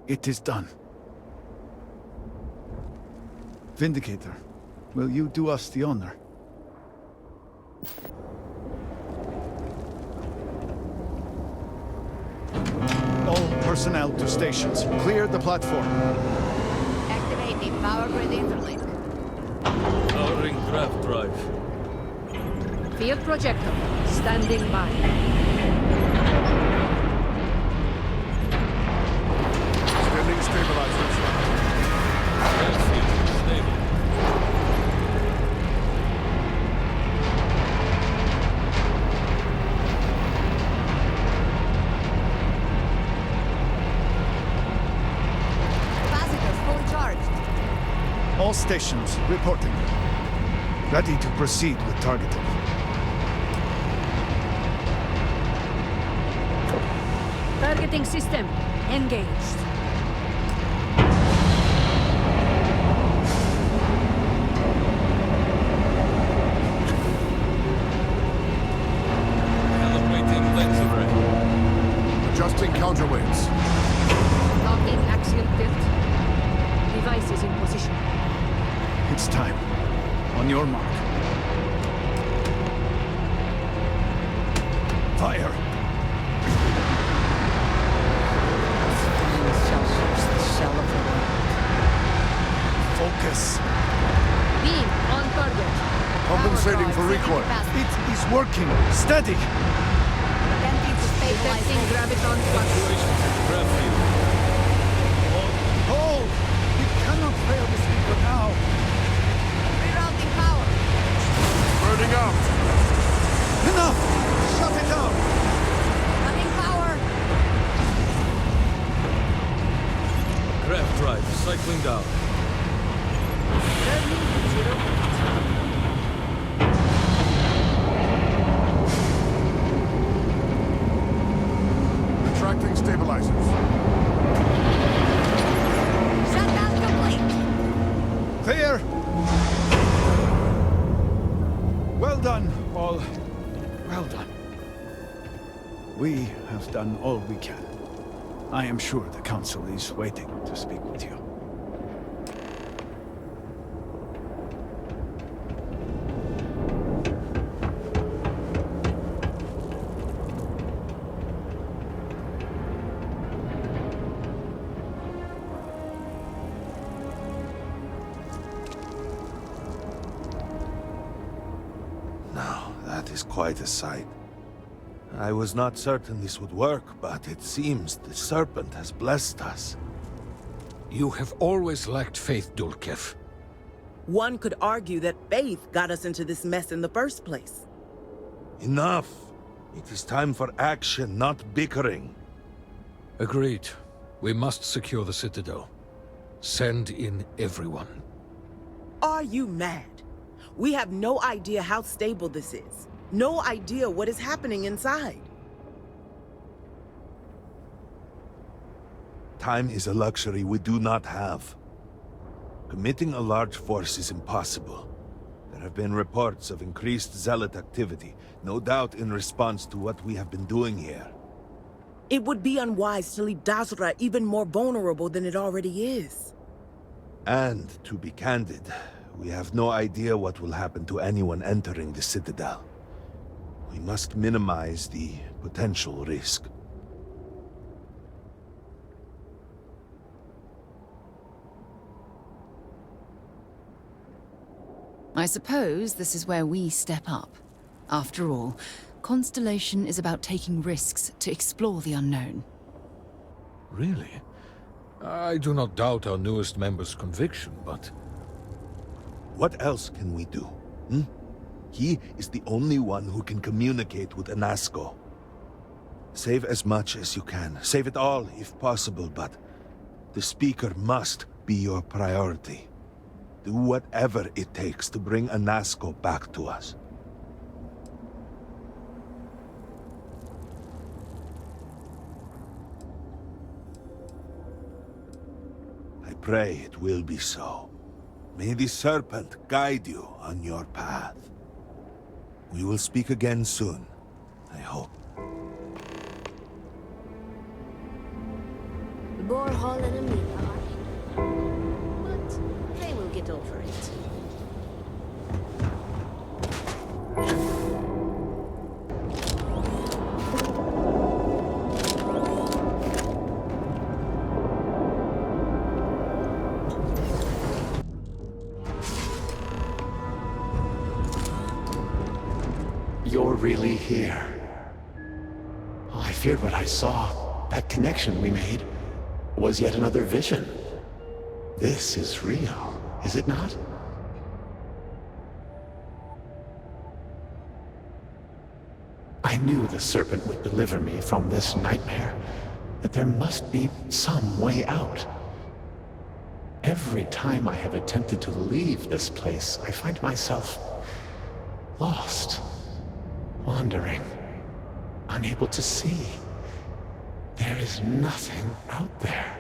It is done. Vindicator, will you do us the honor? All personnel to stations. Clear the platform. Activating power grid interlink. Powering draft drive. Field projector, standing by. Extending stabilizers. Starfield, stable. Capacitors fully charged. All stations reporting. Ready to proceed with targeting. Targeting system engaged. Calibrating lens array. Adjusting counterweights. Locking axial tilt. Device is in position. It's time. On your mark. Fire! Focus. Beam on target. Compensating for recoil. It is working. Steady. Detecting graviton flux. Hold! We cannot fail the speaker now. Rerouting power. Burning out. Enough! Shut it down! Cutting power. Craft drive cycling down. Retracting stabilizers. Shutdown complete. Clear! Well done, all. Well done. We have done all we can. I am sure the Council is waiting to speak with you. That is quite a sight. I was not certain this would work, but it seems the Serpent has blessed us. You have always lacked faith, Dulkev. One could argue that faith got us into this mess in the first place. Enough! It is time for action, not bickering. Agreed. We must secure the Citadel. Send in everyone. Are you mad? We have no idea how stable this is. No idea what is happening inside. Time is a luxury we do not have. Committing a large force is impossible. There have been reports of increased zealot activity, no doubt in response to what we have been doing here. It would be unwise to leave Dazra even more vulnerable than it already is. And, to be candid, we have no idea what will happen to anyone entering the Citadel. We must minimize the potential risk. I suppose this is where we step up. After all, Constellation is about taking risks to explore the unknown. Really? I do not doubt our newest member's conviction, but... What else can we do? Hmm? He is the only one who can communicate with Anasco. Save as much as you can. Save it all, if possible, but the Speaker must be your priority. Do whatever it takes to bring Anasco back to us. I pray it will be so. May the Serpent guide you on your path. We will speak again soon, I hope. Borhall and Amelia are angry, but they will get over it. You're really here. Oh, I feared what I saw. That connection we made was yet another vision. This is real, is it not? I knew the Serpent would deliver me from this nightmare, that there must be some way out. Every time I have attempted to leave this place, I find myself lost, wandering, unable to see. There is nothing out there.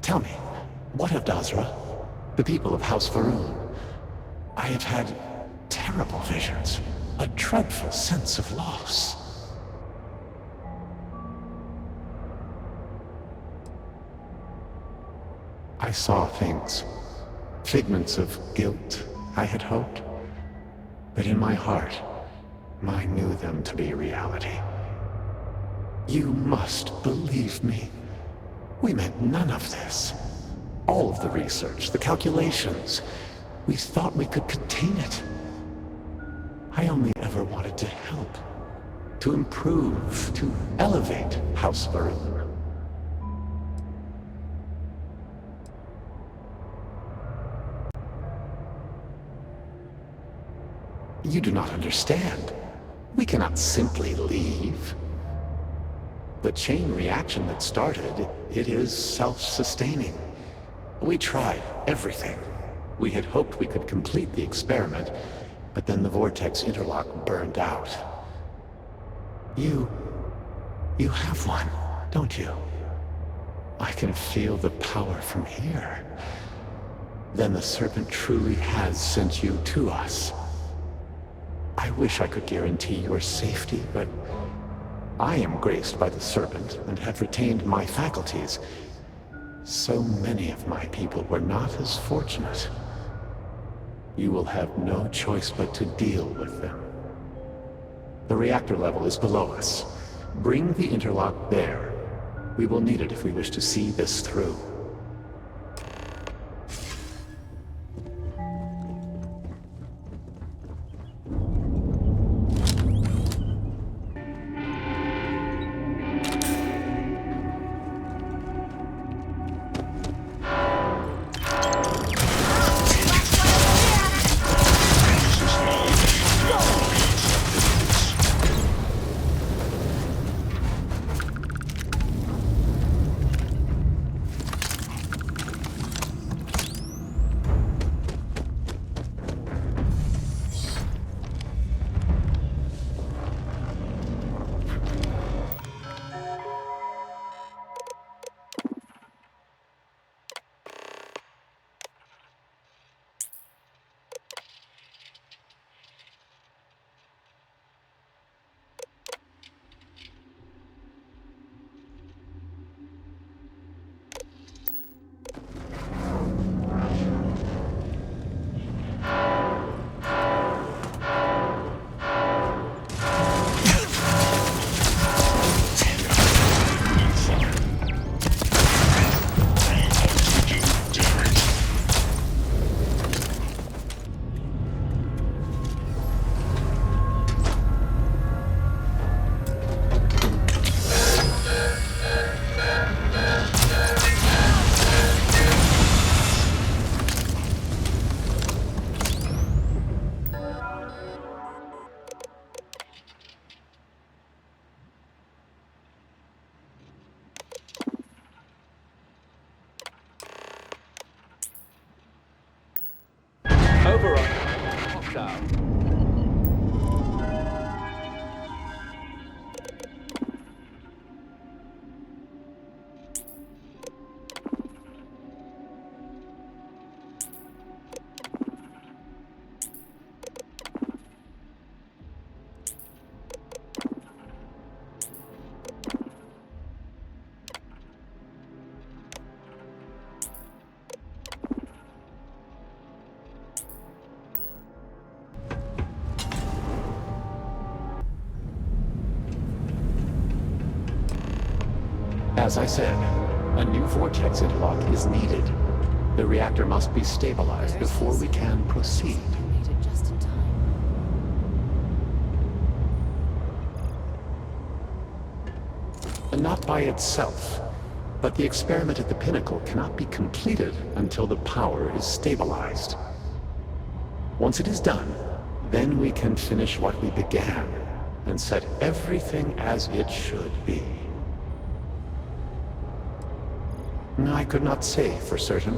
Tell me, what of Dazra? The people of House Faroon? I have had terrible visions, a dreadful sense of loss. I saw things, figments of guilt, I had hoped. But in my heart, I knew them to be reality. You must believe me. We meant none of this. All of the research, the calculations, we thought we could contain it. I only ever wanted to help, to improve, to elevate House Faroon. You do not understand. We cannot simply leave. The chain reaction that started, it is self-sustaining. We tried everything. We had hoped we could complete the experiment, but then the vortex interlock burned out. You have one, don't you? I can feel the power from here. Then the Serpent truly has sent you to us. I wish I could guarantee your safety, but I am graced by the Serpent and have retained my faculties. So many of my people were not as fortunate. You will have no choice but to deal with them. The reactor level is below us. Bring the interlock there. We will need it if we wish to see this through. As I said, a new vortex interlock is needed. The reactor must be stabilized before we can proceed. Not by itself, but the experiment at the pinnacle cannot be completed until the power is stabilized. Once it is done, then we can finish what we began and set everything as it should be. I could not say for certain.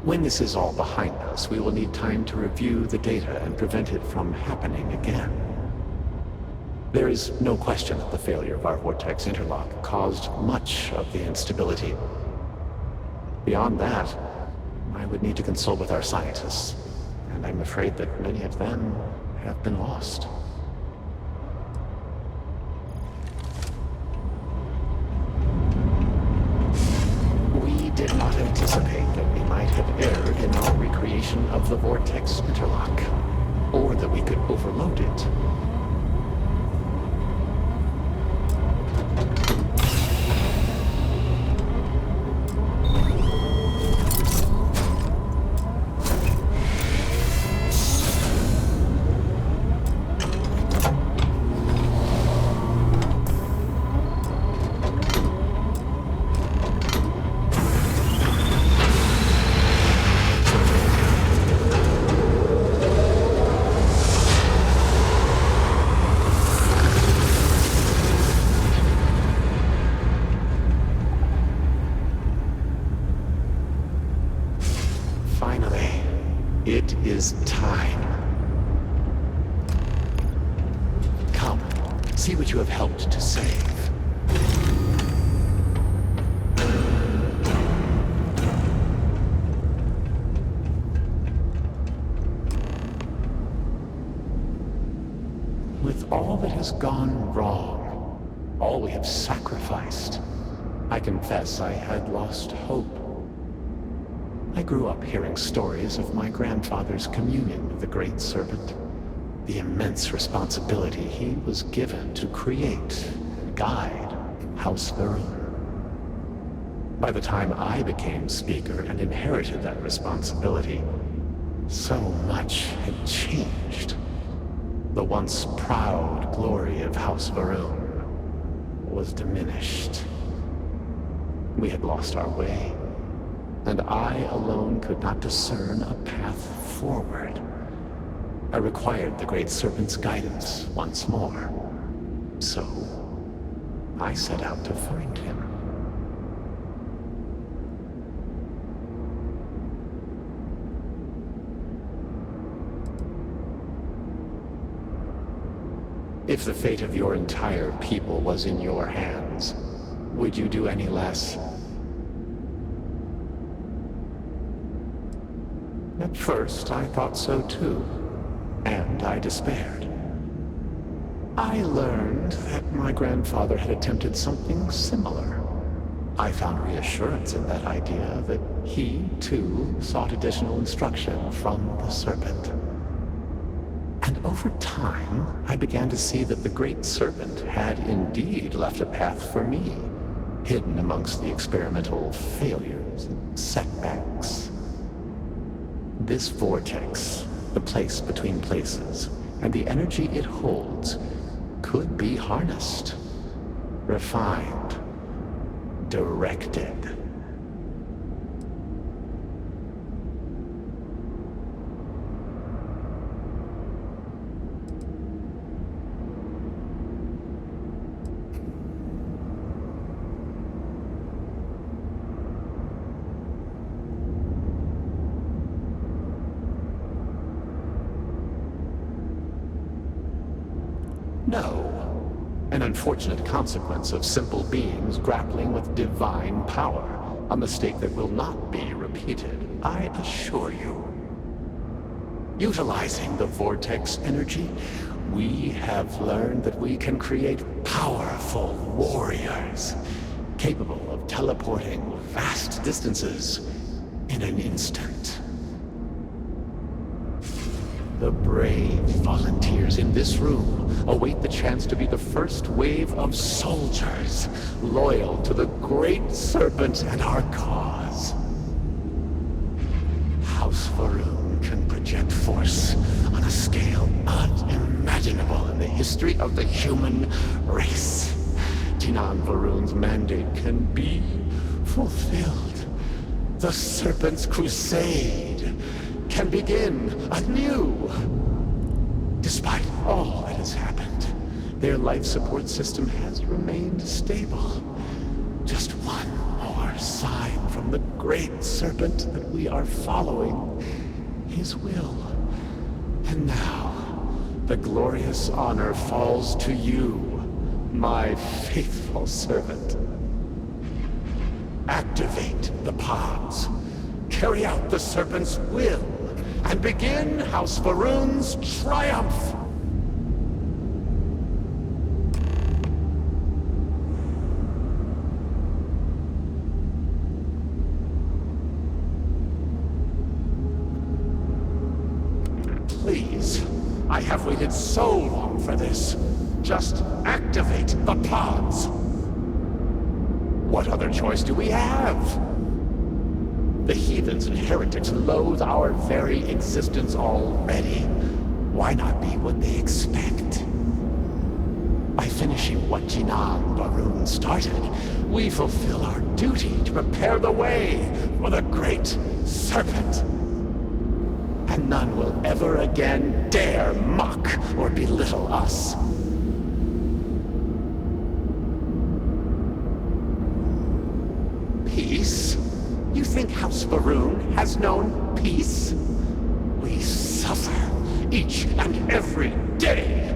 When this is all behind us, we will need time to review the data and prevent it from happening again. There is no question that the failure of our vortex interlock caused much of the instability. Beyond that, I would need to consult with our scientists, and I'm afraid that many of them have been lost. We did not anticipate that we might have erred in our recreation of the vortex interlock, or that we could overload it. Finally, it is time. Come, see what you have helped to save. With all that has gone wrong, all we have sacrificed, I confess I had lost hope. I grew up hearing stories of my grandfather's communion with the Great Serpent, the immense responsibility he was given to create and guide House Varun. By the time I became Speaker and inherited that responsibility, so much had changed. The once proud glory of House Varun was diminished. We had lost our way, and I alone could not discern a path forward. I required the Great Serpent's guidance once more. So, I set out to find him. If the fate of your entire people was in your hands, would you do any less? At first, I thought so too, and I despaired. I learned that my grandfather had attempted something similar. I found reassurance in that idea that he, too, sought additional instruction from the Serpent. And over time, I began to see that the Great Serpent had indeed left a path for me, hidden amongst the experimental failures and setbacks. This vortex, the place between places, and the energy it holds, could be harnessed, refined, directed. No. An unfortunate consequence of simple beings grappling with divine power. A mistake that will not be repeated, I assure you. Utilizing the vortex energy, we have learned that we can create powerful warriors, capable of teleporting vast distances in an instant. The brave volunteers in this room await the chance to be the first wave of soldiers loyal to the Great Serpent and our cause. House Varun can project force on a scale unimaginable in the history of the human race. Jinan Varun's mandate can be fulfilled. The Serpent's crusade can begin anew. Despite all that has happened, their life support system has remained stable. Just one more sign from the Great Serpent that we are following his will. And now, the glorious honor falls to you, my faithful servant. Activate the pods. Carry out the Serpent's will, and begin House Varun's triumph! Please, I have waited so long for this. Just activate the pods. What other choice do we have? The heathens and heretics loathe our very existence already. Why not be what they expect? By finishing what Jinan Varun started, we fulfill our duty to prepare the way for the Great Serpent. And none will ever again dare mock or belittle us. Peace? You think House Varun has known peace? We suffer each and every day.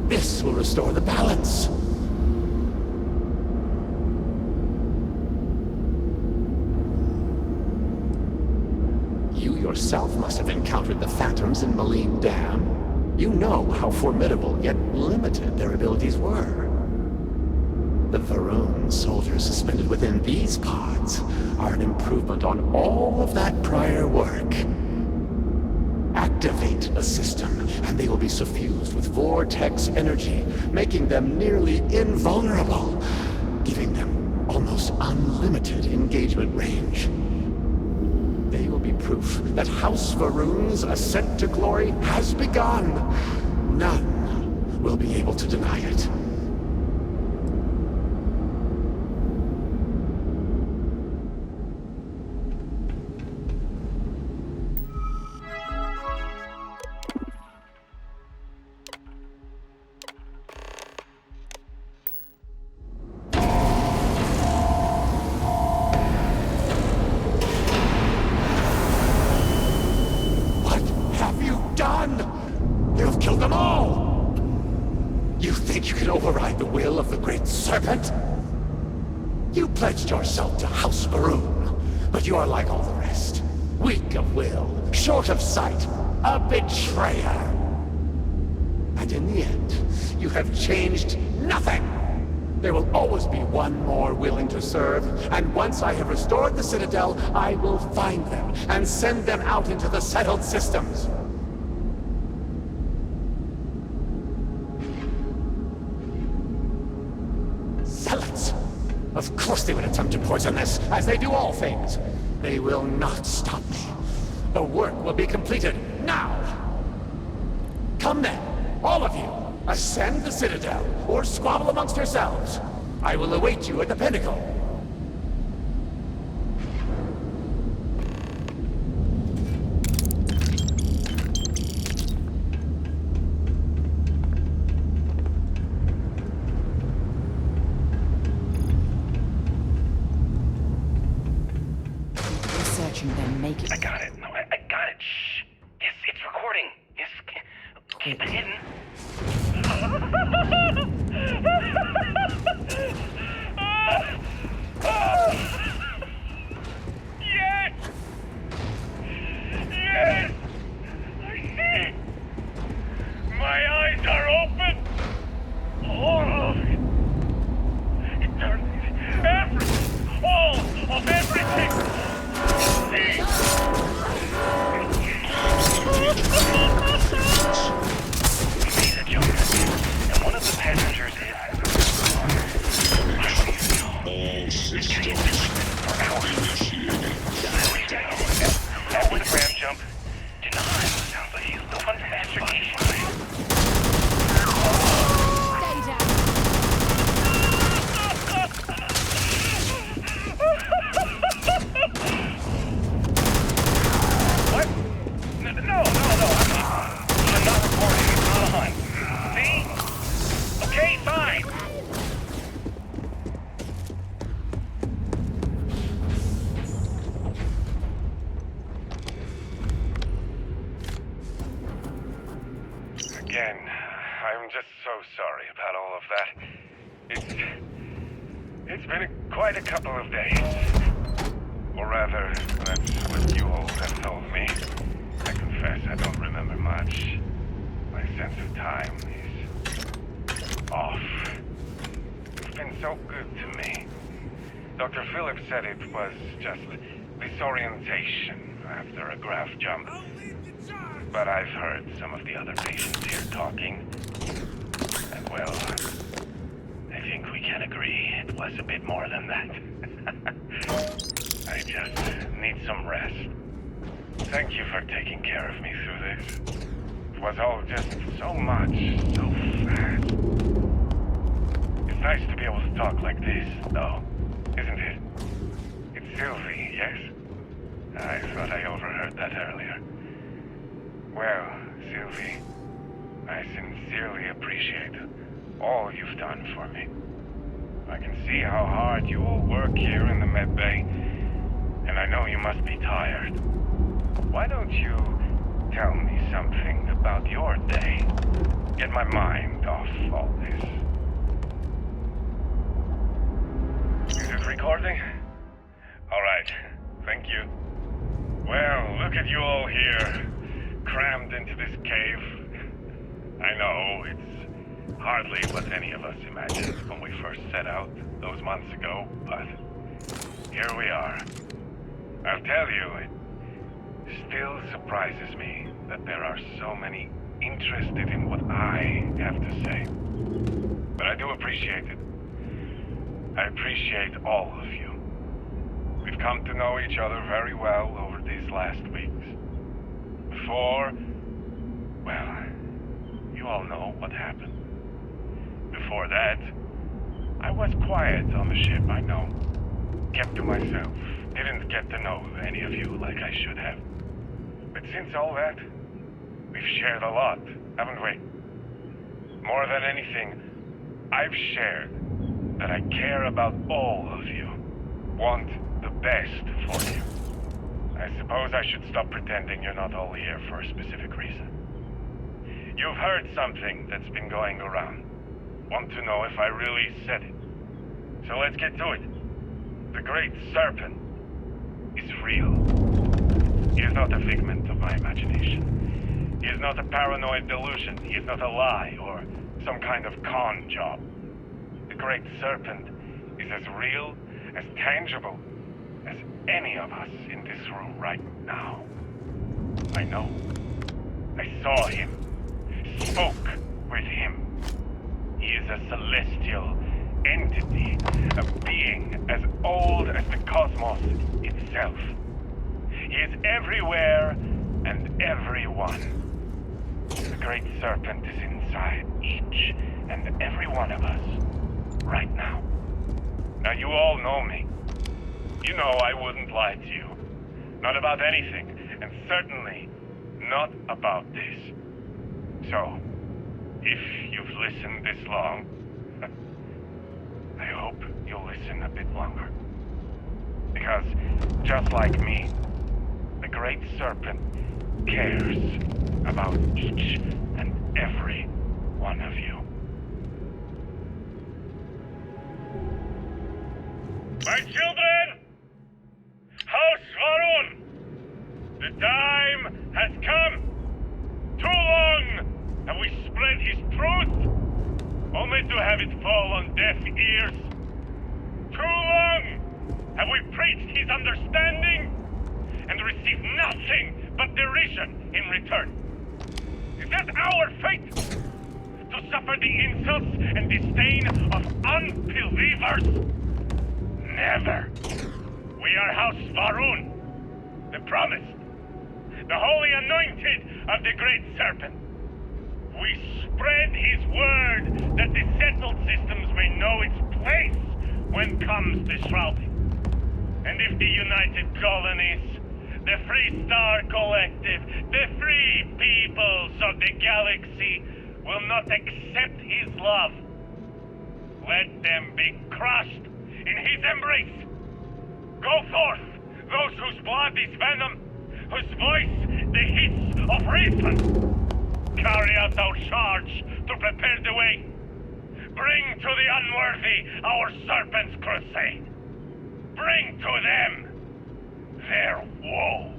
This will restore the balance. You yourself must have encountered the Phantoms in Maline Dam. You know how formidable yet limited their abilities were. The Varun soldiers suspended within these pods are an improvement on all of that prior work. Activate the system, and they will be suffused with vortex energy, making them nearly invulnerable, giving them almost unlimited engagement range. They will be proof that House Varun's ascent to glory has begun. None will be able to deny it. Yourself to House Varun, but you are like all the rest. Weak of will, short of sight, a betrayer. And in the end, you have changed nothing. There will always be one more willing to serve, and once I have restored the Citadel, I will find them and send them out into the settled systems. Zealots! Of course they would attempt to poison this, as they do all things. They will not stop me. The work will be completed now. Come then, all of you. Ascend the Citadel, or squabble amongst yourselves. I will await you at the pinnacle. I got it. No, I got it. Shh. It's recording. Keep it hidden. Yes! Yes! I see! My eyes are open! All of it! Eternity! All of everything! See? all of that. It's been quite a couple of days. Or rather, that's what you all have told me. I confess I don't remember much. My sense of time is off. You've been so good to me. Dr. Phillips said it was just disorientation after a graph jump. But I've heard some of the other patients here talking. And well, I think we can agree it was a bit more than that. I just need some rest. Thank you for taking care of me through this. It was all just so much, so fast. It's nice to be able to talk like this, though, isn't it? It's Sylvie, yes? I thought I overheard that earlier. Well, Sylvie, I sincerely appreciate all you've done for me. I can see how hard you all work here in the med bay, and I know you must be tired. Why don't you tell me something about your day? Get my mind off all this. Is it recording? All right, thank you. Well, look at you all here, crammed into this cave. I know, it's hardly what any of us imagined when we first set out those months ago, but here we are. I'll tell you, it still surprises me that there are so many interested in what I have to say. But I do appreciate it. I appreciate all of you. We've come to know each other very well over these last weeks. Before, well, you all know what happened. Before that, I was quiet on the ship, I know. Kept to myself. Didn't get to know any of you like I should have. But since all that, we've shared a lot, haven't we? More than anything, I've shared that I care about all of you. Want the best for you. I suppose I should stop pretending you're not all here for a specific reason. You've heard something that's been going around. Want to know if I really said it. So let's get to it. The Great Serpent is real. He is not a figment of my imagination. He is not a paranoid delusion. He is not a lie or some kind of con job. The Great Serpent is as real, as tangible, as any of us in this room right now. I know. I saw him. Spoke with him. He is a celestial entity, a being as old as the cosmos itself. He is everywhere and everyone. The Great Serpent is inside each and every one of us, right now. Now you all know me. You know I wouldn't lie to you. Not about anything, and certainly not about this. So, if you've listened this long, I hope you'll listen a bit longer. Because, just like me, the Great Serpent cares about each and every one of you. My children! House Varun! The time has come! Too long have we spread his truth, only to have it fall on deaf ears. Too long have we preached his understanding and received nothing but derision in return. Is that our fate? To suffer the insults and disdain of unbelievers? Never. We are House Varun, the promised, the holy anointed of the Great Serpent. We spread his word that the settled systems may know its place when comes the shrouding. And if the United Colonies, the Free Star Collective, the free peoples of the galaxy will not accept his love, let them be crushed in his embrace. Go forth, those whose blood is venom, whose voice the hiss of reason. Carry out our charge to prepare the way. Bring to the unworthy our Serpent's crusade. Bring to them their woe.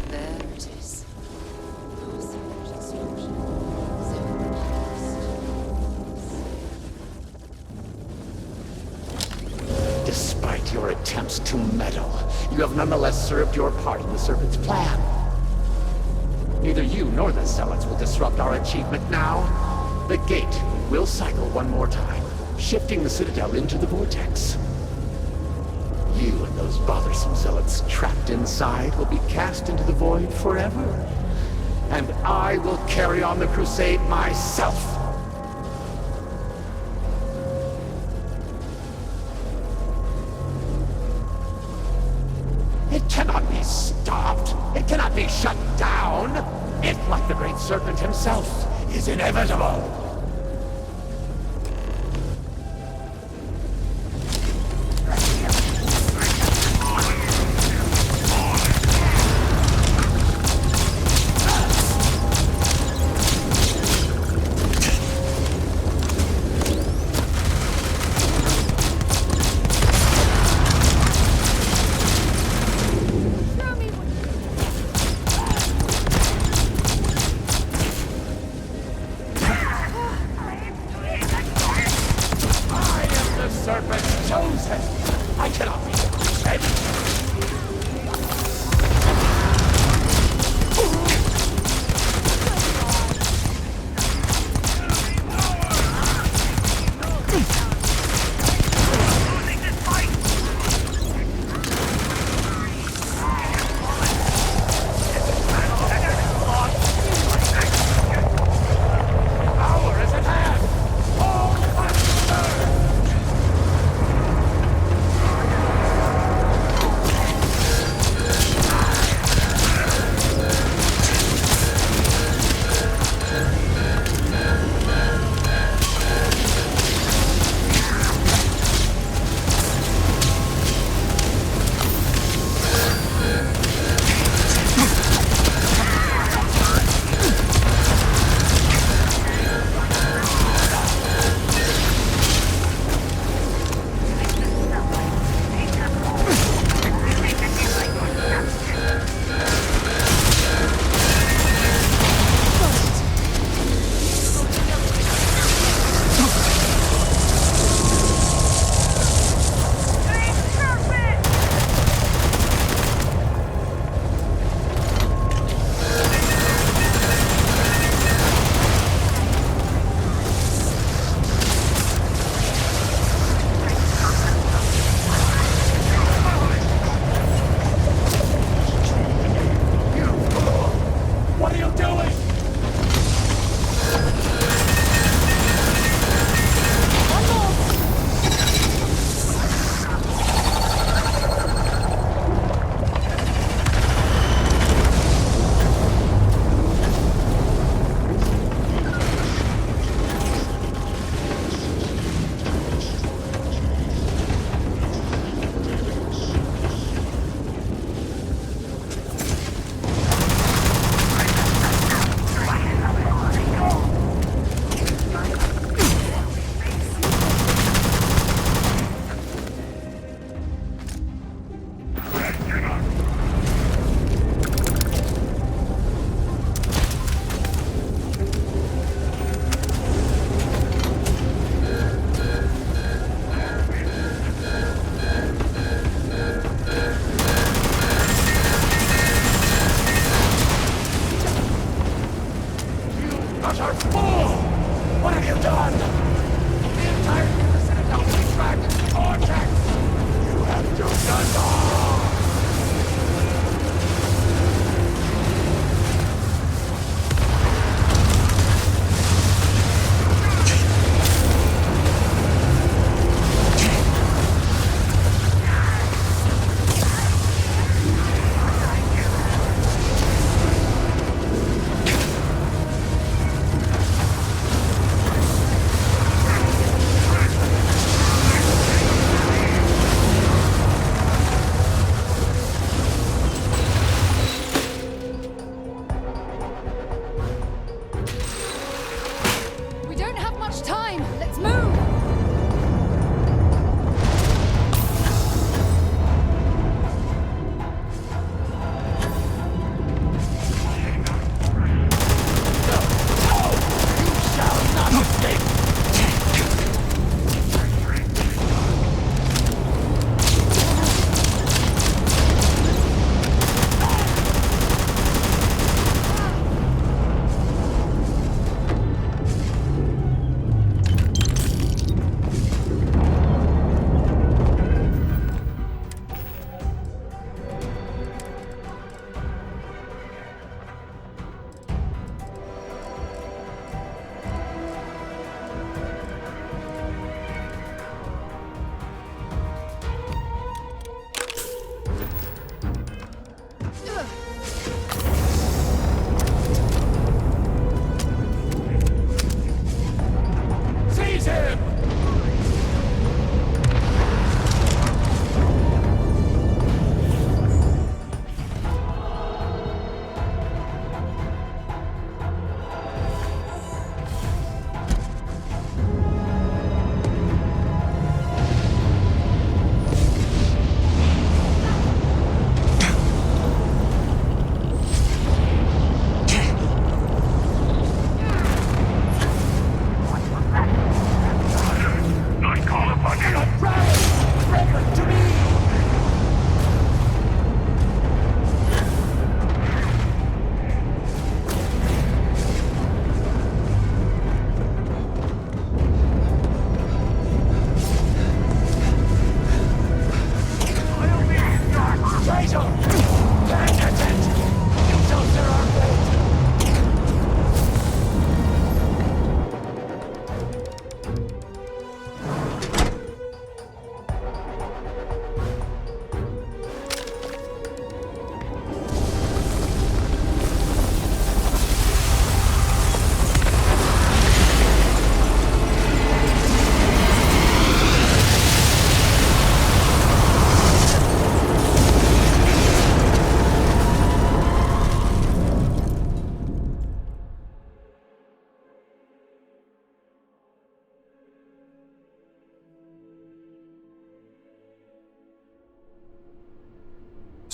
There it is. Despite your attempts to meddle, you have nonetheless served your part in the Serpent's plan. Neither you nor the Zealots will disrupt our achievement now. The gate will cycle one more time, shifting the Citadel into the Vortex. You and those bothersome Zealots trapped inside will be cast into the void forever. And I will carry on the crusade myself. It cannot be stopped. It cannot be shut down. It, like the Great Serpent himself, is inevitable.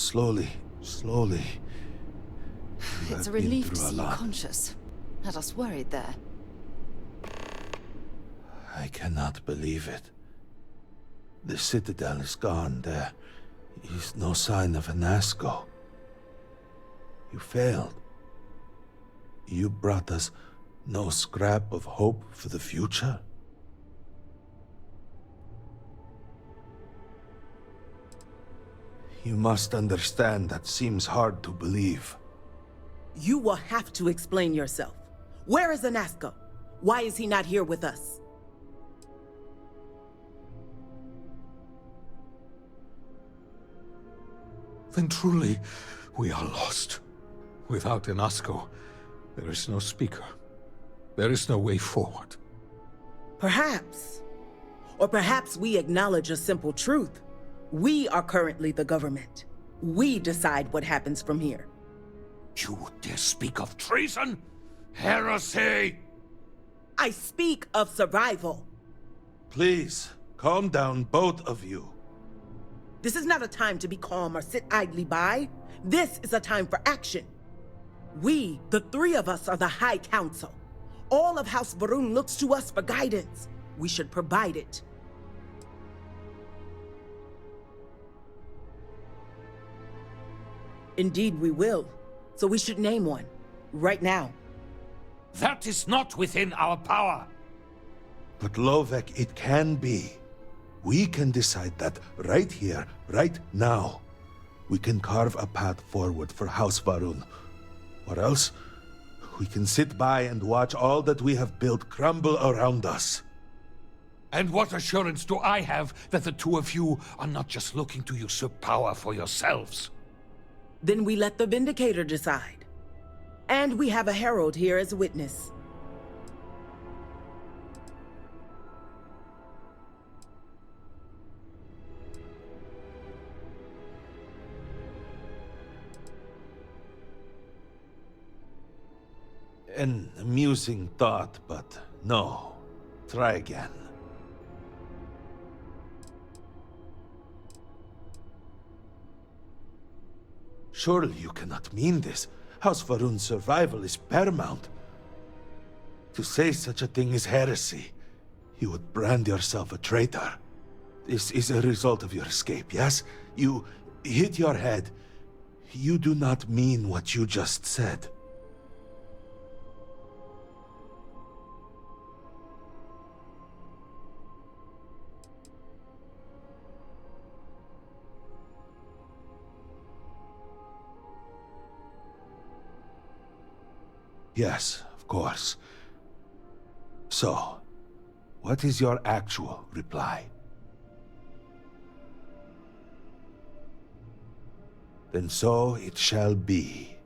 slowly. It's a I've been relief to through a see you lot. conscious. Had us worried there. I cannot believe it. The Citadel is gone. There is no sign of Anasco. You failed. You brought us no scrap of hope for the future. You must understand that seems hard to believe. You will have to explain yourself. Where is Anasco? Why is he not here with us? Then truly, we are lost. Without Anasco, there is no speaker. There is no way forward. Perhaps. Or perhaps we acknowledge a simple truth. We are currently the government. We decide what happens from here. You dare speak of treason? Heresy! I speak of survival. Please, calm down, both of you. This is not a time to be calm or sit idly by. This is a time for action. We, the three of us, are the High Council. All of House Varun looks to us for guidance. We should provide it. Indeed, we will. So we should name one. Right now. That is not within our power. But Lovek, it can be. We can decide that right here, right now. We can carve a path forward for House Varun. Or else, we can sit by and watch all that we have built crumble around us. And what assurance do I have that the two of you are not just looking to usurp power for yourselves? Then we let the Vindicator decide. And we have a herald here as witness. An amusing thought, but no. Try again. Surely you cannot mean this. House Varun's survival is paramount. To say such a thing is heresy. You would brand yourself a traitor. This is a result of your escape, yes? You hit your head. You do not mean what you just said. Yes, of course. So, what is your actual reply? Then so it shall be.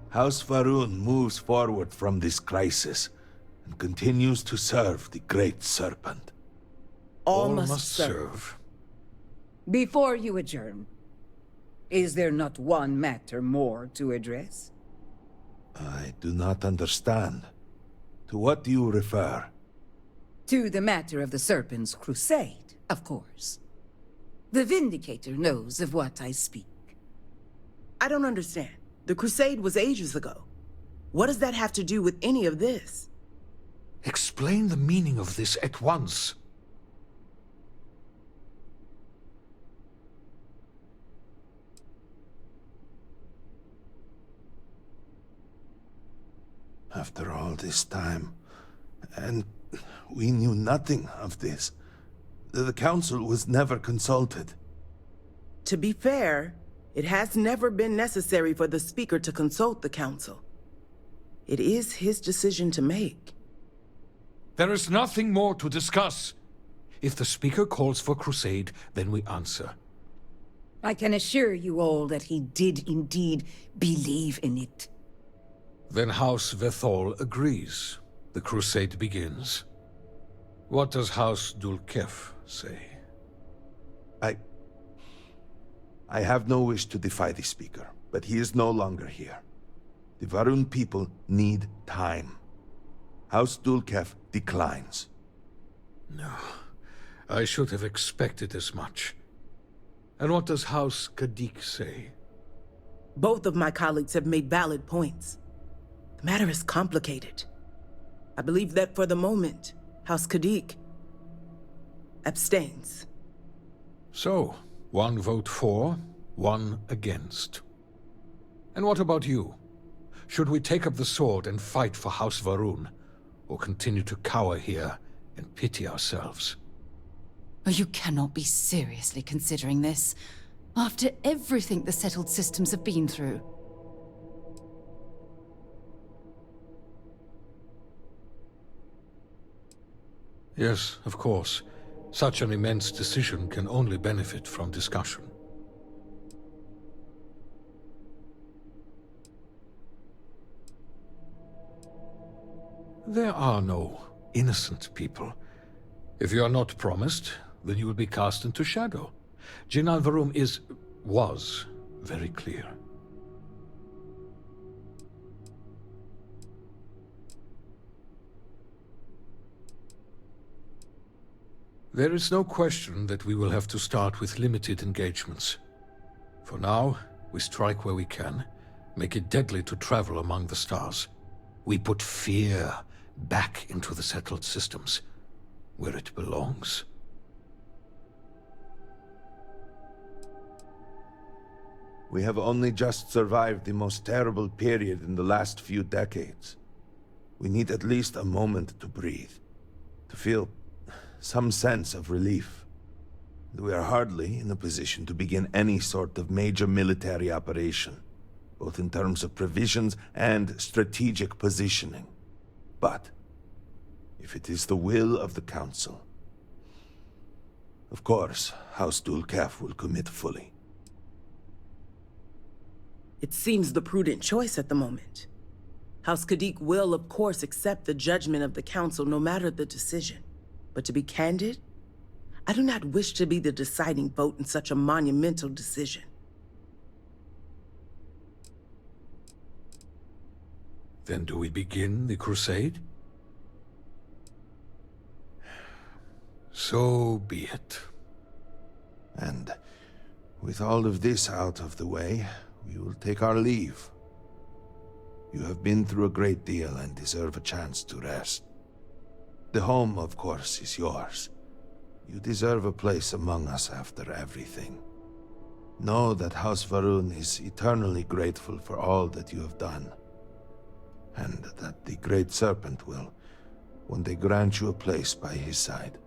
House Varun moves forward from this crisis and continues to serve the Great Serpent. All must serve. Before you adjourn, is there not one matter more to address? I do not understand. To what do you refer? To the matter of the Serpent's crusade, of course. The Vindicator knows of what I speak. I don't understand. The crusade was ages ago. What does that have to do with any of this? Explain the meaning of this at once. After all this time, and we knew nothing of this. The Council was never consulted. To be fair, it has never been necessary for the Speaker to consult the Council. It is his decision to make. There is nothing more to discuss. If the Speaker calls for crusade, then we answer. I can assure you all that he did indeed believe in it. Then House Vethol agrees. The crusade begins. What does House Dulkef say? I have no wish to defy the Speaker, but he is no longer here. The Varun people need time. House Dulkef declines. No, I should have expected as much. And what does House Kadik say? Both of my colleagues have made valid points. The matter is complicated. I believe that for the moment, House Kadik abstains. So, 1 vote for, 1 against. And what about you? Should we take up the sword and fight for House Varun, or continue to cower here and pity ourselves? Oh, you cannot be seriously considering this, after everything the settled systems have been through. Yes, of course. Such an immense decision can only benefit from discussion. There are no innocent people. If you are not promised, then you will be cast into shadow. Jin Alvarum was very clear. There is no question that we will have to start with limited engagements. For now, we strike where we can, make it deadly to travel among the stars. We put fear back into the settled systems, where it belongs. We have only just survived the most terrible period in the last few decades. We need at least a moment to breathe, to feel some sense of relief. We are hardly in a position to begin any sort of major military operation, both in terms of provisions and strategic positioning. But if it is the will of the Council, of course, House Dulkaf will commit fully. It seems the prudent choice at the moment. House Kadik will, of course, accept the judgment of the Council no matter the decision. But to be candid, I do not wish to be the deciding vote in such a monumental decision. Then do we begin the crusade? So be it. And with all of this out of the way, we will take our leave. You have been through a great deal and deserve a chance to rest. The home, of course, is yours. You deserve a place among us after everything. Know that House Varun is eternally grateful for all that you have done, and that the Great Serpent will one day grant you a place by his side.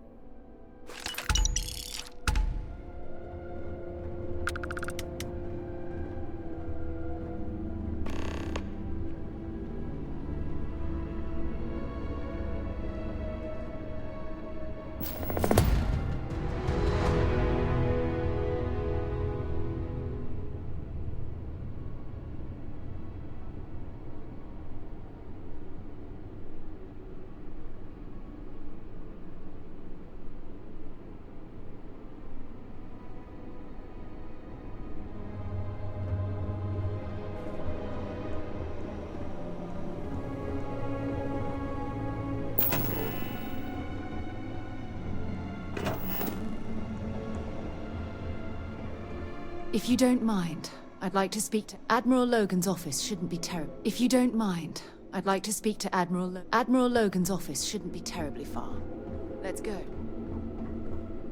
If you don't mind, I'd like to speak to Admiral Logan's office. Shouldn't be terrible. If you don't mind, I'd like to speak to Admiral Logan's office. Shouldn't be terribly far. Let's go.